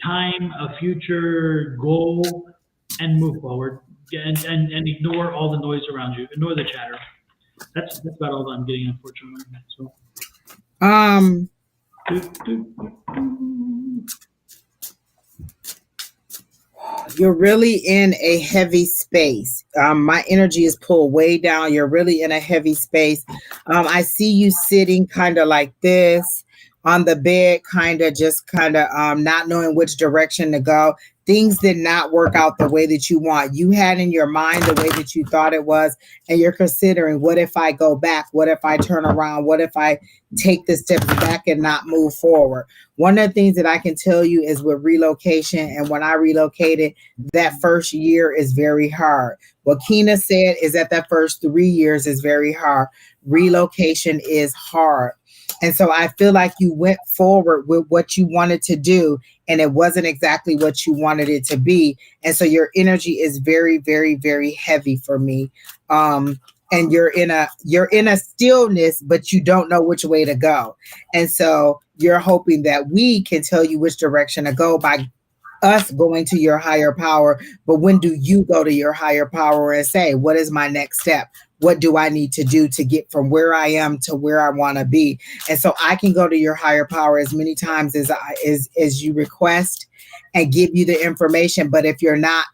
time, a future goal, and move forward. And ignore all the noise around you. Ignore the chatter. That's about all that I'm getting, unfortunately. So.
You're really in a heavy space. My energy is pulled way down. You're really in a heavy space. I see you sitting kind of like this on the bed, kind of not knowing which direction to go. Things did not work out the way that you want. You had in your mind the way that you thought it was, and you're considering, what if I go back? What if I turn around? What if I take the steps back and not move forward? One of the things that I can tell you is with relocation, and when I relocated, that first year is very hard. What Kina said is that first 3 years is very hard. Relocation is hard. And so I feel like you went forward with what you wanted to do, and it wasn't exactly what you wanted it to be. And so your energy is very, very, very heavy for me. And you're in a stillness, but you don't know which way to go. And so you're hoping that we can tell you which direction to go by us going to your higher power. But when do you go to your higher power and say, what is my next step? What do I need to do to get from where I am to where I want to be? And so I can go to your higher power as many times as you request and give you the information. But if you're not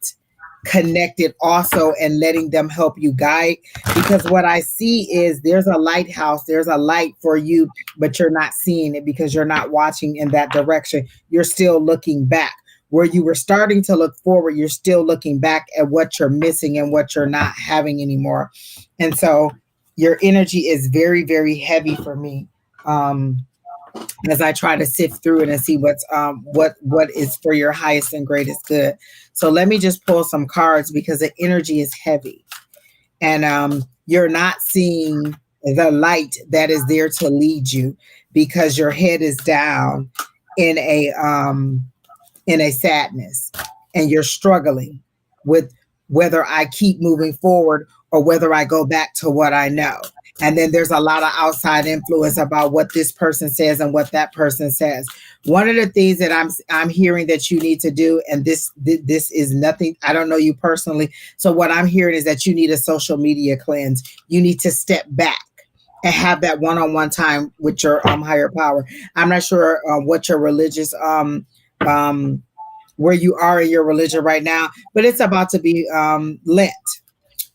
connected also and letting them help you guide, because what I see is there's a lighthouse, there's a light for you, but you're not seeing it because you're not watching in that direction. You're still looking back. Where you were starting to look forward, you're still looking back at what you're missing and what you're not having anymore. And so your energy is very, very heavy for me as I try to sift through it and see what is for your highest and greatest good. So let me just pull some cards because the energy is heavy. And you're not seeing the light that is there to lead you because your head is down in a sadness, and you're struggling with whether I keep moving forward or whether I go back to what I know. And then there's a lot of outside influence about what this person says and what that person says. One of the things that I'm hearing that you need to do, and this is nothing, I don't know you personally. So what I'm hearing is that you need a social media cleanse. You need to step back and have that one-on-one time with your higher power. I'm not sure what your religious where you are in your religion right now, but it's about to be Lent.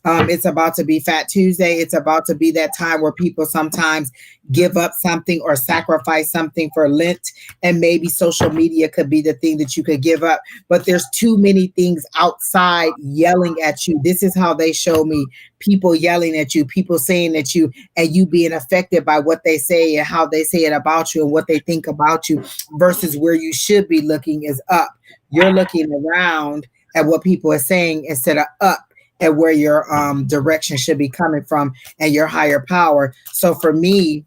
It's about to be Fat Tuesday. It's about to be that time where people sometimes give up something or sacrifice something for Lent. And maybe social media could be the thing that you could give up. But there's too many things outside yelling at you. This is how they show me people yelling at you, people saying at you, and you being affected by what they say and how they say it about you and what they think about you, versus where you should be looking is up. You're looking around at what people are saying instead of up at where your direction should be coming from and your higher power. So for me,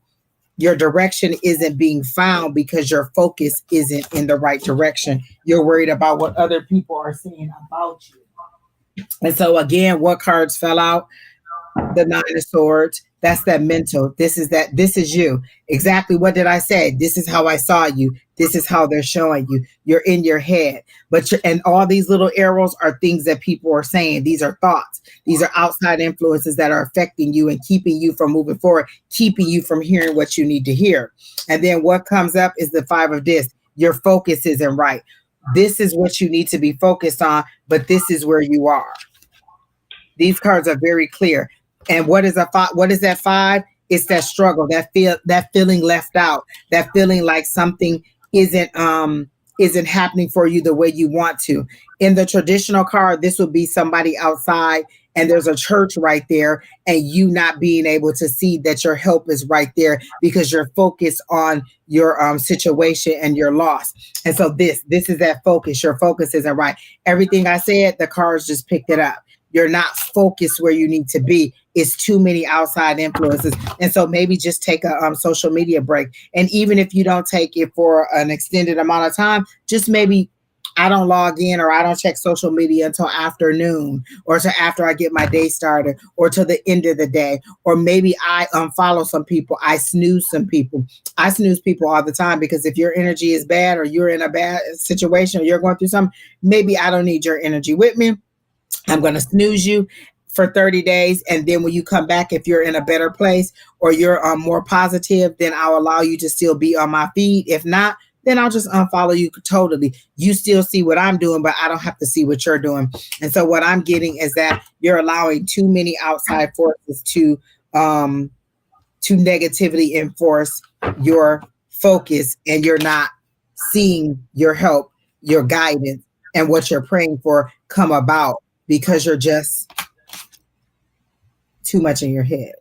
your direction isn't being found because your focus isn't in the right direction. You're worried about what other people are saying about you. And so again, what cards fell out? The Nine of Swords. That's that mental. This is you. Exactly what did I say? This is how I saw you. This is how they're showing you. You're in your head. And all these little arrows are things that people are saying. These are thoughts. These are outside influences that are affecting you and keeping you from moving forward, keeping you from hearing what you need to hear. And then what comes up is the Five of Discs. Your focus isn't right. This is what you need to be focused on, but this is where you are. These cards are very clear. And what is that five? It's that struggle, that feeling left out, that feeling like something isn't happening for you the way you want to. In the traditional card, this would be somebody outside and there's a church right there, and you not being able to see that your help is right there because you're focused on your situation and your loss. And so this is that focus. Your focus isn't right. Everything I said, the cards just picked it up. You're not focused where you need to be. It's too many outside influences. And so maybe just take a social media break. And even if you don't take it for an extended amount of time, just maybe I don't log in or I don't check social media until afternoon or to after I get my day started or to the end of the day. Or maybe I unfollow some people. I snooze some people. I snooze people all the time because if your energy is bad or you're in a bad situation or you're going through something, maybe I don't need your energy with me. I'm going to snooze you for 30 days. And then when you come back, if you're in a better place or you're more positive, then I'll allow you to still be on my feed. If not, then I'll just unfollow you totally. You still see what I'm doing, but I don't have to see what you're doing. And so what I'm getting is that you're allowing too many outside forces to negatively enforce your focus, and you're not seeing your help, your guidance, and what you're praying for come about. Because you're just too much in your head.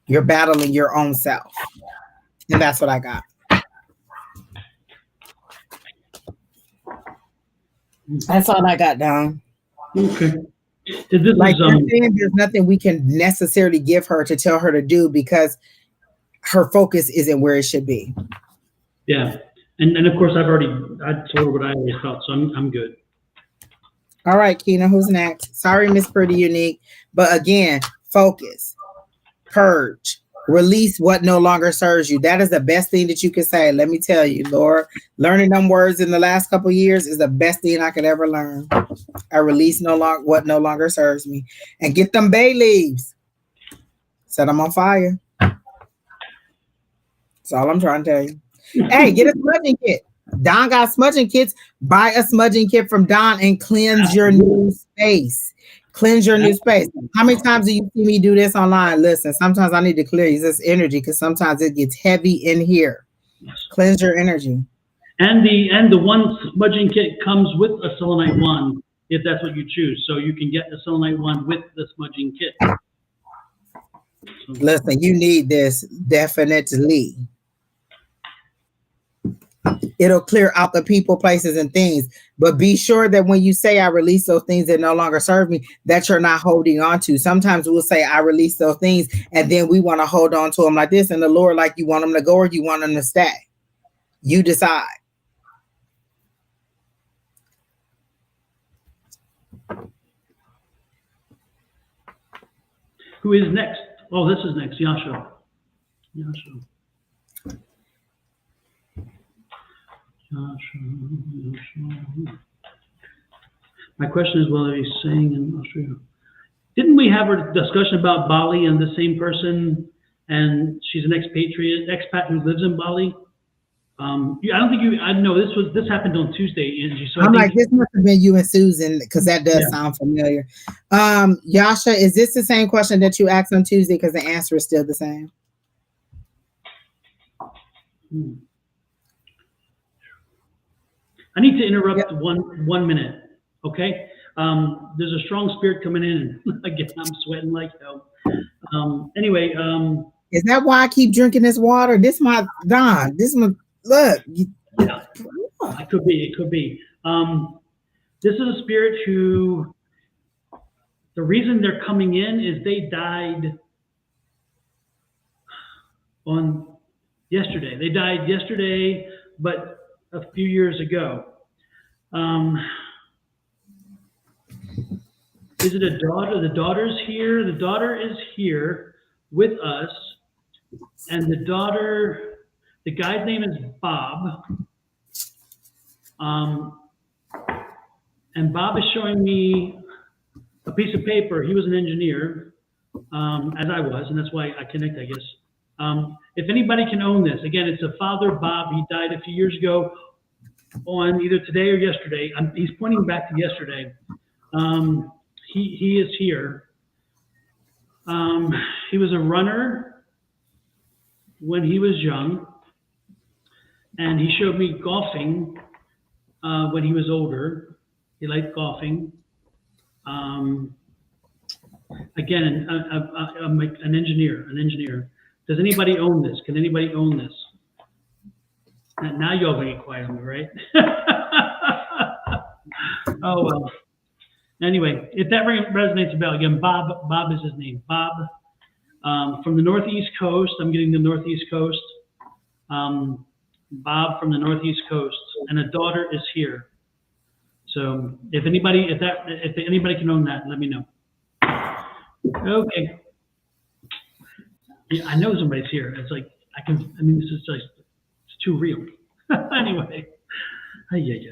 You're battling your own self. And that's what I got. That's all I got, Don.
Okay.
There's nothing we can necessarily give her to tell her to do because her focus isn't where it should be.
Yeah. And of course, I told her what I always felt, so I'm good.
All right, Keena, who's next? Sorry, Miss Pretty Unique. But again, focus, purge, release what no longer serves you. That is the best thing that you can say. Let me tell you, Lord, learning them words in the last couple of years is the best thing I could ever learn. I release what no longer serves me. And get them bay leaves. Set them on fire. That's all I'm trying to tell you. Hey, get a smudging kit. Don got smudging kits. Buy a smudging kit from Don and cleanse your new space. Cleanse your new space. How many times do you see me do this online? Listen, sometimes I need to clear this energy because sometimes it gets heavy in here. Cleanse your energy.
And the one smudging kit comes with a selenite wand if that's what you choose. So you can get the selenite wand with the smudging kit.
Listen, you need this definitely. It'll clear out the people, places, and things. But be sure that when you say I release those things that no longer serve me, that you're not holding on to. Sometimes we'll say I release those things, and then we want to hold on to them like this. And the Lord, like, you want them to go or you want them to stay. You decide.
Who is next? Oh, this is next. Yasha. My question is, well, he's saying in Australia. Didn't we have a discussion about Bali and the same person, and she's an expat who lives in Bali? I don't think you. I know this happened on Tuesday, Angie. So
I'm
I think
like, this must have been you and Susan because that does sound familiar. Yasha, is this the same question that you asked on Tuesday? Because the answer is still the same.
I need to interrupt 1 minute. Okay. There's a strong spirit coming in, and again, I'm sweating like hell. Anyway,
is that why I keep drinking this water? This my Don. This my look.
Yeah, it could be. It could be. This is a spirit who. The reason they're coming in is they died on yesterday. They died yesterday, but a few years ago. Is it a daughter? The daughter's here. The daughter is here with us. And the daughter, the guy's name is Bob. And Bob is showing me a piece of paper. He was an engineer, as I was, and that's why I connect, I guess. If anybody can own this, again, it's a father, Bob. He died a few years ago on either today or yesterday. He's pointing back to yesterday. He is here. He was a runner when he was young, and he showed me golfing when he was older. He liked golfing. Again, an engineer. Does anybody own this? Can anybody own this? Now you're all going to get quiet on me, right? Oh, well. Anyway, if that resonates a bell, again, Bob is his name. Bob, from the Northeast Coast. I'm getting the Northeast Coast. Bob from the Northeast Coast, and a daughter is here. So if anybody can own that, let me know. Okay. Yeah, I know somebody's here. It's like this is like it's too real. Anyway. Yeah.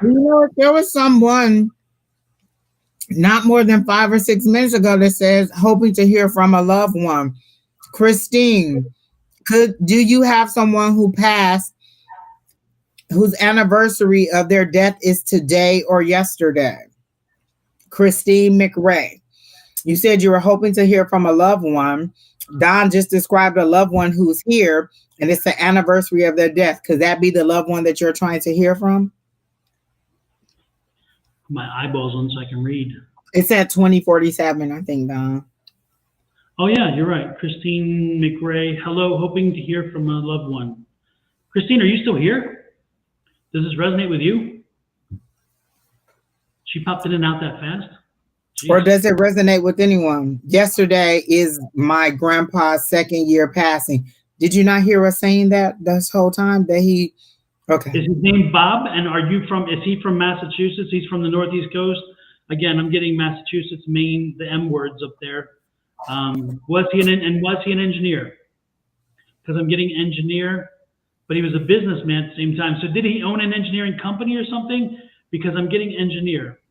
You know, there was someone not more than 5 or 6 minutes ago that says hoping to hear from a loved one. Christine, do you have someone who passed whose anniversary of their death is today or yesterday? Christine McRae. You said you were hoping to hear from a loved one. Don just described a loved one who's here, and it's the anniversary of their death. Could that be the loved one that you're trying to hear from?
My eyeballs on so I can read.
It's at 2047, I think, Don.
Oh, yeah, you're right. Christine McRae. Hello, hoping to hear from a loved one. Christine, are you still here? Does this resonate with you? She popped in and out that fast? Jeez.
Or does it resonate with anyone? Yesterday is my grandpa's 2nd year passing. Did you not hear us saying that this whole time? That he... Okay.
Is his name Bob? And is he from Massachusetts? He's from the Northeast Coast. Again, I'm getting Massachusetts, Maine, the M words up there. Was he an engineer? Because I'm getting engineer, but he was a businessman at the same time. So did he own an engineering company or something? Because I'm getting engineer.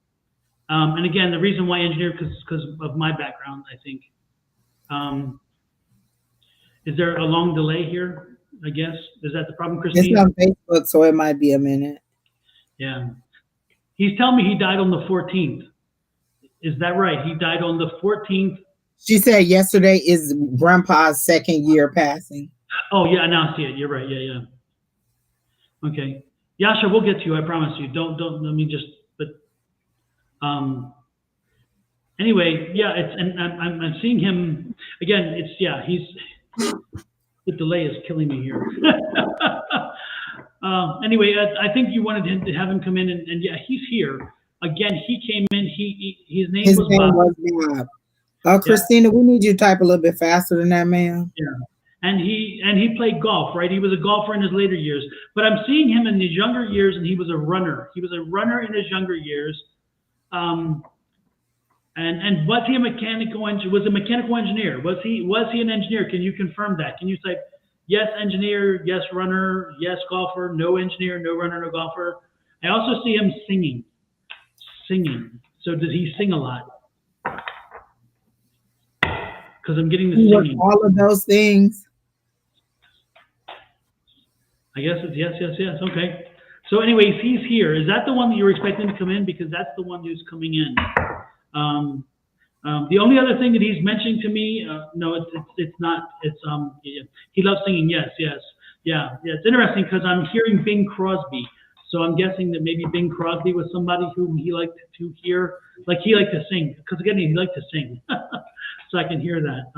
And again, the reason why engineer, because of my background, I think. Is there a long delay here? I guess. Is that the problem, Christine?
It's on Facebook, so it might be a minute.
Yeah. He's telling me he died on the 14th. Is that right? He died on the 14th.
She said yesterday is grandpa's 2nd year passing.
Oh, yeah, now I see it. You're right. Yeah. Okay. Yasha, we'll get to you. I promise you. Don't, let me just, but, anyway, yeah, and I'm seeing him again. The delay is killing me here. Anyway, I think you wanted to have him come in, and yeah, he's here. Again, he came in. His name was Bob.
Christina, we need you to type a little bit faster than that, ma'am.
Yeah, and he played golf, right? He was a golfer in his later years, but I'm seeing him in his younger years, and he was a runner. He was a runner in his younger years. And was he a mechanical engineer? Was a mechanical engineer? Was he an engineer? Can you confirm that? Can you say yes, engineer, yes, runner, yes, golfer, no engineer, no runner, no golfer? I also see him singing. So did he sing a lot? Because I'm getting the singing.
All of those things.
I guess it's yes, yes, yes. Okay. So anyways, he's here. Is that the one that you were expecting to come in? Because that's the one who's coming in. The only other thing that he's mentioning to me, no, it's not. It's he loves singing. Yes, yes, yeah. It's interesting because I'm hearing Bing Crosby. So I'm guessing that maybe Bing Crosby was somebody whom he liked to hear, like he liked to sing. Because again, he liked to sing. So I can hear that.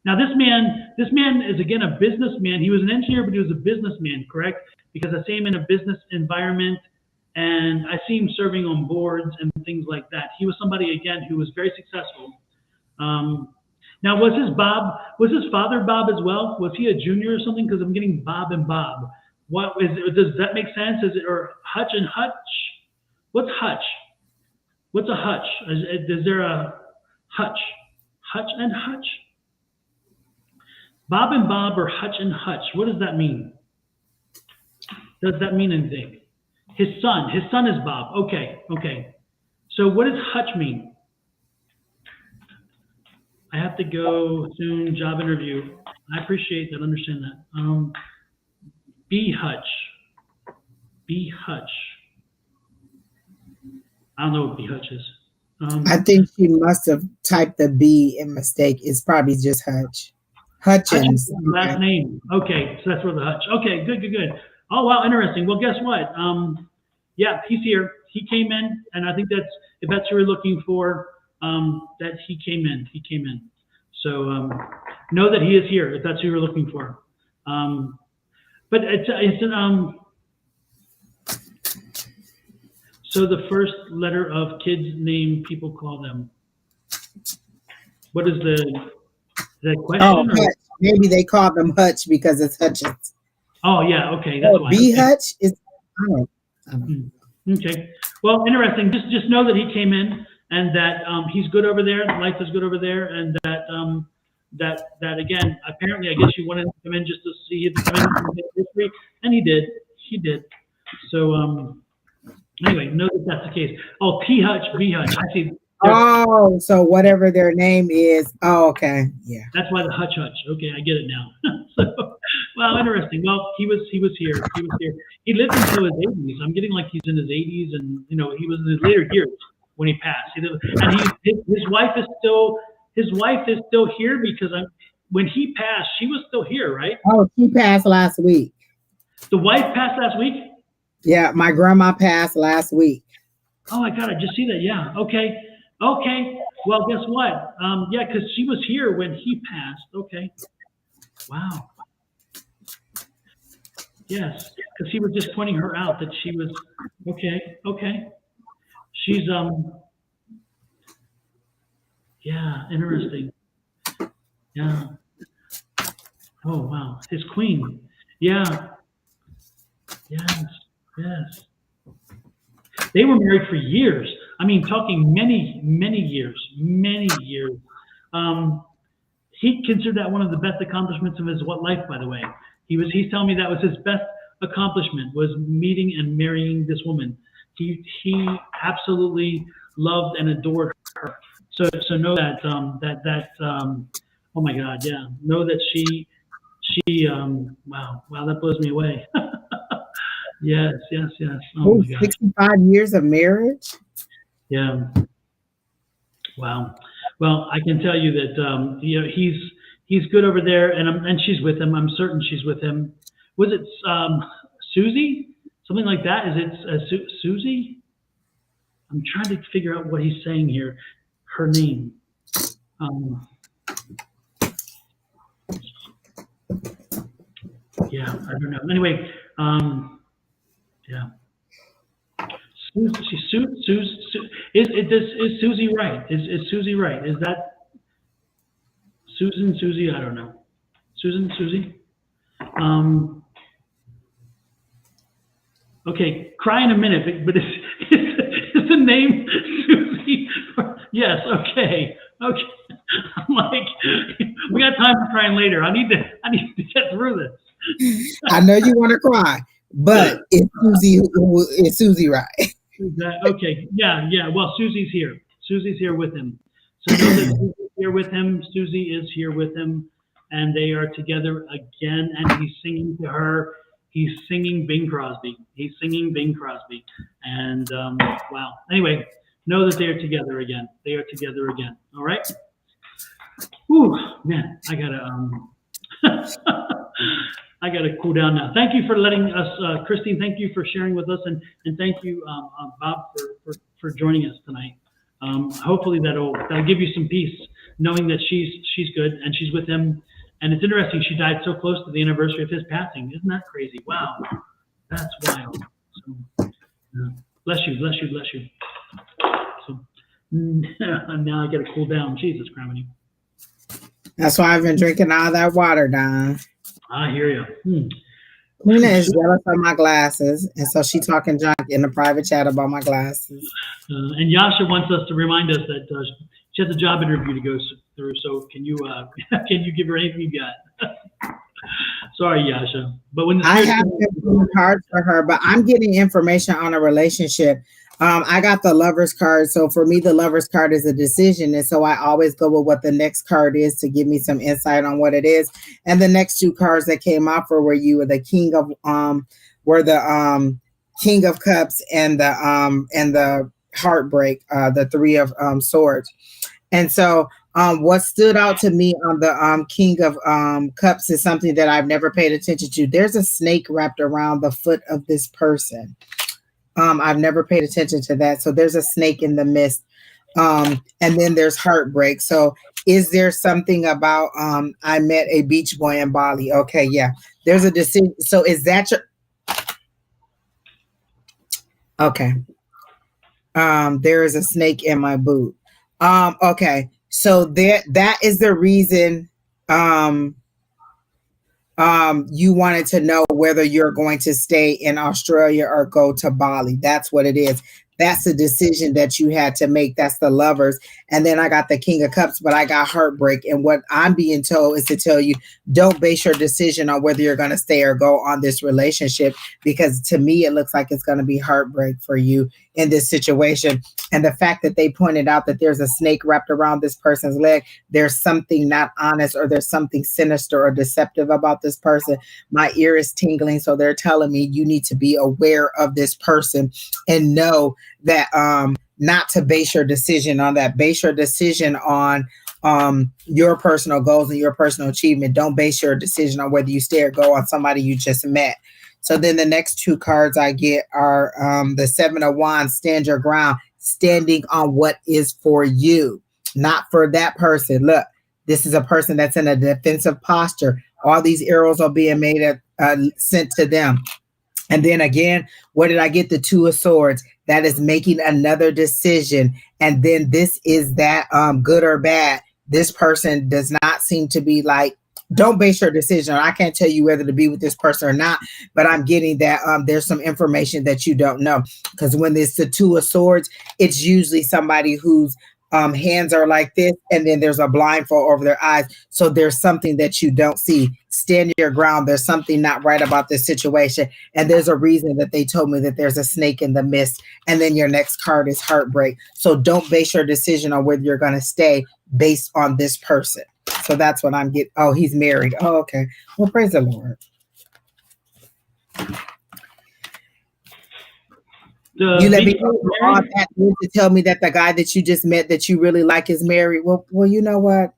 Now this man is again a businessman. He was an engineer, but he was a businessman, correct? Because I see him in a business environment, and I see him serving on boards and things like that. He was somebody again who was very successful. Now was his father Bob as well? Was he a junior or something? Because I'm getting Bob and Bob. What is it? Does that make sense? Is it or Hutch and Hutch? What's Hutch? What's a Hutch? Is there a Hutch? Hutch and Hutch? Bob and Bob or Hutch and Hutch? What does that mean? Does that mean anything? His son is Bob. Okay. So what does Hutch mean? I have to go soon, job interview. I appreciate that, understand that. B Hutch. I don't know what B Hutch is.
I think she must have typed the B in mistake. It's probably just Hutch. Hutchins.
Last name. Okay, so that's where the Hutch. Okay, good. Oh, wow, interesting. Well, guess what? Yeah, he's here. He came in, and I think that's, if that's who you're looking for, that he came in. So know that he is here, if that's who you're looking for. But it's an, so the first letter of kids' name people call them. What is the question?
Oh, Hutch. Maybe they call them Hutch because it's Hutchins.
Oh, yeah, okay. That's why.
B
Okay.
Hutch is, I don't know.
Okay. Well, interesting. Just know that he came in and that he's good over there. Life is good over there, and that again. Apparently, I guess you wanted to come in just to see if come in history, and he did. So anyway, know that that's the case. Oh, P Hutch, B Hutch. I see.
Oh, so whatever their name is. Oh, okay. Yeah.
That's why the Hutch. Okay, I get it now. So, well, interesting. Well, he was here. He lived until his 80s. I'm getting like he's in his 80s, and he was in his later years when he passed. And his wife is still here because when he passed, she was still here, right?
Oh, she passed last week.
The wife passed last week?
Yeah, my grandma passed last week.
Oh my God, I just see that. Yeah. Okay. Well, guess what? Yeah, because she was here when he passed. Okay. Wow. Yes, because he was just pointing her out that she was okay. She's yeah, interesting. Yeah. Oh wow, his queen. Yeah. Yes. They were married for years. I mean, talking many years. He considered that one of the best accomplishments of his life, by the way. He's telling me that was his best accomplishment, was meeting and marrying this woman. He absolutely loved and adored her. So know that oh my God, yeah. Know that she wow, that blows me away. Yes. Oh my God.
65 years of marriage?
Yeah. Wow. Well, I can tell you that he's good over there, and she's with him. I'm certain she's with him. Was it Susie? Something like that? Is it Susie? I'm trying to figure out what he's saying here. Her name. Yeah, I don't know. Anyway, yeah. Is Susie right? Is Susie right? Is that Susie? I don't know. Susie? Okay, cry in a minute, but is the name Susie? Yes, okay. I'm like, we got time for crying later. I need to get through this.
I know you want to cry, but is Susie right?
Okay, yeah. Well, Susie's here. Susie's here with him. So know that Susie's here with him. Susie is here with him, and they are together again. And he's singing to her, He's singing Bing Crosby. He's singing Bing Crosby. And wow. Anyway, know that they are together again. They are together again. All right. Whew, man, I gotta I gotta cool down now. Thank you for letting us, Christine. Thank you for sharing with us, and thank you, Bob, for joining us tonight. Hopefully that'll give you some peace, knowing that she's good and she's with him. And it's interesting, she died so close to the anniversary of his passing. Isn't that crazy? Wow, that's wild. So, bless you, bless you, bless you. So now I gotta cool down. Jesus, criminy.
That's why I've been drinking all that water, Don.
I hear you.
Lena is jealous of my glasses, and so she talking junk in the private chat about my glasses.
And Yasha wants us to remind us that she has a job interview to go through. So can you give her anything you got? Sorry, Yasha. But when
I have cards for her, but I'm getting information on a relationship. I got the Lover's card. So for me, the Lover's card is a decision. And so I always go with what the next card is to give me some insight on what it is. And the next two cards that came out for were the King of King of Cups and the Heartbreak, the Three of Swords. And so what stood out to me on the King of Cups is something that I've never paid attention to. There's a snake wrapped around the foot of this person. I've never paid attention to that. So there's a snake in the mist. And then there's heartbreak. So is there something about I met a beach boy in Bali? Okay, yeah. There's a decision. So is that your okay? There is a snake in my boot. Okay. So that is the reason you wanted to know whether you're going to stay in Australia or go to Bali. That's what it is. That's the decision that you had to make. That's the Lovers. And then I got the King of Cups, but I got heartbreak. And what I'm being told is to tell you, don't base your decision on whether you're going to stay or go on this relationship, because to me, it looks like it's going to be heartbreak for you in this situation. And the fact that they pointed out that there's a snake wrapped around this person's leg, there's something not honest, or there's something sinister or deceptive about this person. My ear is tingling. So they're telling me you need to be aware of this person and know that not to base your decision on that. Base your decision on your personal goals and your personal achievement. Don't base your decision on whether you stay or go on somebody you just met. So then the next two cards I get are the Seven of Wands, stand your ground, standing on what is for you, not for that person. Look, this is a person that's in a defensive posture. All these arrows are being made sent to them. And then again, what did I get? The Two of Swords. That is making another decision. And then this is that good or bad. This person does not seem to be like, don't base your decision. I can't tell you whether to be with this person or not, but I'm getting that there's some information that you don't know. Because when it's the Two of Swords, it's usually somebody whose hands are like this, and then there's a blindfold over their eyes. So there's something that you don't see. Stand your ground. There's something not right about this situation. And there's a reason that they told me that there's a snake in the mist. And then your next card is heartbreak. So don't base your decision on whether you're going to stay based on this person. So that's what I'm getting. Oh, he's married. Oh, okay. Well, praise the Lord. You let me know all that to tell me that the guy that you just met that you really like is married. Well, you know what?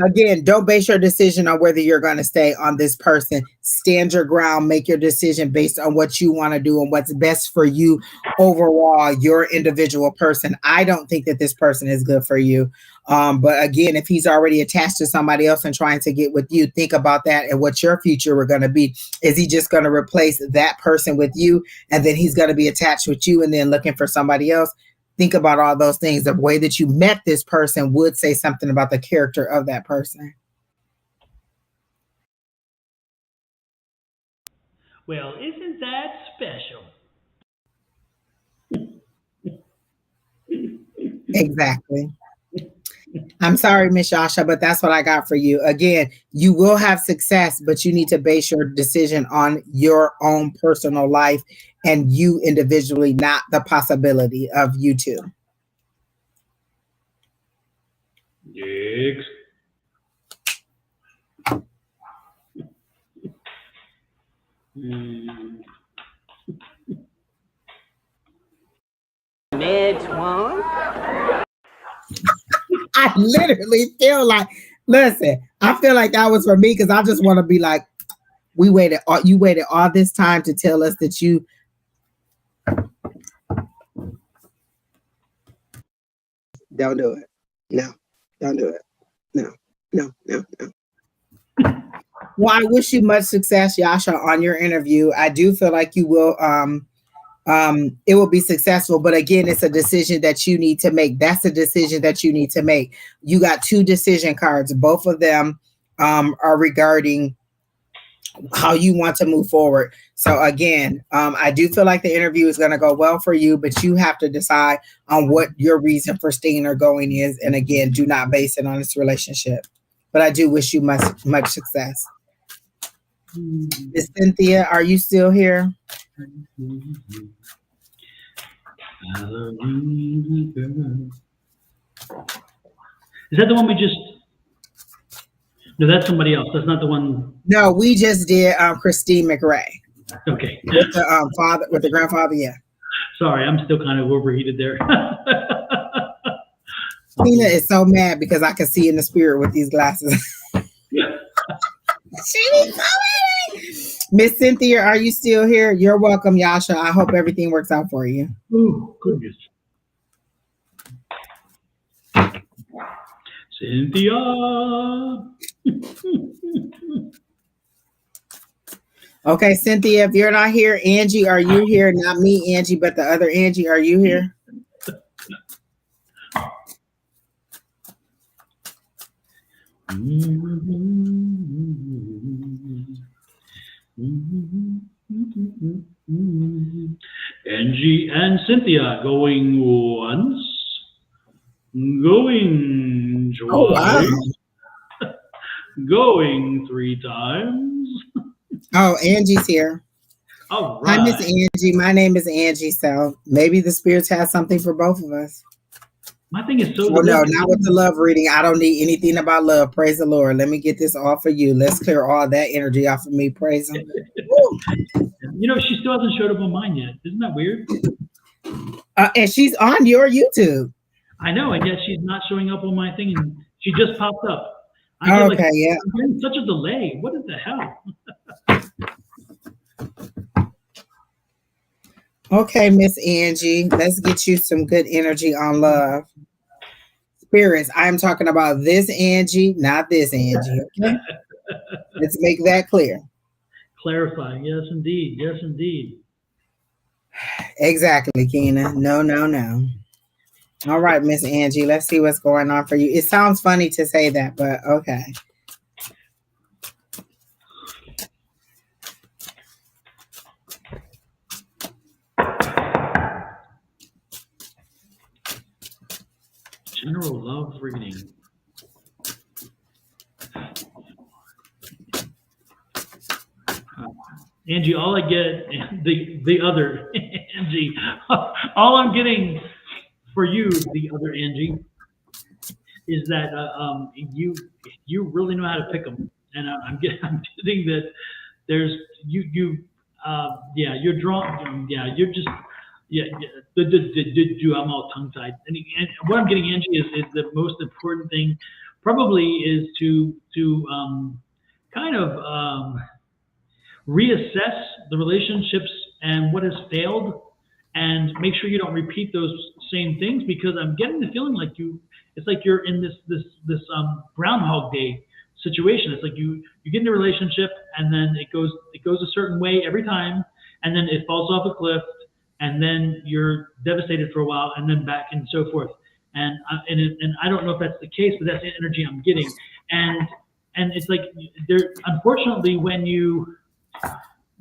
Again, don't base your decision on whether you're going to stay on this person. Stand your ground. Make your decision based on what you want to do and what's best for you overall, your individual person. I don't think that this person is good for you. But again, if he's already attached to somebody else and trying to get with you, think about that and what your future were going to be. Is he just going to replace that person with you, and then he's going to be attached with you and then looking for somebody else? Think about all those things. The way that you met this person would say something about the character of that person.
Well, isn't that special?
Exactly. I'm sorry, Miss Yasha, but that's what I got for you. Again, you will have success, but you need to base your decision on your own personal life and you individually, not the possibility of you two.
Next.
Next one.
I literally feel like, listen, I feel like that was for me because I just want to be like, you waited all this time to tell us that you. Don't do it. No, don't do it. No. Well, I wish you much success, Yasha, on your interview. I do feel like you will it will be successful, but again, it's a decision that you need to make. That's a decision that you need to make. You got 2 decision cards. Both of them are regarding how you want to move forward. So again, I do feel like the interview is going to go well for you, but you have to decide on what your reason for staying or going is. And again, do not base it on this relationship. But I do wish you much success. Miss Cynthia, are you still here?
Is that the one we just? No, that's somebody else. That's not the one.
No, we just did Christine McRae.
Okay.
With the father, with the grandfather. Yeah.
Sorry, I'm still kind of overheated there.
Tina is so mad because I can see in the spirit with these glasses. She's so mad. Miss Cynthia, are you still here? You're welcome, Yasha. I hope everything works out for you.
Oh, goodness. Cynthia.
Okay, Cynthia, if you're not here, Angie, are you here? Not me, Angie, but the other Angie, are you here?
Angie and Cynthia going once, going twice,
Oh, wow.
Going 3 times.
Oh, Angie's here.
All right.
Hi, Miss Angie. My name is Angie, so maybe the spirits have something for both of us.
My thing is so.
Oh, no, not with the love reading. I don't need anything about love. Praise the Lord. Let me get this all for you. Let's clear all that energy off of me. Praise Him.
You know, she still hasn't showed up on mine yet. Isn't that weird?
And she's on your YouTube.
I know, and yet she's not showing up on my thing, and she just popped up.
Okay, yeah.
I'm getting such a delay. What is the hell?
Okay, Miss Angie, let's get you some good energy on love. Spirits, I am talking about this Angie, not this Angie. Okay? Let's make that clear.
Clarify. Yes, indeed. Yes, indeed.
Exactly, Keena. No. All right, Miss Angie, let's see what's going on for you. It sounds funny to say that, but okay.
General love reading. Angie, all I get, the other Angie, all I'm getting for you, the other Angie, is that you really know how to pick them, and I'm getting that there's you're drawn, you're just I'm all tongue tied, and what I'm getting, Angie, is the most important thing probably is to kind of reassess the relationships and what has failed, and make sure you don't repeat those same things, because I'm getting the feeling like it's like you're in this Groundhog Day situation. It's like you get in a relationship and then it goes a certain way every time, and then it falls off a cliff, and then you're devastated for a while, and then back, and so forth. And I don't know if that's the case, but that's the energy I'm getting. And it's like there, unfortunately, when you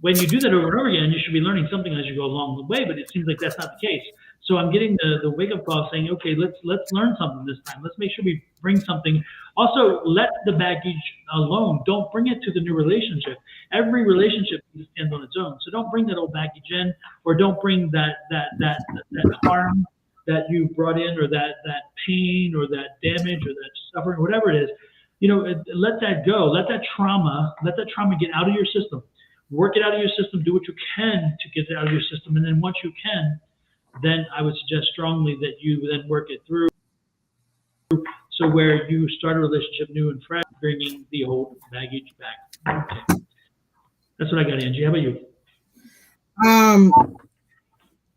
do that over and over again, you should be learning something as you go along the way, but it seems like that's not the case. So I'm getting the wake-up call saying, okay, let's learn something this time. Let's make sure we bring something. Also, let the baggage alone. Don't bring it to the new relationship. Every relationship stands on its own. So don't bring that old baggage in, or don't bring that harm that you brought in, or that pain, or that damage, or that suffering, whatever it is. Let that go. Let that trauma get out of your system. work it out of your system, do what you can to get it out of your system. And then once you can, then I would suggest strongly that you then work it through. So where you start a relationship new and fresh, bringing the old baggage back. Okay. That's what I got, Angie. How about you?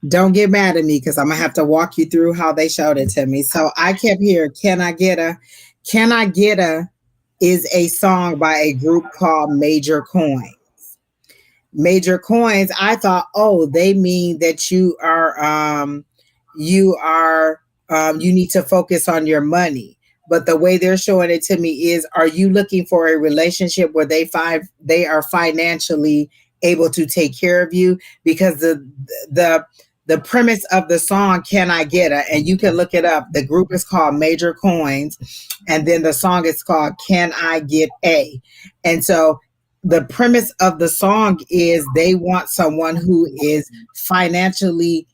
Don't get mad at me because I'm gonna have to walk you through how they showed it to me. So I kept hearing, Can I Get a? Can I Get a is a song by a group called Major Coins. Major Coins, I thought, oh, they mean that you need to focus on your money. But the way they're showing it to me is, are you looking for a relationship where they are financially able to take care of you? Because the premise of the song, Can I Get a? And you can look it up. The group is called Major Coins. And then the song is called Can I Get a? And so the premise of the song is they want someone who is financially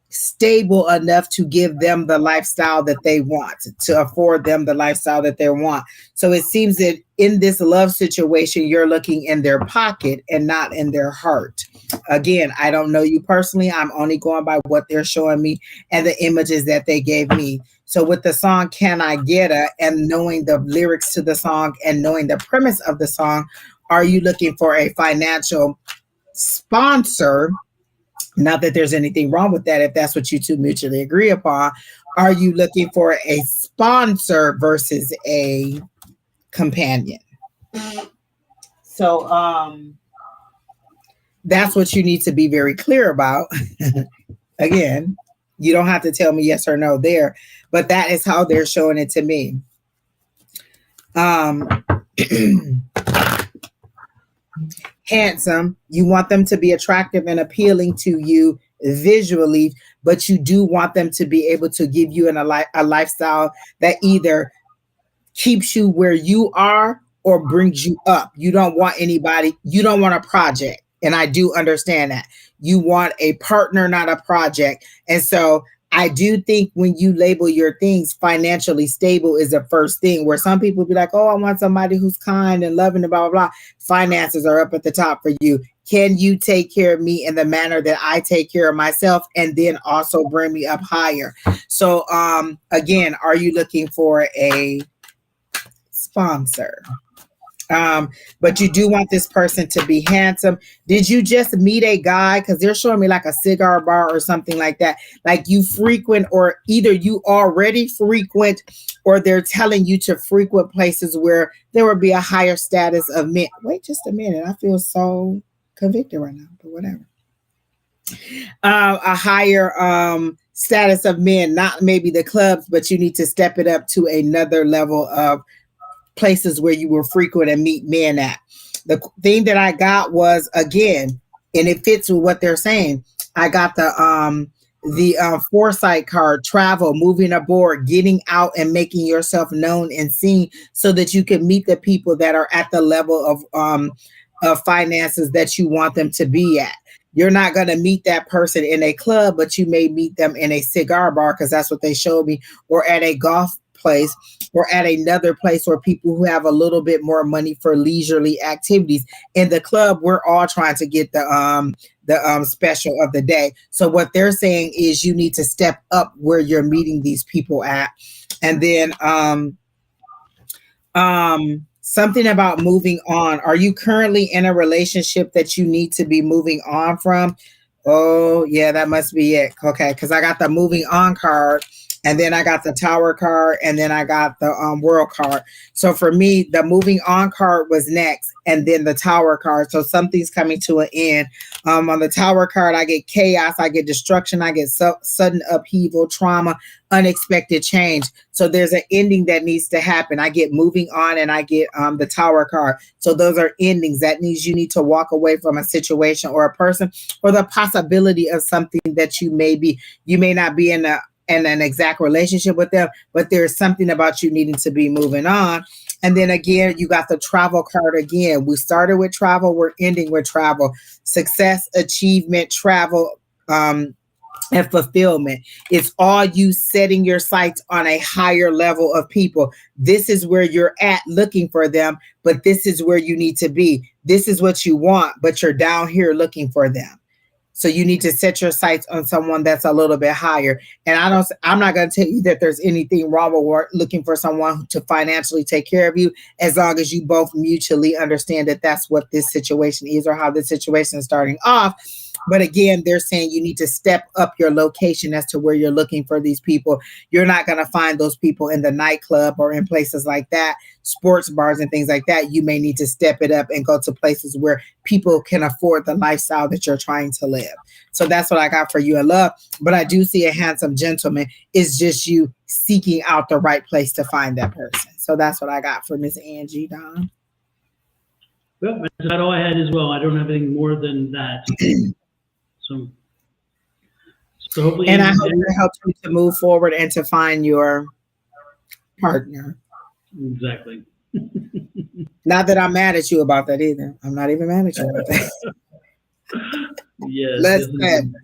stable enough to give them the lifestyle that they want, to afford them the lifestyle that they want. So it seems that in this love situation, you're looking in their pocket and not in their heart. Again, I don't know you personally. I'm only going by what they're showing me and the images that they gave me. So with the song Can I Get a, and knowing the lyrics to the song and knowing the premise of the song, are you looking for a financial sponsor? Not that there's anything wrong with that if that's what you two mutually agree upon. Are you looking for a sponsor versus a companion? So that's what you need to be very clear about. Again, you don't have to tell me yes or no there, but that is how they're showing it to me. Handsome, you want them to be attractive and appealing to you visually, but you do want them to be able to give you a lifestyle that either keeps you where you are or brings you up. You don't want a project. And I do understand that. You want a partner, not a project. And so I do think when you label your things, financially stable is the first thing, where some people be like, oh, I want somebody who's kind and loving and blah, blah, blah. Finances are up at the top for you. Can you take care of me in the manner that I take care of myself, and then also bring me up higher? So again, are you looking for a sponsor? But you do want this person to be handsome. Did you just meet a guy? Because they're showing me like a cigar bar or something like that. Like you frequent, or either you already frequent, or they're telling you to frequent places where there would be a higher status of men. Wait just a minute. I feel so convicted right now, but whatever. A higher status of men, not maybe the clubs, but you need to step it up to another level of places where you will frequent and meet men at. The thing that I got was, again, and it fits with what they're saying, I got the foresight card, travel, moving aboard, getting out and making yourself known and seen so that you can meet the people that are at the level of finances that you want them to be at. You're not going to meet that person in a club, but you may meet them in a cigar bar, because that's what they showed me, or at a golf place, or at another place where people who have a little bit more money for leisurely activities. In the club, we're all trying to get the special of the day. So what they're saying is you need to step up where you're meeting these people at. And then something about moving on. Are you currently in a relationship that you need to be moving on from? Oh yeah, that must be it. Okay, because I got the moving on card, and then I got the Tower card, and then I got the World card. So for me, the moving on card was next, and then the Tower card. So something's coming to an end. On the Tower card, I get chaos, I get destruction, I get sudden upheaval, trauma, unexpected change. So there's an ending that needs to happen. I get moving on, and I get the Tower card. So those are endings. That means you need to walk away from a situation or a person, or the possibility of something that you may not be in an exact relationship with them, but there's something about you needing to be moving on. And then again, you got the travel card again. We started with travel, we're ending with travel. Success, achievement, travel, and fulfillment. It's all you setting your sights on a higher level of people. This is where you're at looking for them, but this is where you need to be. This is what you want, but you're down here looking for them. So you need to set your sights on someone that's a little bit higher. And I'm not going to tell you that there's anything wrong with looking for someone to financially take care of you, as long as you both mutually understand that that's what this situation is, or how this situation is starting off. But again, they're saying you need to step up your location as to where you're looking for these people. You're not going to find those people in the nightclub or in places like that, sports bars and things like that. You may need to step it up and go to places where people can afford the lifestyle that you're trying to live. So that's what I got for you in love. But I do see a handsome gentleman. It's just you seeking out the right place to find that person. So that's what I got for Miss Angie, Don.
Well, that's about all I had as well. I don't have anything more than that. So hopefully,
and I hope it helps you to move forward and to find your partner.
Exactly.
Not that I'm mad at you about that either. I'm not even mad at you about that.
Yes.
Listen,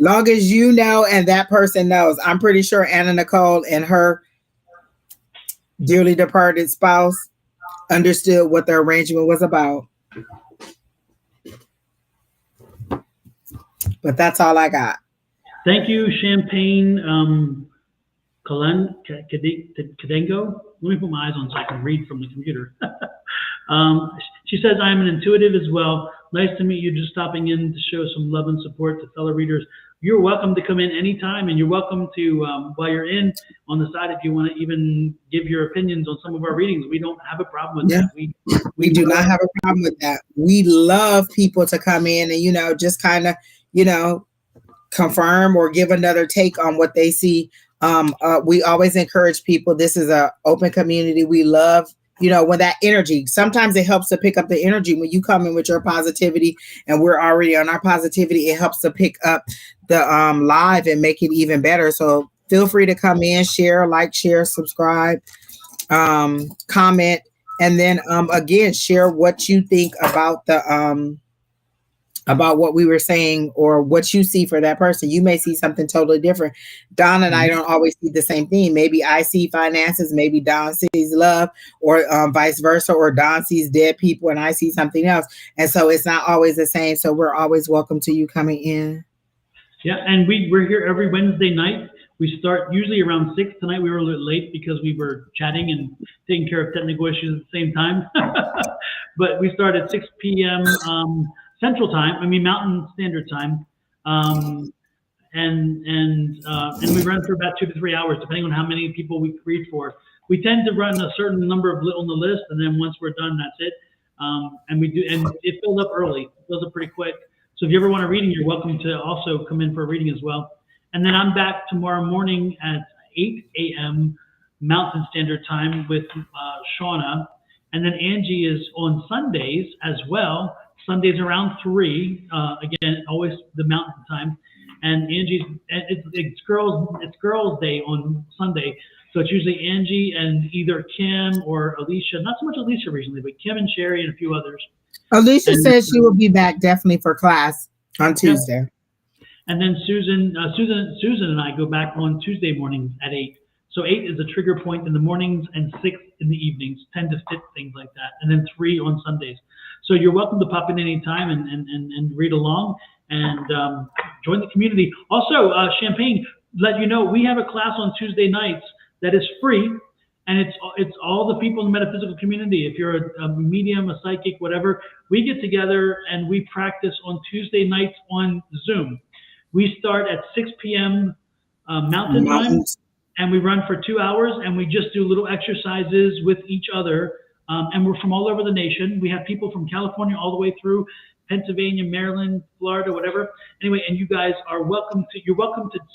long as you know and that person knows. I'm pretty sure Anna Nicole and her dearly departed spouse understood what the arrangement was about. But that's all I got.
Thank you, Champagne Cadengo. Let me put my eyes on so I can read from the computer. She says, I'm an intuitive as well. Nice to meet you. Just stopping in to show some love and support to fellow readers. You're welcome to come in anytime, and you're welcome to, while you're in on the side, if you want to even give your opinions on some of our readings. We don't have a problem with that.
We do not have a problem with that. We love people to come in and, just kind of, confirm or give another take on what they see. We always encourage people. This is an open community. We love, when that energy, sometimes it helps to pick up the energy when you come in with your positivity and we're already on our positivity. It helps to pick up the live and make it even better. So feel free to come in, share, share, subscribe, comment, and then again, share what you think about the about what we were saying or what you see for that person. You may see something totally different. Don and I don't always see the same thing. Maybe I see finances, maybe Don sees love, or vice versa, or Don sees dead people and I see something else. And so it's not always the same. So we're always welcome to you coming in.
Yeah, and we're here every Wednesday night. We start usually around 6. Tonight we were a little late because we were chatting and taking care of technical issues at the same time. But we start at 6 p.m. Central Time, Mountain Standard Time, and we run for about 2 to 3 hours, depending on how many people we read for. We tend to run a certain number of on the list, and then once we're done, that's it. And it fills up early. It fills up pretty quick. So if you ever want a reading, you're welcome to also come in for a reading as well. And then I'm back tomorrow morning at 8 a.m. Mountain Standard Time with Shauna, and then Angie is on Sundays as well. Sundays around 3, again, always the Mountain Time. And Angie's, it's girls' day on Sunday. So it's usually Angie and either Kim or Alicia. Not so much Alicia recently, but Kim and Sherry and a few others.
Alicia says she will be back definitely for class on Tuesday.
Yeah. And then Susan and I go back on Tuesday mornings at 8. So 8 is a trigger point in the mornings and 6 in the evenings, 10 to fit, things like that. And then 3 on Sundays. So you're welcome to pop in anytime and read along and join the community. Also, Champagne, let you know, we have a class on Tuesday nights that is free, and it's all the people in the metaphysical community. If you're a medium, a psychic, whatever, we get together and we practice on Tuesday nights on Zoom. We start at 6 p.m. Mountain Time, and we run for 2 hours, and we just do little exercises with each other. And we're from all over the nation. We have people from California all the way through Pennsylvania, Maryland, Florida, whatever. Anyway, and you guys are welcome to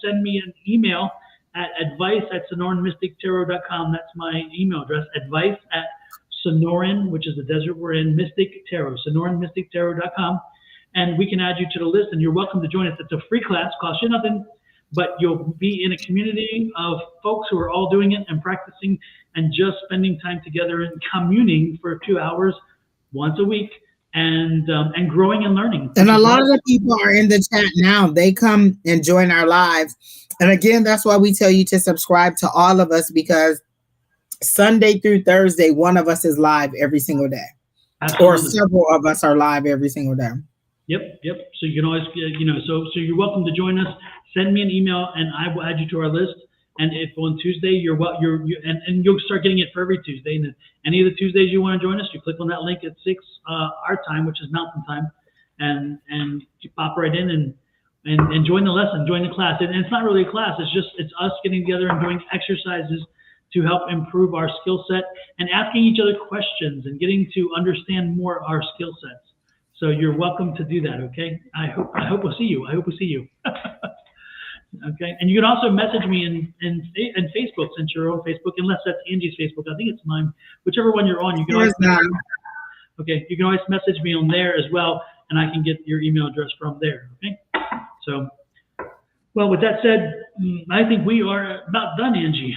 send me an email at advice@sonoranmystictarot.com. That's my email address, advice@Sonoran, which is the desert we're in, Mystic Tarot, sonoranmystictarot.com. And we can add you to the list, and you're welcome to join us. It's a free class, costs you nothing, but you'll be in a community of folks who are all doing it and practicing and just spending time together and communing for 2 hours once a week. and growing and learning.
And a lot of the people are in the chat now. They come and join our lives. And again, that's why we tell you to subscribe to all of us, because Sunday through Thursday, one of us is live every single day. Absolutely. Or several of us are live every single day.
Yep. So you can always, so you're welcome to join us. Send me an email and I will add you to our list. And if on Tuesday and you'll start getting it for every Tuesday. And any of the Tuesdays you want to join us, you click on that link at 6 our time, which is Mountain Time, and you pop right in and join the lesson, join the class. And it's not really a class. It's us getting together and doing exercises to help improve our skill set and asking each other questions and getting to understand more our skill sets. So you're welcome to do that. Okay. I hope we'll see you. Okay. And you can also message me in Facebook, since you're on Facebook, unless that's Angie's Facebook. I think it's mine. Whichever one you're on, you can always okay. You can always message me on there as well, and I can get your email address from there. Okay. So, well, with that said, I think we are about done, Angie.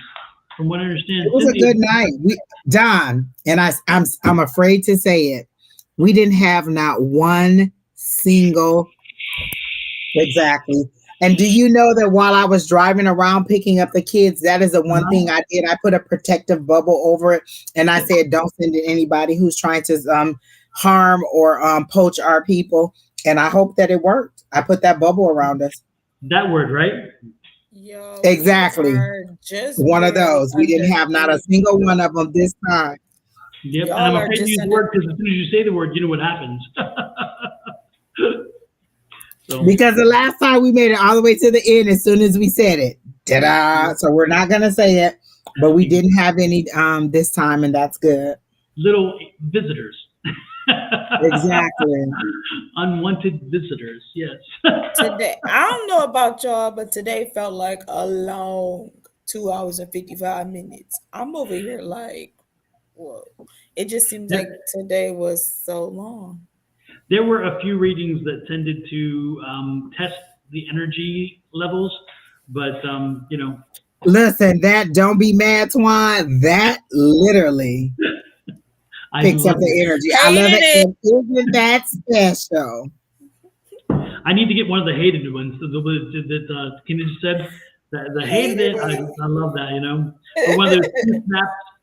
From what I understand,
it was a good night. Don, and I'm afraid to say it, we didn't have not one single exactly. And do you know that while I was driving around picking up the kids, that is the one thing I did. I put a protective bubble over it, and I said, "Don't send it to anybody who's trying to harm or poach our people." And I hope that it worked. I put that bubble around us.
That word, right?
Yo,
exactly. Just one of those. We didn't have not a single one of them this time.
Yep. And I'm afraid to use the word because as soon as you say the word, you know what happens. So. Because
the last time we made it all the way to the end as soon as we said it. Ta-da! So we're not gonna say it, but we didn't have any this time, and that's good.
Little visitors.
Exactly.
Unwanted visitors, yes.
Today, I don't know about y'all, but today felt like a long 2 hours and 55 minutes. I'm over here like, whoa. It just seems like today was so long.
There were a few readings that tended to test the energy levels, but
Listen, that don't be mad, Twan. That literally picks up the energy. I love it. Isn't that special?
I need to get one of the hated ones. That Kennedy said. The hated it. I love that. Or one of those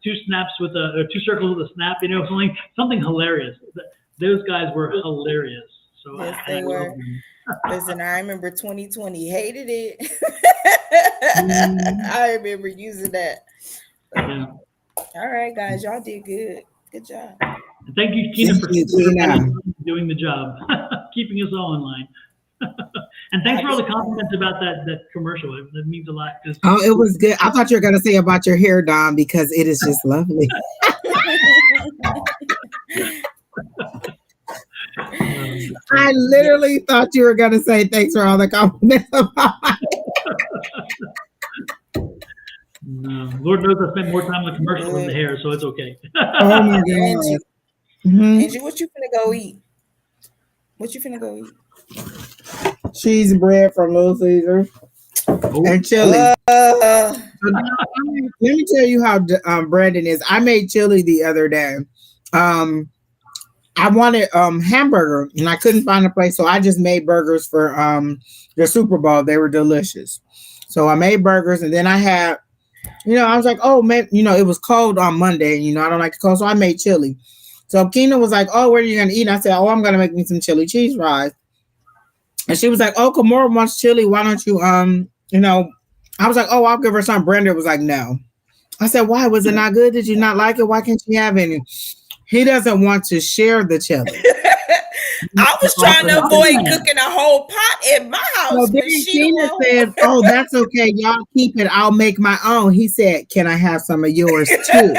two snaps with or two circles with a snap. Something hilarious. Those guys were hilarious. So
yes, they were. Listen, I remember 2020 hated it. I remember using that.
Yeah.
All right, guys, y'all did good. Good job.
And thank you, Tina, for doing the job, keeping us all in line. And thanks for all the compliments about that commercial. That means a lot.
Oh, it was good. I thought you were going to say about your hair, Don, because it is just lovely. I literally thought you were going to say thanks for all the compliments about
Lord knows I spent more time on the commercial than the hair, so it's okay.
Oh my God.
Angie, what you finna go eat?
Cheese bread from Little Caesars and chili. Let me tell you how Brandon is. I made chili the other day. I wanted hamburger and I couldn't find a place, so I just made burgers for the Super Bowl. They were delicious. So I made burgers, and then I had, I was like, oh man, it was cold on Monday, and I don't like the cold, so I made chili. So Keena was like, oh, what are you gonna eat? And I said, oh, I'm gonna make me some chili cheese fries. And she was like, oh, Kamora wants chili. Why don't you I was like, oh, I'll give her some. Brenda was like, no. I said, why? Was it not good? Did you not like it? Why can't you have any? He doesn't want to share the chili.
I was trying to avoid cooking a whole pot in my house.
So then Keena says, oh, that's okay. Y'all keep it. I'll make my own. He said, can I have some of yours too?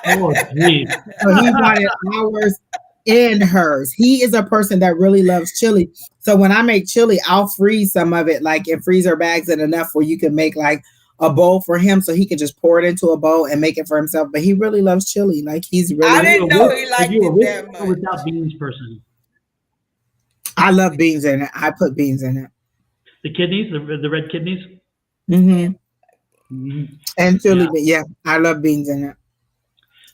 Oh, geez.
So he wanted ours and hers. He is a person that really loves chili. So when I make chili, I'll freeze some of it like in freezer bags and enough where you can make like a bowl for him so he can just pour it into a bowl and make it for himself. But he really loves chili. Like he's really.
I didn't know he liked it that much.
Without beans person.
I love beans in it. I put beans in it.
The kidneys, the red kidneys.
Mm-hmm. And chili, yeah, I love beans in it.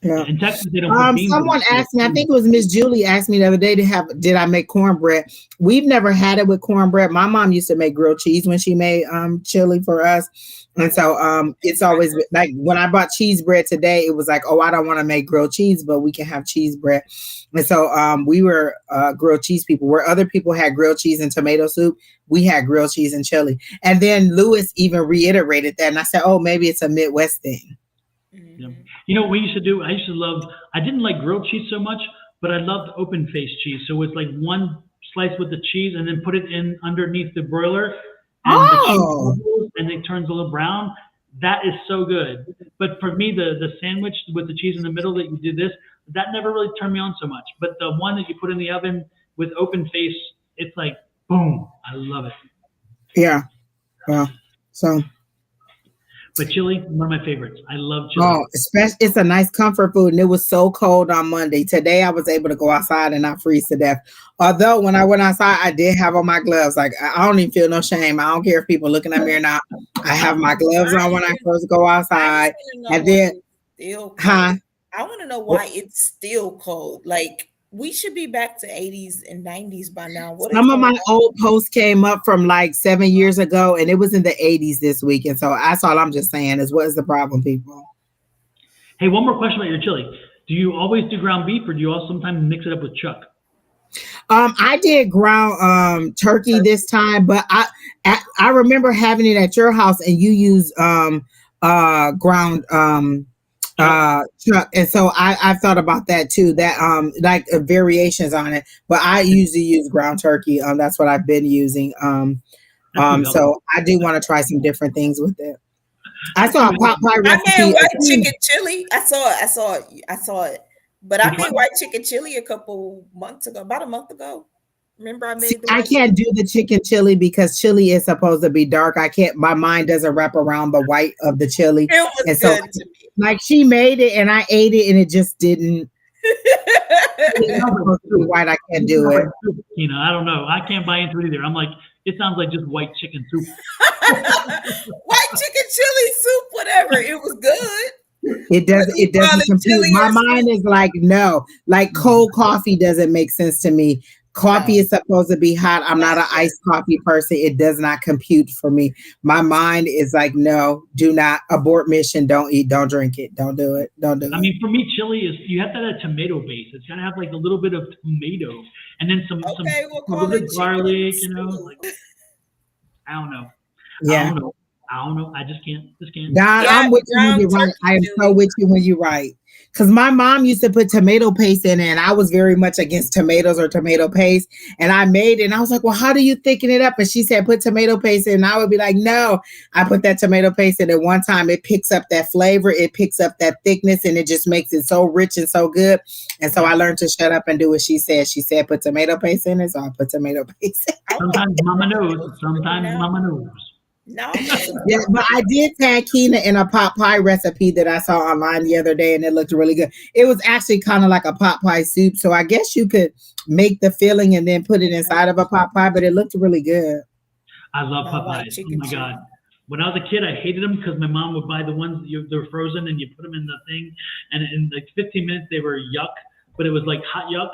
Yeah.
In Texas, they don't put beans.
Someone asked me, I think it was Miss Julie asked me the other day did I make cornbread? We've never had it with cornbread. My mom used to make grilled cheese when she made chili for us. And so it's always like when I bought cheese bread today, it was like, oh, I don't want to make grilled cheese, but we can have cheese bread. And so we were grilled cheese people. Where other people had grilled cheese and tomato soup, we had grilled cheese and chili. And then Lewis even reiterated that. And I said, oh, maybe it's a Midwest thing.
Yeah. You know what we used to do? I didn't like grilled cheese so much, but I loved open faced cheese. So it's like one slice with the cheese and then put it in underneath the broiler and the cheese bubbles, and it turns a little brown. That is so good. But for me, the sandwich with the cheese in the middle that you did this, that never really turned me on so much. But the one that you put in the oven with open face, it's like, boom. I love it.
Yeah. Well, so.
But chili, one of my favorites. I love chili.
Oh, especially it's a nice comfort food, and it was so cold on Monday. Today, I was able to go outside and not freeze to death. Although when I went outside, I did have on my gloves. Like I don't even feel no shame. I don't care if people looking at me or not. I have my gloves on when I first go outside, and then,
I want to know why it's still cold. Like we should be back to 80s and 90s by now.
Some of my old posts came up from like 7 years ago, and it was in the 80s this week. And so that's all I'm just saying is, what is the problem, people?
Hey, one more question about your chili. Do you always do ground beef, or do you also sometimes mix it up with chuck?
I did ground turkey this time, but I remember having it at your house, and you use ground chuck, and so I thought about that too, that like variations on it, but I usually use ground turkey. That's what I've been using. So I do want to try some different things with it. I saw a pot pie recipe.
I made white chicken chili. I saw it, but I made white chicken chili about a month ago. Remember, I made.
I can't do the chicken chili because chili is supposed to be dark. I can't. My mind doesn't wrap around the white of the chili.
It was good to me.
Like she made it and I ate it and it just didn't. White, I can't do it.
You know, I don't know. I can't buy into it either. I'm like, it sounds like just white chicken soup.
White chicken chili soup, whatever. It was good.
It doesn't compute. My mind is like, no. Like cold coffee doesn't make sense to me. Coffee is supposed to be hot. I'm not an iced coffee person. It does not compute for me. My mind is like, no, do not abort mission. Don't eat. Don't drink it. Don't do it. Don't do it.
I mean, for me, chili is you have to have a tomato base. It's gotta have like a little bit of tomato and then some garlic. You know, like, I don't know.
Yeah.
I don't know. I just can't.
Don, I'm with you when you're right. I am so with you when you're right. Because my mom used to put tomato paste in it, and I was very much against tomatoes or tomato paste. And I made it, and I was like, well, how do you thicken it up? And she said, put tomato paste in. And I would be like, no. I put that tomato paste in, and one time it picks up that flavor, it picks up that thickness, and it just makes it so rich and so good. And so I learned to shut up and do what she said. She said, put tomato paste in it, so I put tomato paste in it.
Sometimes mama knows. Sometimes mama knows.
No.
Yeah, but I did tag Keena in a pot pie recipe that I saw online the other day, and it looked really good. It was actually kind of like a pot pie soup, so I guess you could make the filling and then put it inside of a pot pie, but it looked really good.
I love pot pies. Oh my God. When I was a kid, I hated them because my mom would buy the ones they're frozen and you put them in the thing, and in like 15 minutes they were yuck, but it was like hot yuck.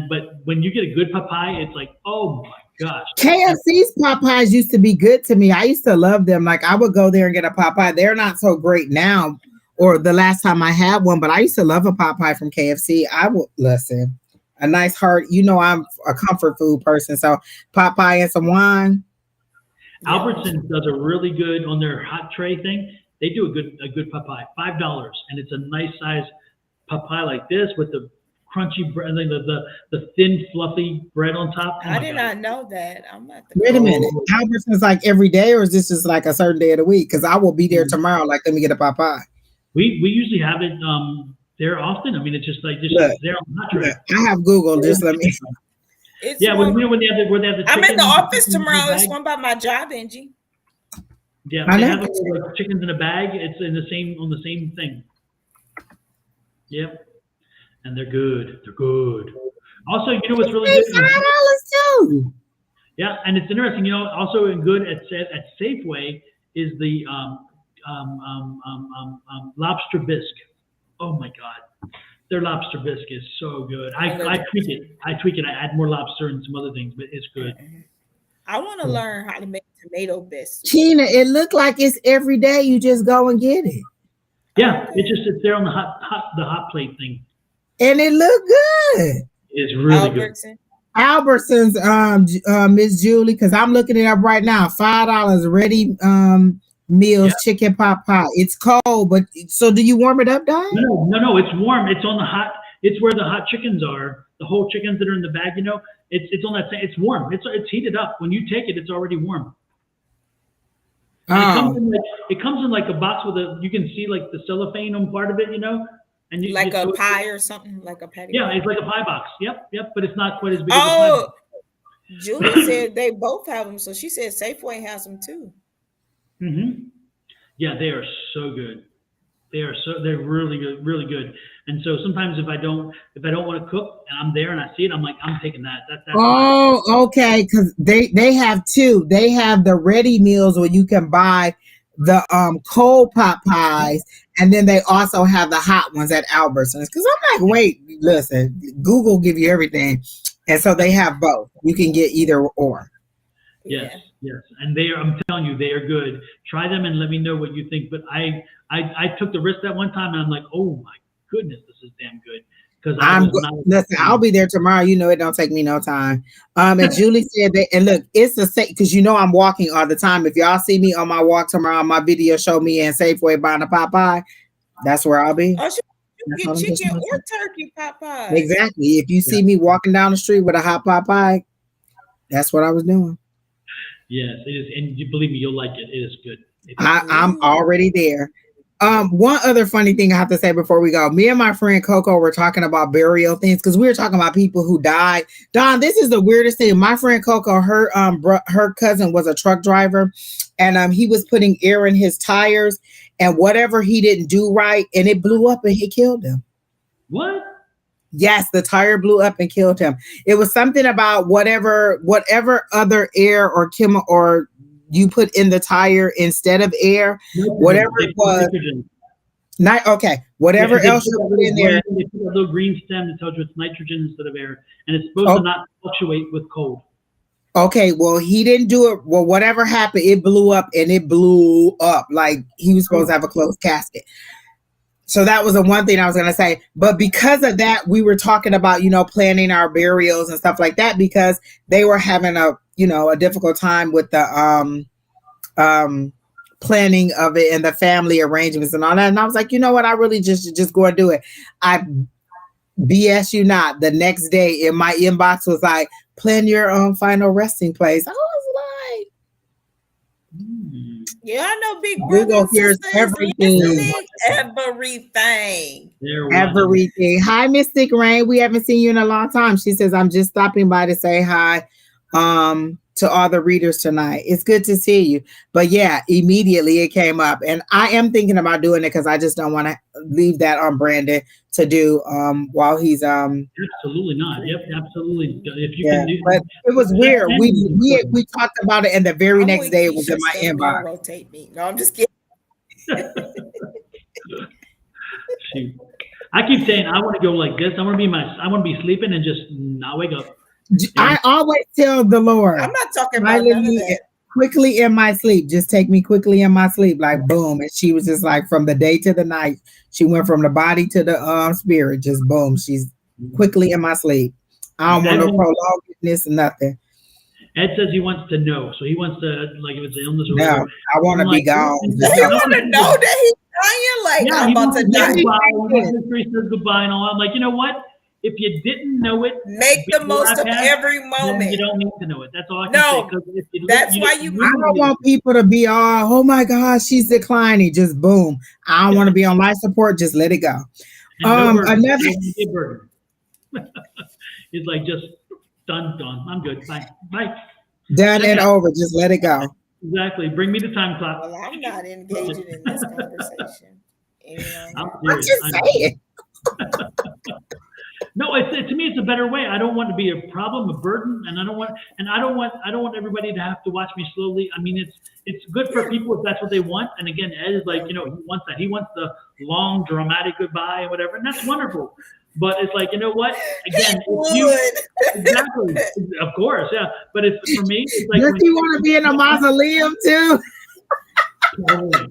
But when you get a good pot pie, it's like, oh my gosh.
KFC's pot pies used to be good to me. I used to love them. Like I would go there and get a pot pie. They're not so great now, or the last time I had one, but I used to love a pot pie from KFC. I would listen. A nice heart. You know, I'm a comfort food person, so pot pie and some wine.
Albertsons does a really good on their hot tray thing. They do a good pot pie, $5, and it's a nice size pot pie like this with the crunchy bread, the thin, fluffy bread on top.
I did not know that.
Wait a minute. Albertsons like every day, or is this just like a certain day of the week? Because I will be there tomorrow. Like, let me get a pot pie.
We usually have it there often. I mean, it's just like there on the hot tray.
I have Google. Just let me.
When they have the
I'm in the office tomorrow. It's one by my job, Angie.
Yeah, they have like chickens in a bag. It's on the same thing. Yep. And they're good. They're good. Also, you know what's really good?
$5 too.
Yeah, and it's interesting. You know, also good at Safeway is the lobster bisque. Oh my God, Their lobster bisque is so good. I tweak it. I add more lobster and some other things, but it's good.
I want to learn how to make tomato bisque.
Tina, it looked like it's every day. You just go and get it.
Yeah, it's there on the hot plate thing.
And it looked good.
It's really good.
Albertsons, Miss Julie, because I'm looking it up right now. $5 ready meals, chicken pot pie. It's cold, but so do you warm it up, Don?
No, it's warm. It's on the hot. It's where the hot chickens are. The whole chickens that are in the bag, it's on that. It's warm. It's heated up. When you take it, it's already warm. It comes in like a box with you can see like the cellophane on part of it, and you
like a pie or something, like a patty.
Yeah, it's like a pie box. Yep, but it's not quite as big.
Oh, Julie said they both have them, so she said Safeway has them too.
Mm-hmm. Yeah, they are so good. They're really good, really good. And so sometimes if I don't want to cook and I'm there and I see it, I'm like, I'm taking that. That's
okay, because they have two. They have the ready meals where you can buy the cold pot pies, and then they also have the hot ones at Albertsons. Because I'm like, wait, listen, Google give you everything, and so they have both. You can get either or.
Yes, and I'm telling you, they are good. Try them and let me know what you think. But I took the risk that one time, and I'm like, oh my goodness, this is damn good. Listen,
I'll be there tomorrow. It don't take me no time. And Julie said that, and look, it's the same because I'm walking all the time. If y'all see me on my walk tomorrow, my video show me in Safeway buying a pot pie. That's where I'll be.
Oh, you get chicken or turkey pot pie.
Exactly. If you see me walking down the street with a hot pot pie, that's what I was doing.
Yes, it is, and you believe me, you'll like it. It is good.
I'm already there. One other funny thing I have to say before we go. Me and my friend Coco were talking about burial things because we were talking about people who died. Don, this is the weirdest thing. My friend Coco, her cousin was a truck driver, and he was putting air in his tires, and whatever he didn't do right, and it blew up and he killed him.
What?
Yes, the tire blew up and killed him. It was something about whatever other air or chemical or you put in the tire instead of air, whatever it was. Whatever else you put in there.
They put a little green stem that tells you it's nitrogen instead of air, and it's supposed to not fluctuate with cold.
Okay, well, he didn't do it. Well, whatever happened, it blew up, and it blew up like he was supposed to have a closed casket. So that was the one thing I was going to say. But because of that, we were talking about, planning our burials and stuff like that because they were having a difficult time with the planning of it and the family arrangements and all that. And I was like, you know what? I really just go and do it. I BS you not. The next day in my inbox was like, plan your final resting place. I was like,
yeah, I know Big Brother
here's everything. Everything. Hi, Mystic Rain. We haven't seen you in a long time. She says, I'm just stopping by to say hi to all the readers tonight. It's good to see you. But yeah, immediately it came up. And I am thinking about doing it because I just don't want to leave that on Brandon to do while he's
absolutely not. Yep, absolutely. If you can do,
but it was weird. We talked about it, and the very next day it was in my inbox.
Rotate me. No, I'm just kidding.
Shoot. I keep saying I want to go like this. I want to be sleeping and just not wake up.
I always tell the Lord,
I'm not talking about none of that.
Quickly in my sleep. Just take me quickly in my sleep, like boom. And she was just like from the day to the night. She went from the body to the spirit. Just boom. She's quickly in my sleep. I don't want no prolongedness, nothing.
Ed says he wants to know, so he wants to like if it's an illness or
whatever. No, I want to be gone.
He want to know that he's dying. Like I'm about to die.
He says goodbye and all. I'm like, you know what? If you didn't know it,
make the most of every moment.
You don't need to know it. That's all I can say.
That's why you.
I don't want people to be all, oh my gosh, she's declining. Just boom. I don't want to be on life support. Just let it go. Another.
It's like just done. I'm good. Bye.
Done and over. Just let it go.
Exactly. Bring me the time clock.
Well, I'm not engaging in this conversation.
I'm just saying.
No, to me, it's a better way. I don't want to be a problem, a burden, and I don't want everybody to have to watch me slowly. I mean, it's good for people if that's what they want. And again, Ed is like, he wants that. He wants the long, dramatic goodbye and whatever, and that's wonderful. But it's like, you know what? Again, exactly, of course, yeah. But it's for me, it's like,
does he want to be in a mausoleum too?
Probably,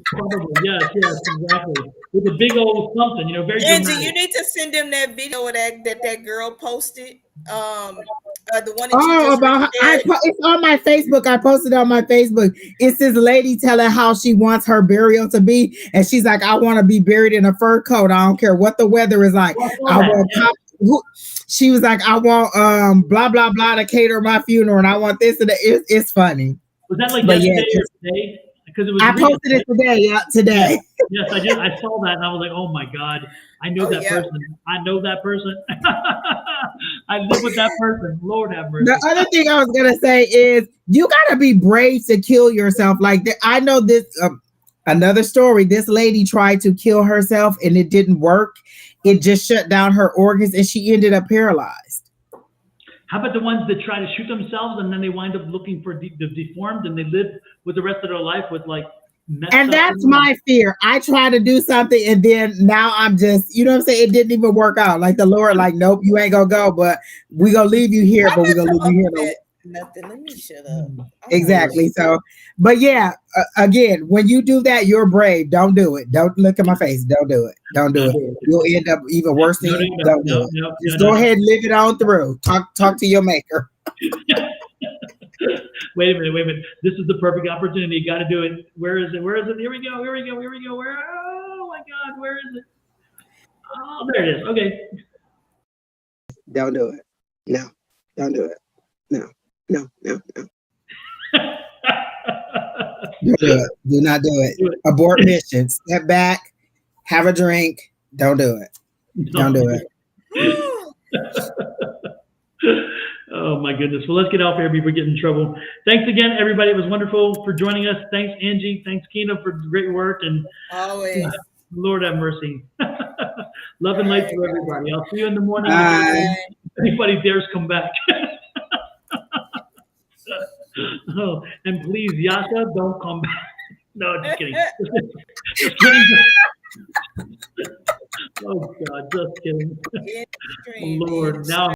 yes, exactly. With a big old something, very
Angie,
dramatic.
you need to send him that video that girl posted. The one that
it's on my Facebook. I posted it on my Facebook. It's this lady telling how she wants her burial to be, and she's like, "I want to be buried in a fur coat. I don't care what the weather is like. She was like, "I want blah blah blah to cater my funeral, and I want this and that." It's funny.
Was that like yesterday or today? Because it was.
I posted it today. Yeah, today.
Yes, I did. I saw that and I was like, "Oh my God, I know that person. I know that person. I live with that person. Lord have mercy."
The other thing I was gonna say is you gotta be brave to kill yourself. Like I know this. Another story. This lady tried to kill herself and it didn't work. It just shut down her organs and she ended up paralyzed.
How about the ones that try to shoot themselves and then they wind up looking for the deformed and they live with the rest of their life with like.
And that's my fear. I try to do something and then now I'm just, you know what I'm saying? It didn't even work out. Like the Lord, like, nope, you ain't gonna go, but we gonna leave you here, but we gonna leave you here.
Nothing. Let me shut up.
Exactly. So, but yeah, again, when you do that, you're brave. Don't do it. Don't look at my face. Don't do it. Don't do it. You'll end up even worse than you. Don't do it. Just go ahead and live it on through. Talk to your maker.
Wait a minute. This is the perfect opportunity. You got to do it. Where is it? Here we go. Where? Oh my God, where is it? Oh, there it is. Okay.
Don't do it. No. Don't do it. No. Do not do it. Abort mission. Step back. Have a drink. Don't do it. Don't do it.
Oh my goodness. Well, let's get off here before we get in trouble. Thanks again, everybody. It was wonderful for joining us. Thanks, Angie. Thanks, Kina, for great work. And
always.
Lord have mercy. Love and light to everybody. I'll see you in the morning.
Bye.
If anybody dares come back. Oh, and please, Yasha, don't come back. No, just kidding. Just kidding. Oh God, just kidding. Lord, now.